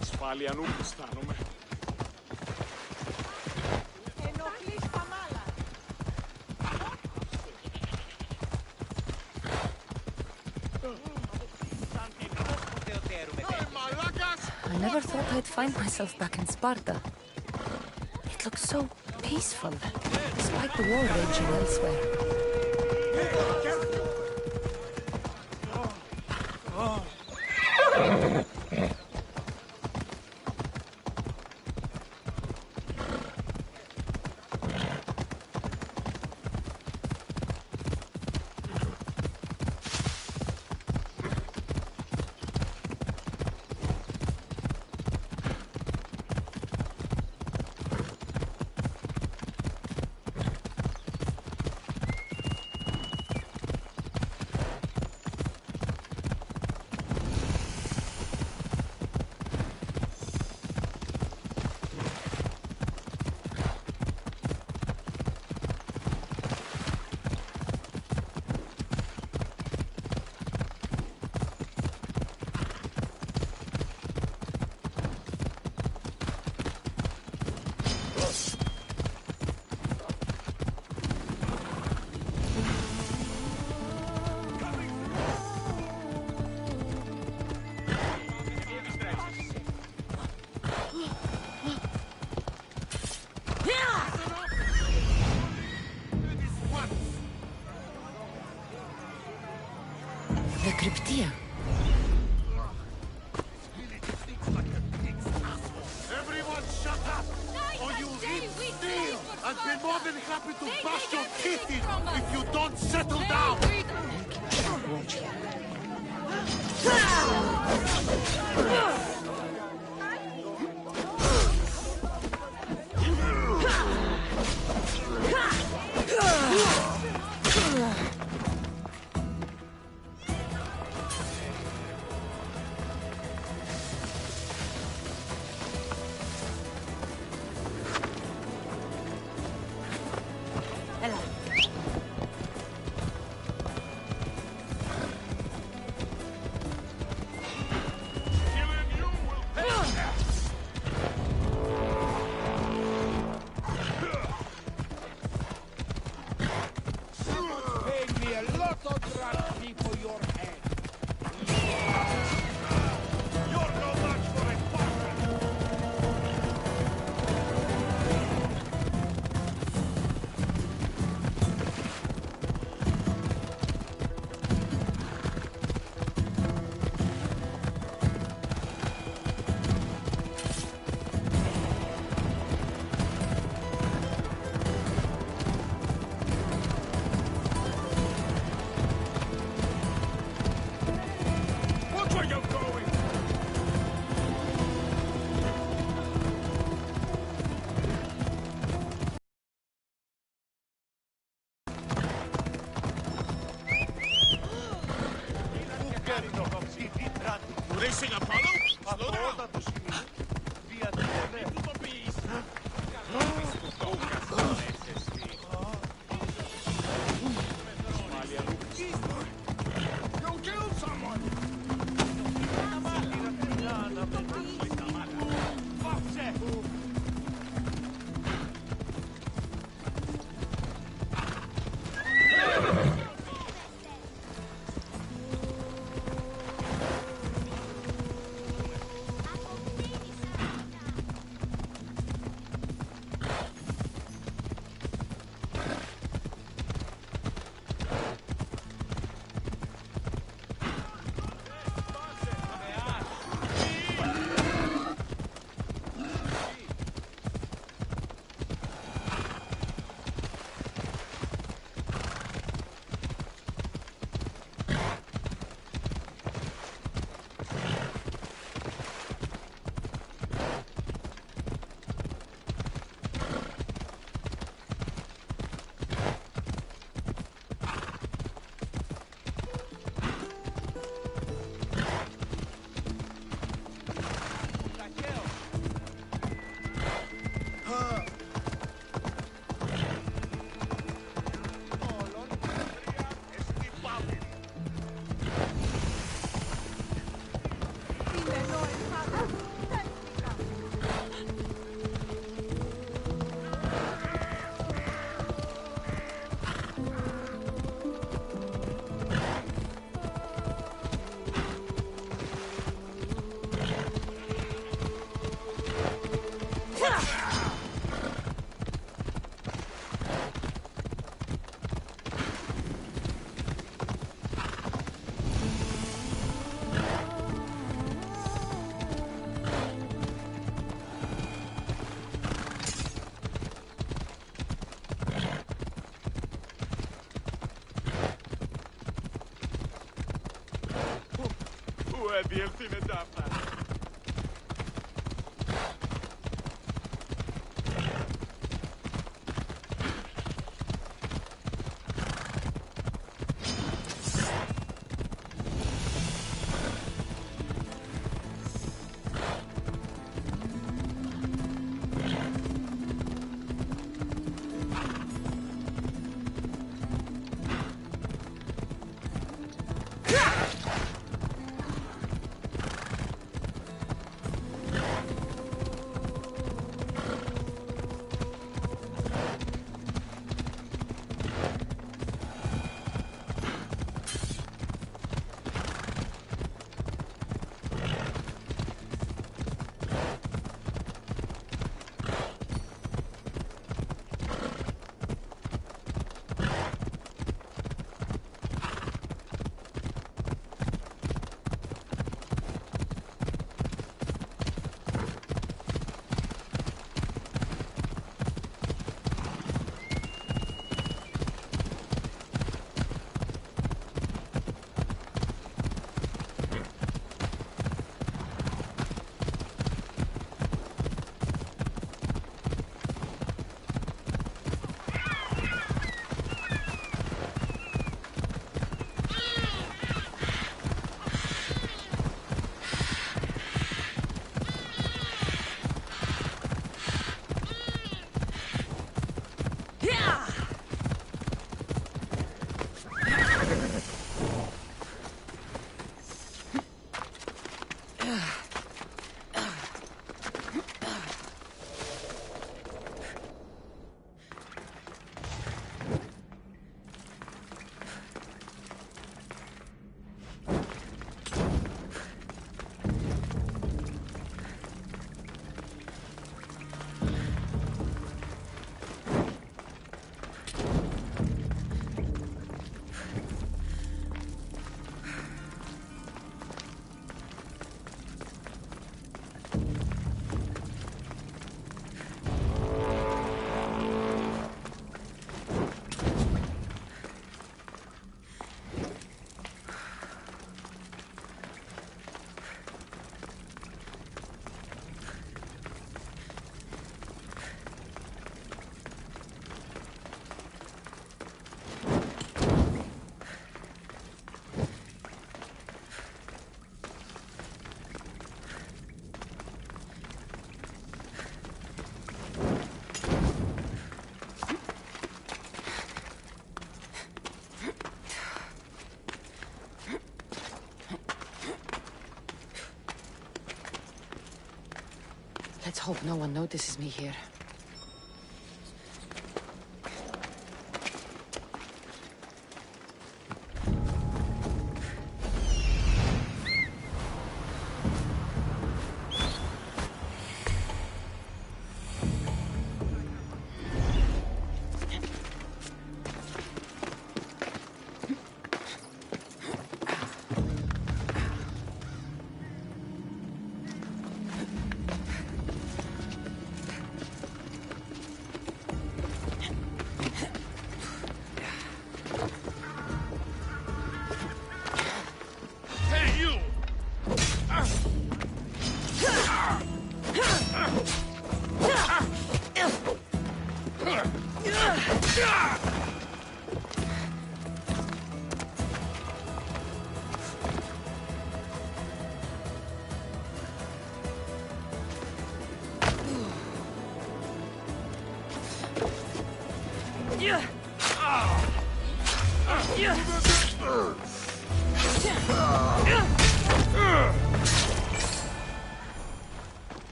Speaker 12: Ασφάλεια νου που αισθάνομαι.
Speaker 16: Ενοχλείς τα μάλα.
Speaker 4: I never thought I'd find myself back in Sparta. It looks so peaceful, despite the war raging elsewhere. The Cryptia.
Speaker 19: Everyone shut up! Or you will steal and
Speaker 1: be more than happy to bash your teeth in if you don't settle down!
Speaker 2: Racing Apollo? Slow down! Via you killed someone!
Speaker 21: διεύθυνε τάφα.
Speaker 3: hope no one notices me here.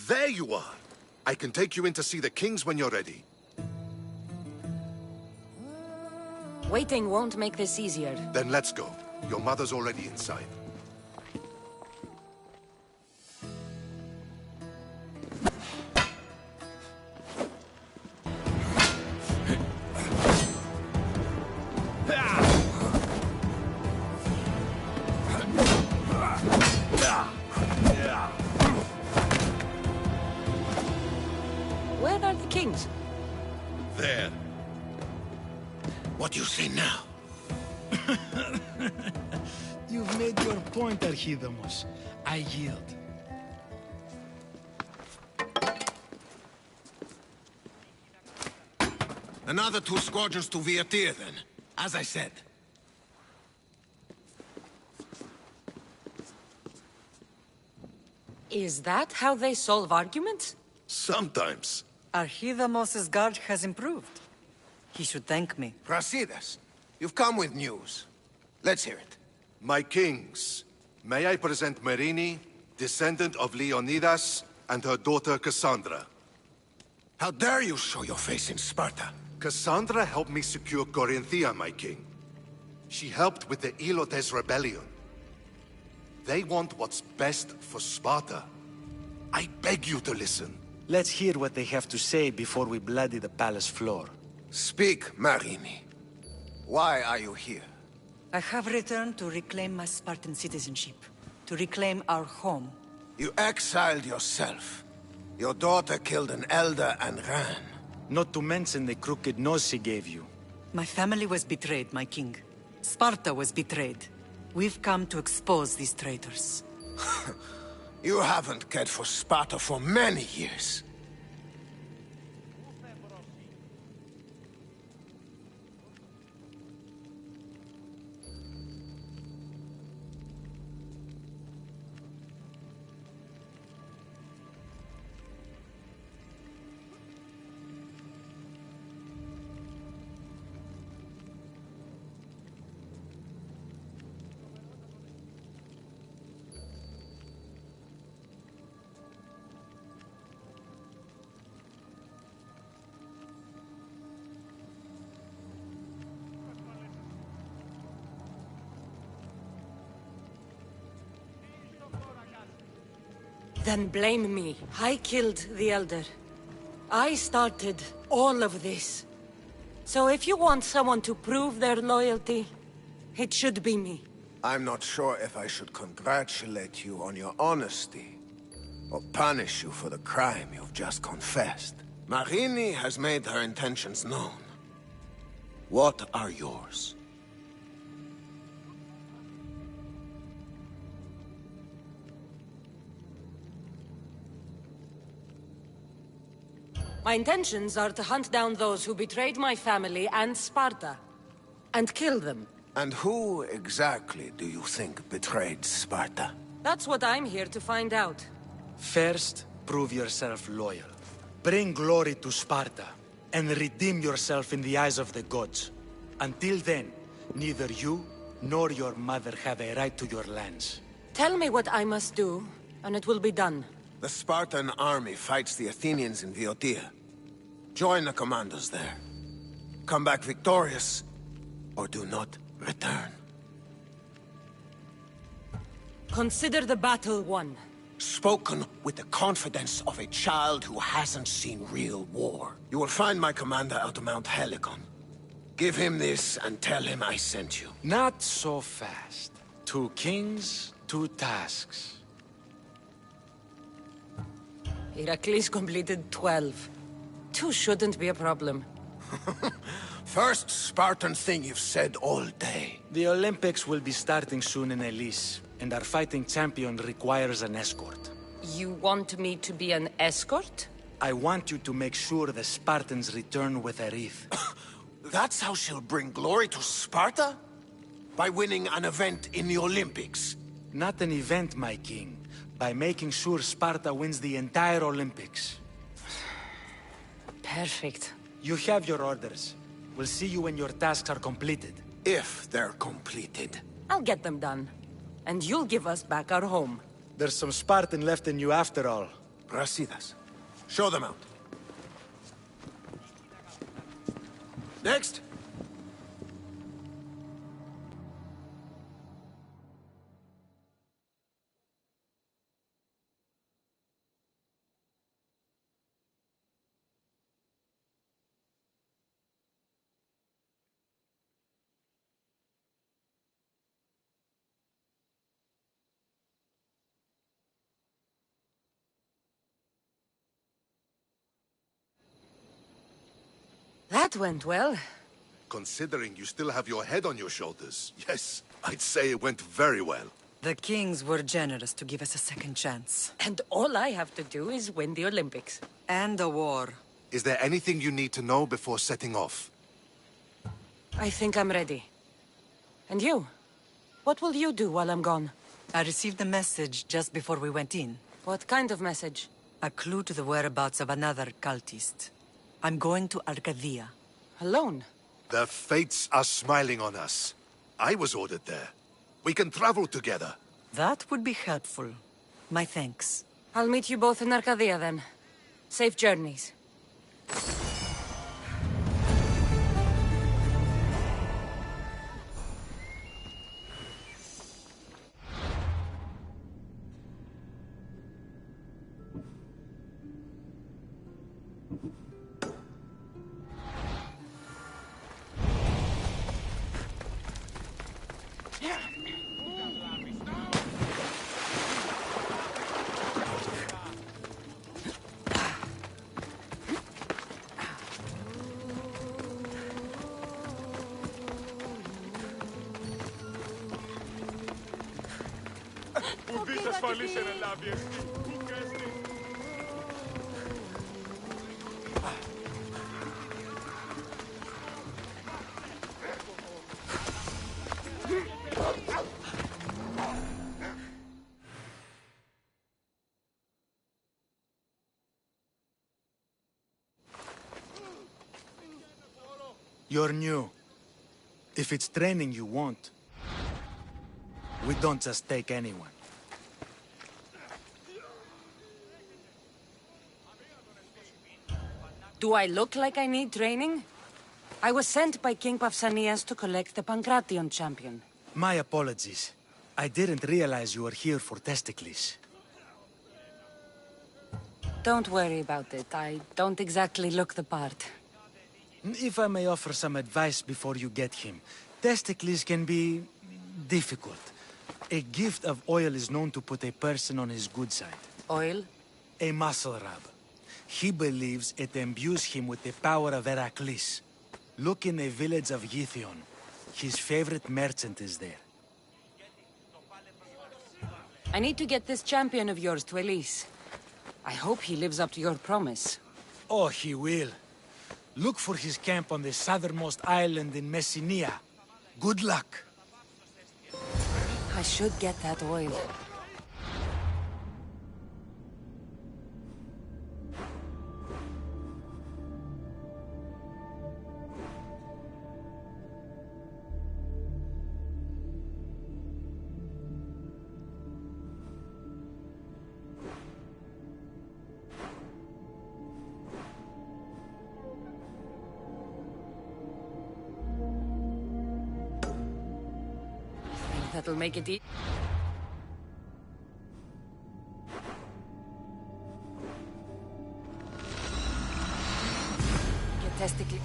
Speaker 18: There you are! I can take you in to see the kings when you're ready.
Speaker 4: Waiting won't make this easier.
Speaker 18: Then let's go. Your mother's already inside.
Speaker 4: Where are the kings?
Speaker 11: There. What do you say now?
Speaker 17: You've made your point, Archidamos. I yield.
Speaker 11: Another 2 squadrons to Viatir, then. As I said.
Speaker 4: Is that how they solve arguments?
Speaker 18: Sometimes.
Speaker 13: Archidamos' guard has improved. He should thank me.
Speaker 11: Brasidas, you've come with news. Let's hear it.
Speaker 18: My kings, may I present Marini, descendant of Leonidas, and her daughter Cassandra.
Speaker 11: How dare you show your face in Sparta?
Speaker 18: Cassandra helped me secure Corinthia, my king. She helped with the Ilotes rebellion. They want what's best for Sparta. I beg you to listen.
Speaker 17: Let's hear what they have to say before we bloody the palace floor.
Speaker 11: Speak, Marini. Why are you here?
Speaker 13: I have returned to reclaim my Spartan citizenship, to reclaim our home.
Speaker 11: You exiled yourself. Your daughter killed an elder and ran.
Speaker 17: Not to mention the crooked nose she gave you.
Speaker 13: My family was betrayed, my king. Sparta was betrayed. We've come to expose these traitors.
Speaker 11: You haven't cared for Sparta for many years.
Speaker 4: Then blame me. I killed the Elder. I started all of this. So if you want someone to prove their loyalty, it should be me.
Speaker 11: I'm not sure if I should congratulate you on your honesty, or punish you for the crime you've just confessed. Marini has made her intentions known. What are yours?
Speaker 4: My intentions are to hunt down those who betrayed my family and Sparta, and kill them.
Speaker 11: And who exactly do you think betrayed Sparta?
Speaker 4: That's what I'm here to find out.
Speaker 17: First, prove yourself loyal. Bring glory to Sparta, and redeem yourself in the eyes of the gods. Until then, neither you nor your mother have a right to your lands.
Speaker 4: Tell me what I must do, and it will be done.
Speaker 11: The Spartan army fights the Athenians in Viotia. Join the commandos there. Come back victorious, or do not return.
Speaker 4: Consider the battle won.
Speaker 11: Spoken with the confidence of a child who hasn't seen real war. You will find my commander out of Mount Helicon. Give him this and tell him I sent you.
Speaker 17: Not so fast. 2 kings, 2 tasks.
Speaker 4: Heracles completed 12. 2 shouldn't be a problem.
Speaker 11: First Spartan thing you've said all day.
Speaker 17: The Olympics will be starting soon in Elise, and our fighting champion requires an escort.
Speaker 4: You want me to be an escort?
Speaker 17: I want you to make sure the Spartans return with a wreath.
Speaker 11: That's how she'll bring glory to Sparta? By winning an event in the Olympics?
Speaker 17: Not an event, my king. By making sure Sparta wins the entire Olympics.
Speaker 4: Perfect.
Speaker 17: You have your orders. We'll see you when your tasks are completed.
Speaker 11: If they're completed.
Speaker 4: I'll get them done. And you'll give us back our home.
Speaker 17: There's some Spartan left in you after all.
Speaker 7: Brasidas. Show them out. Next!
Speaker 4: That went well.
Speaker 18: Considering you still have your head on your shoulders, yes, I'd say it went very well.
Speaker 13: The kings were generous to give us a second chance.
Speaker 4: And all I have to do is win the Olympics.
Speaker 13: And a war.
Speaker 18: Is there anything you need to know before setting off?
Speaker 4: I think I'm ready. And you? What will you do while I'm gone?
Speaker 13: I received a message just before we went in.
Speaker 4: What kind of message?
Speaker 13: A clue to the whereabouts of another cultist. I'm going to Arcadia.
Speaker 4: Alone?
Speaker 18: The fates are smiling on us. I was ordered there. We can travel together.
Speaker 13: That would be helpful. My thanks.
Speaker 4: I'll meet you both in Arcadia then. Safe journeys.
Speaker 21: Ουδής ασφαλής εν ελάβει εστί. Ούκ έστι.
Speaker 17: You're new. If it's training you want, we don't just take anyone.
Speaker 4: Do I look like I need training? I was sent by King Pausanias to collect the Pancration champion.
Speaker 17: My apologies. I didn't realize you were here for Testicles.
Speaker 4: Don't worry about it. I don't exactly look the part.
Speaker 17: If I may offer some advice before you get him, Testicles can be difficult. A gift of oil is known to put a person on his good side.
Speaker 4: Oil?
Speaker 17: A muscle rub. He believes it imbues him with the power of Heracles. Look in the village of Yithion. His favorite merchant is there.
Speaker 4: I need to get this champion of yours to Elise. I hope he lives up to your promise.
Speaker 17: Oh, he will. Look for his camp on the southernmost island in Messenia. Good luck.
Speaker 4: I should get that oil. That'll make it easy. Get testicles.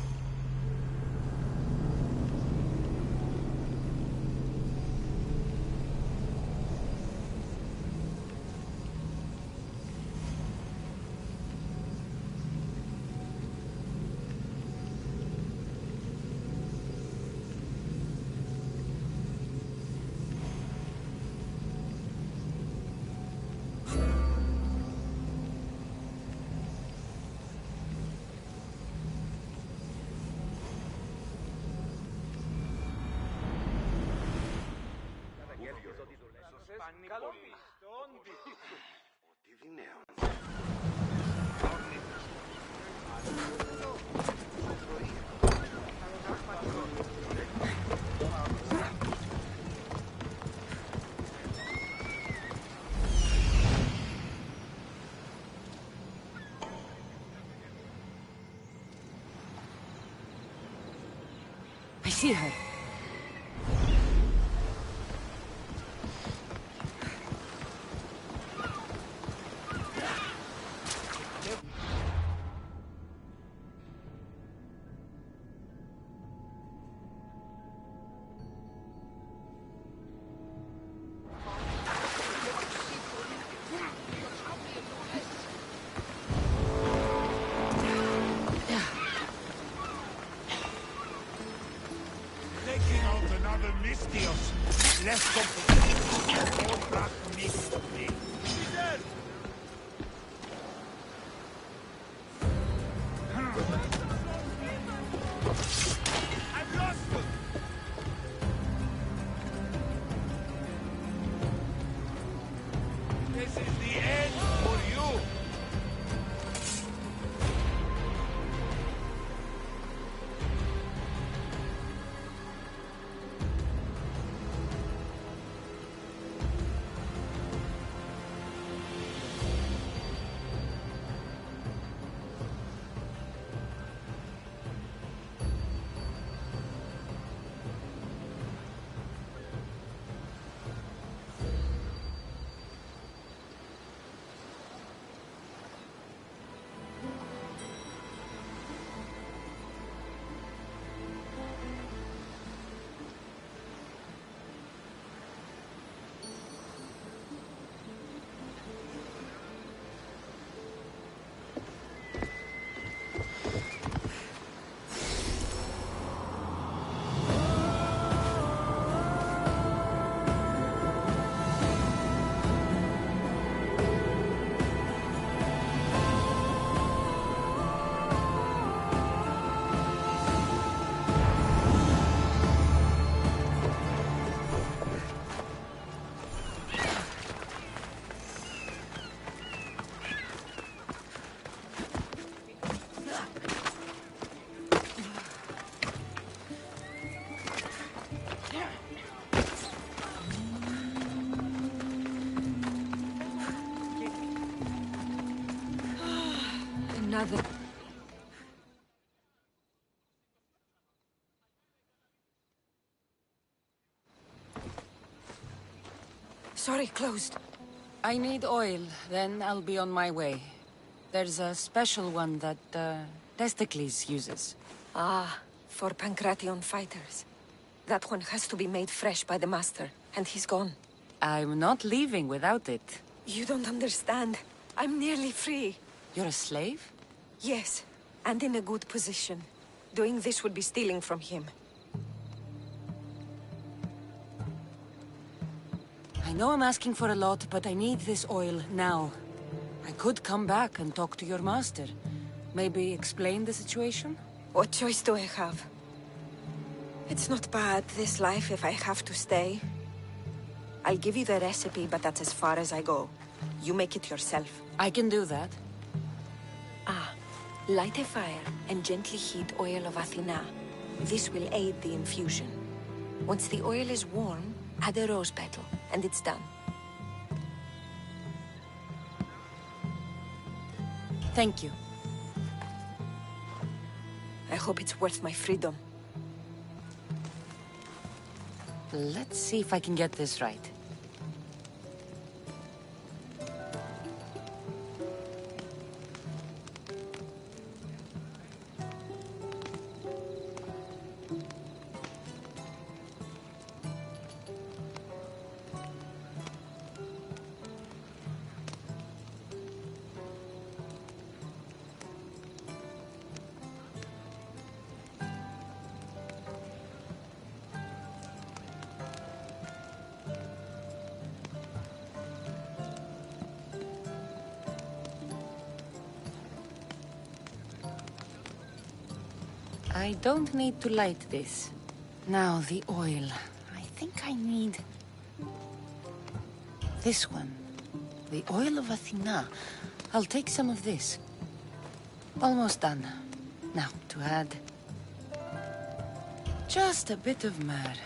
Speaker 4: see her.
Speaker 12: Taking out another Mistios. Less complicated. Otra Misti. I've lost them. This is the end for you.
Speaker 4: Another. Sorry, closed. I need oil, then I'll be on my way. There's a special one that, Testicles uses.
Speaker 6: Ah, for Pancration fighters. That one has to be made fresh by the Master, and he's gone.
Speaker 4: I'm not leaving without it.
Speaker 6: You don't understand. I'm nearly free.
Speaker 4: You're a slave?
Speaker 6: Yes, and in a good position. Doing this would be stealing from him.
Speaker 4: I know I'm asking for a lot, but I need this oil now. I could come back and talk to your master. Maybe explain the situation?
Speaker 6: What choice do I have? It's not bad, this life, if I have to stay. I'll give you the recipe, but that's as far as I go. You make it yourself.
Speaker 4: I can do that.
Speaker 6: Light a fire and gently heat oil of Athena. This will aid the infusion. Once the oil is warm, add a rose petal, and it's done.
Speaker 4: Thank you.
Speaker 6: I hope it's worth my freedom.
Speaker 4: Let's see if I can get this right. I don't need to light this. Now, the oil. I think I need... this one. The oil of Athena. I'll take some of this. Almost done. Now, to add... just a bit of myrrh.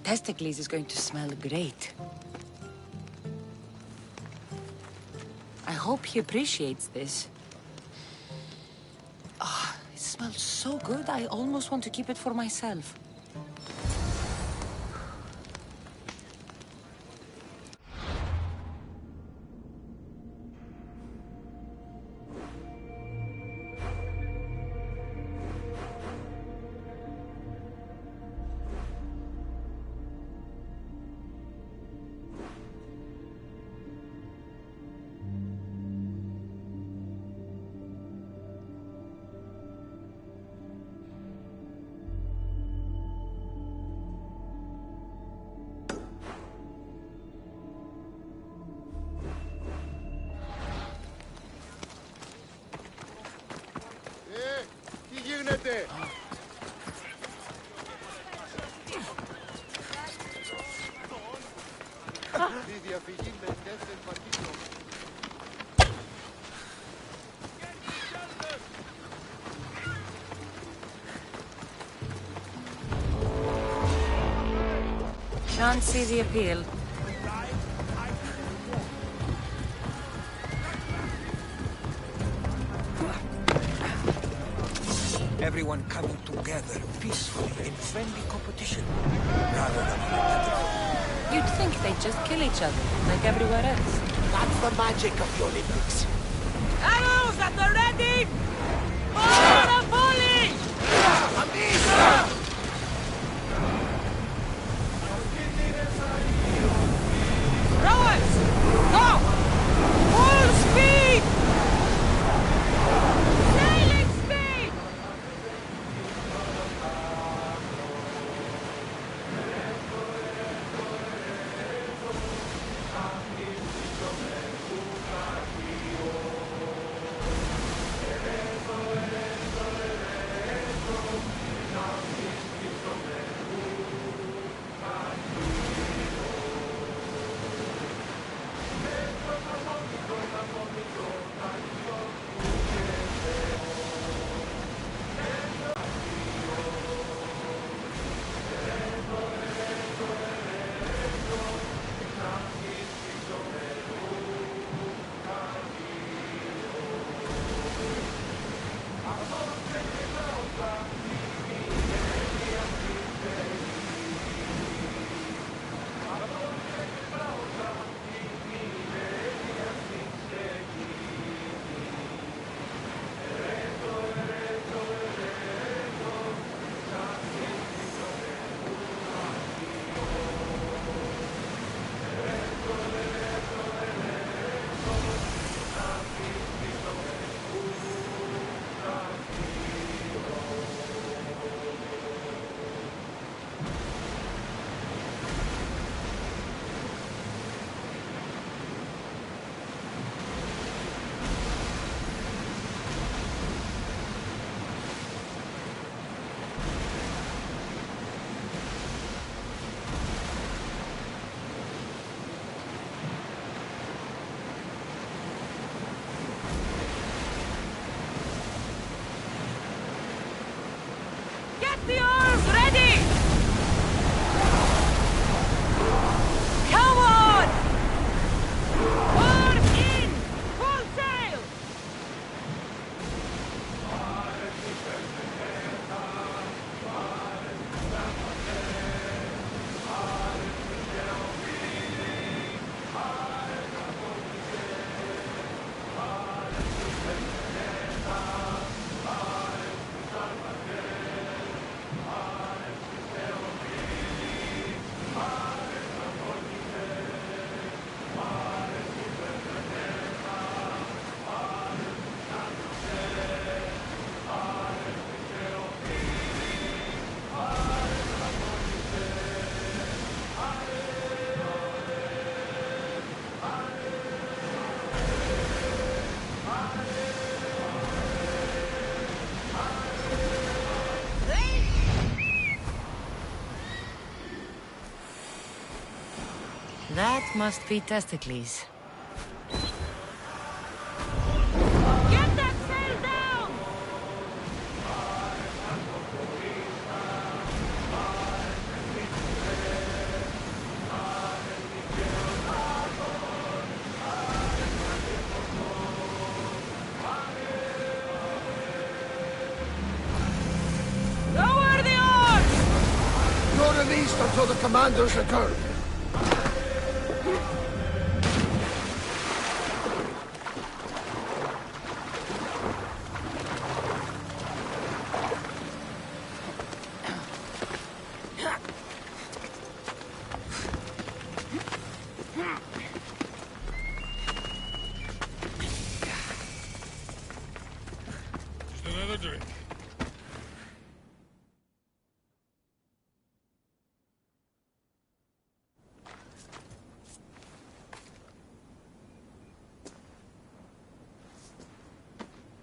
Speaker 4: Testicles is going to smell great. I hope he appreciates this. It smells so good, I almost want to keep it for myself.
Speaker 17: Φύγε! Η διαφυγή με τέθεν πατήτρων.
Speaker 4: Can't see the appeal.
Speaker 10: Everyone coming together peacefully in friendly competition, rather than competitive.
Speaker 4: You'd think they'd just kill each other, like everywhere else.
Speaker 10: That's the magic of the Olympics.
Speaker 16: Arrows at the ready! Fire the volley! Rowers! Go! Full speed! Sailing speed! Get the arms ready! Come on! Arm in! Full sail!
Speaker 4: That must be testicles.
Speaker 16: Get that sail down! Lower the arms!
Speaker 10: You're released until the commander's return.
Speaker 2: Just another drink.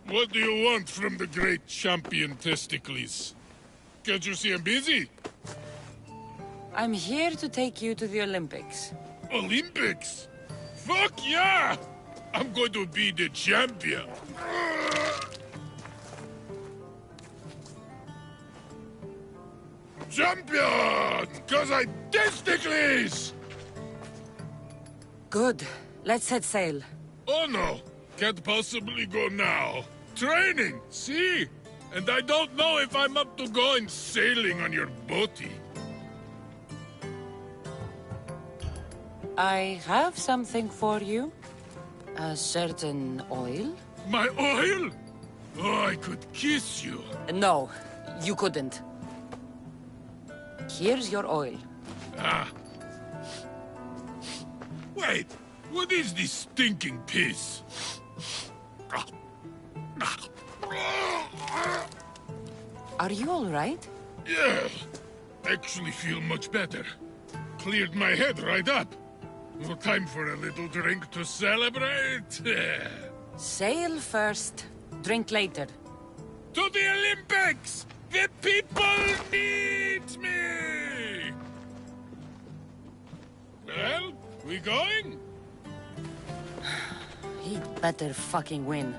Speaker 2: What do you want from the great champion Testicles? Can't you see I'm busy?
Speaker 4: I'm here to take you to the Olympics.
Speaker 2: Olympics? Fuck yeah! I'm going to be the champion. Champion! Cause I Testicles!
Speaker 4: Good. Let's set sail.
Speaker 2: Oh no! Can't possibly go now. Training, see? And I don't know if I'm up to going sailing on your boaty.
Speaker 4: I have something for you. A certain oil.
Speaker 2: My oil? Oh, I could kiss you.
Speaker 4: No, you couldn't. Here's your oil.
Speaker 2: Ah. Wait, what is this stinking piss?
Speaker 4: Are you all right?
Speaker 2: Yeah, actually feel much better. Cleared my head right up. No time for a little drink to celebrate.
Speaker 4: Sail first, drink later.
Speaker 2: To the Olympics! The people need me! Well, we going?
Speaker 4: He'd better fucking win.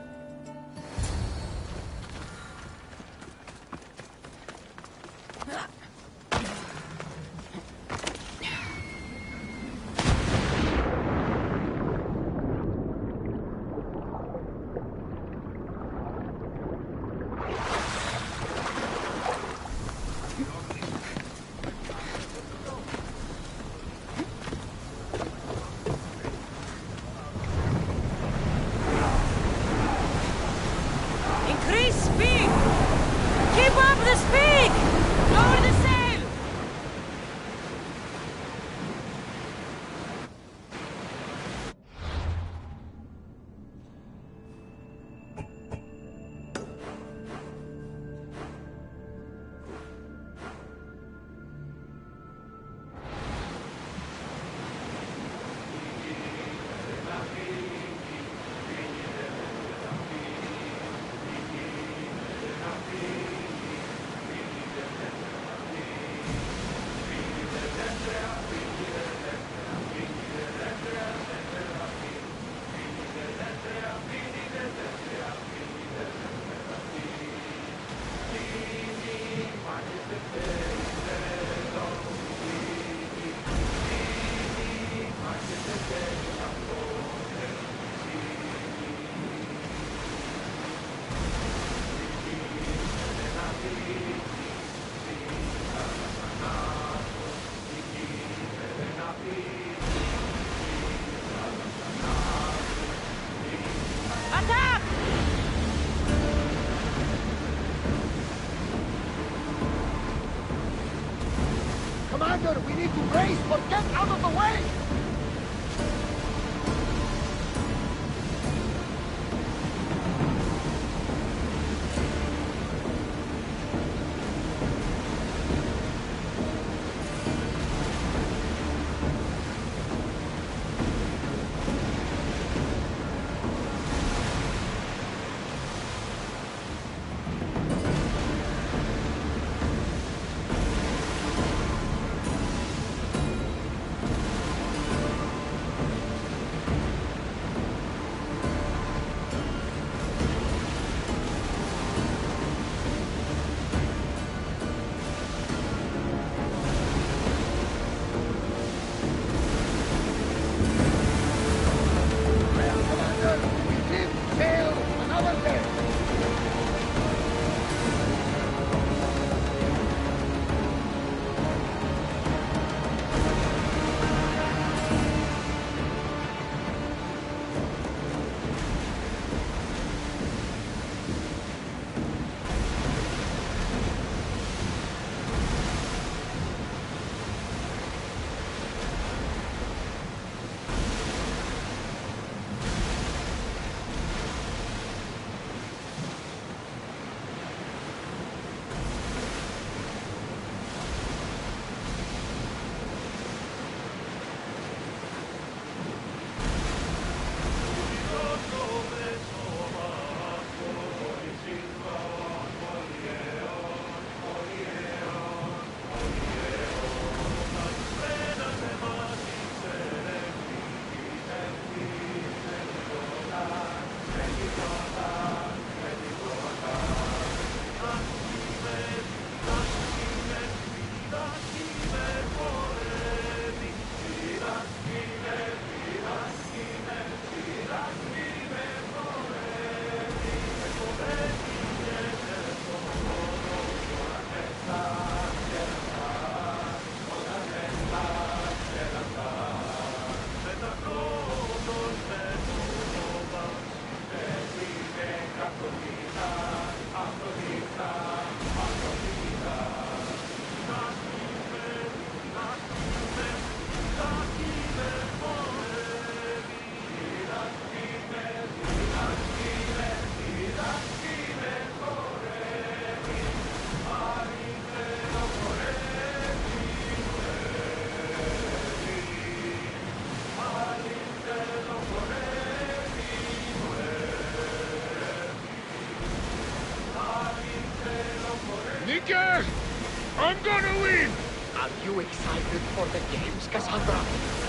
Speaker 2: I'm gonna win!
Speaker 10: Are you excited for the games, Cassandra?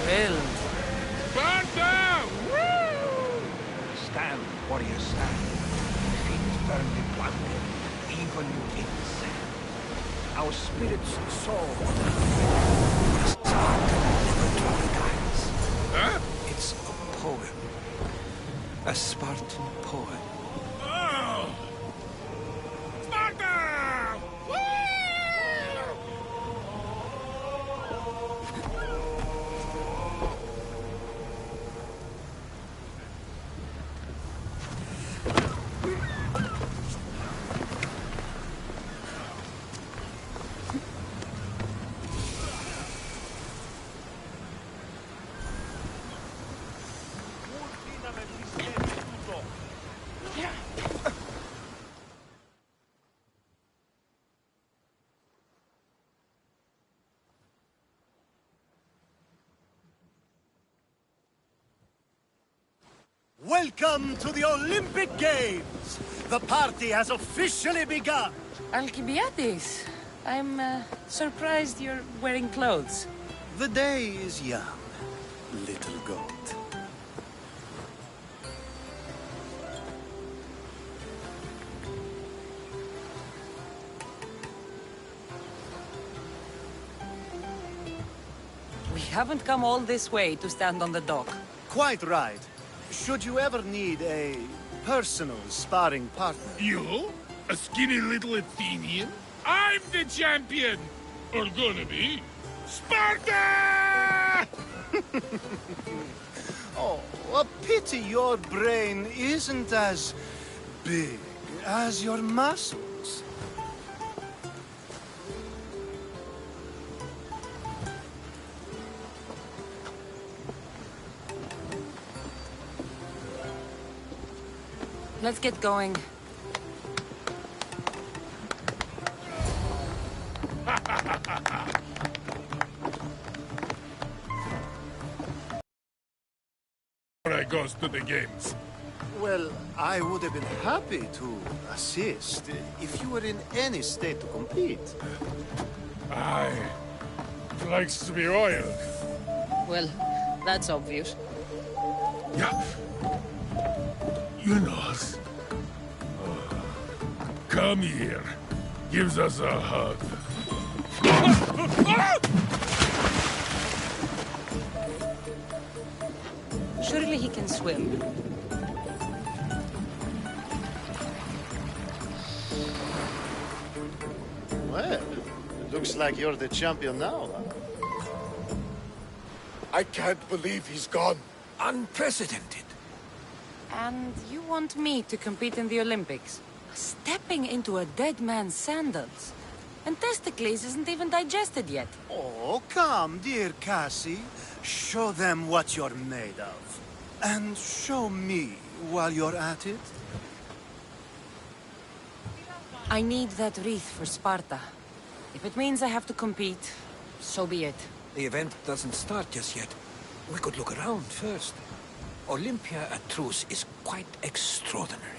Speaker 13: Thrilled.
Speaker 2: Sparta! Woo!
Speaker 10: Stand, warrior, stand. Feet firmly planted, even in sand. Our spirits soar. Sparta never truly dies.
Speaker 2: Huh?
Speaker 10: It's a poem. A Spartan poem.
Speaker 2: Oh! Sparta! Woo!
Speaker 15: Welcome to the Olympic Games! The party has officially begun!
Speaker 4: Alcibiades, I'm surprised you're wearing clothes.
Speaker 15: The day is young, little goat.
Speaker 4: We haven't come all this way to stand on the dock.
Speaker 15: Quite right. Should you ever need a personal sparring partner...
Speaker 2: You? A skinny little Athenian? I'm the champion! Or gonna be. Sparta!
Speaker 15: Oh, a pity your brain isn't as big as your muscles.
Speaker 4: Let's get going.
Speaker 2: I goes to the games.
Speaker 15: Well, I would have been happy to assist if you were in any state to compete.
Speaker 2: Aye. Likes to be oiled.
Speaker 4: Well, that's obvious.
Speaker 2: Yeah. You know. Come here. Gives us a hug.
Speaker 4: Surely he can swim.
Speaker 15: Well, it looks like you're the champion now, huh?
Speaker 18: I can't believe he's gone.
Speaker 10: Unprecedented.
Speaker 4: And you want me to compete in the Olympics? Stepping into a dead man's sandals. And Testicles isn't even digested yet.
Speaker 15: Oh, come, dear Cassie. Show them what you're made of. And show me while you're at it.
Speaker 4: I need that wreath for Sparta. If it means I have to compete, so be it.
Speaker 10: The event doesn't start just yet. We could look around first. Olympia at truce is quite extraordinary.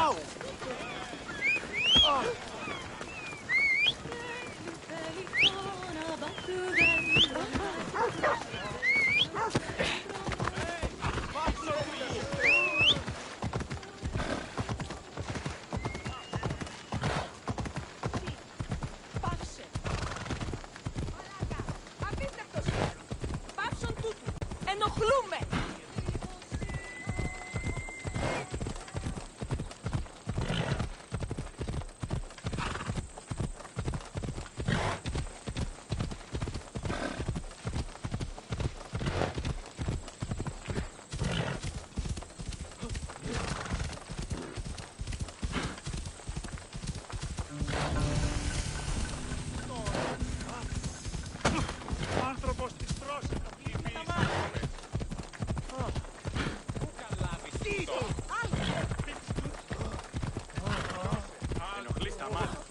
Speaker 10: Ow! Oh.
Speaker 16: Ενοχλούμε!
Speaker 12: Άνθρωπος της πρόσεχα, με τα μάτια. Πού καλάβεις αυτό. Ενοχλείς τα μάτια.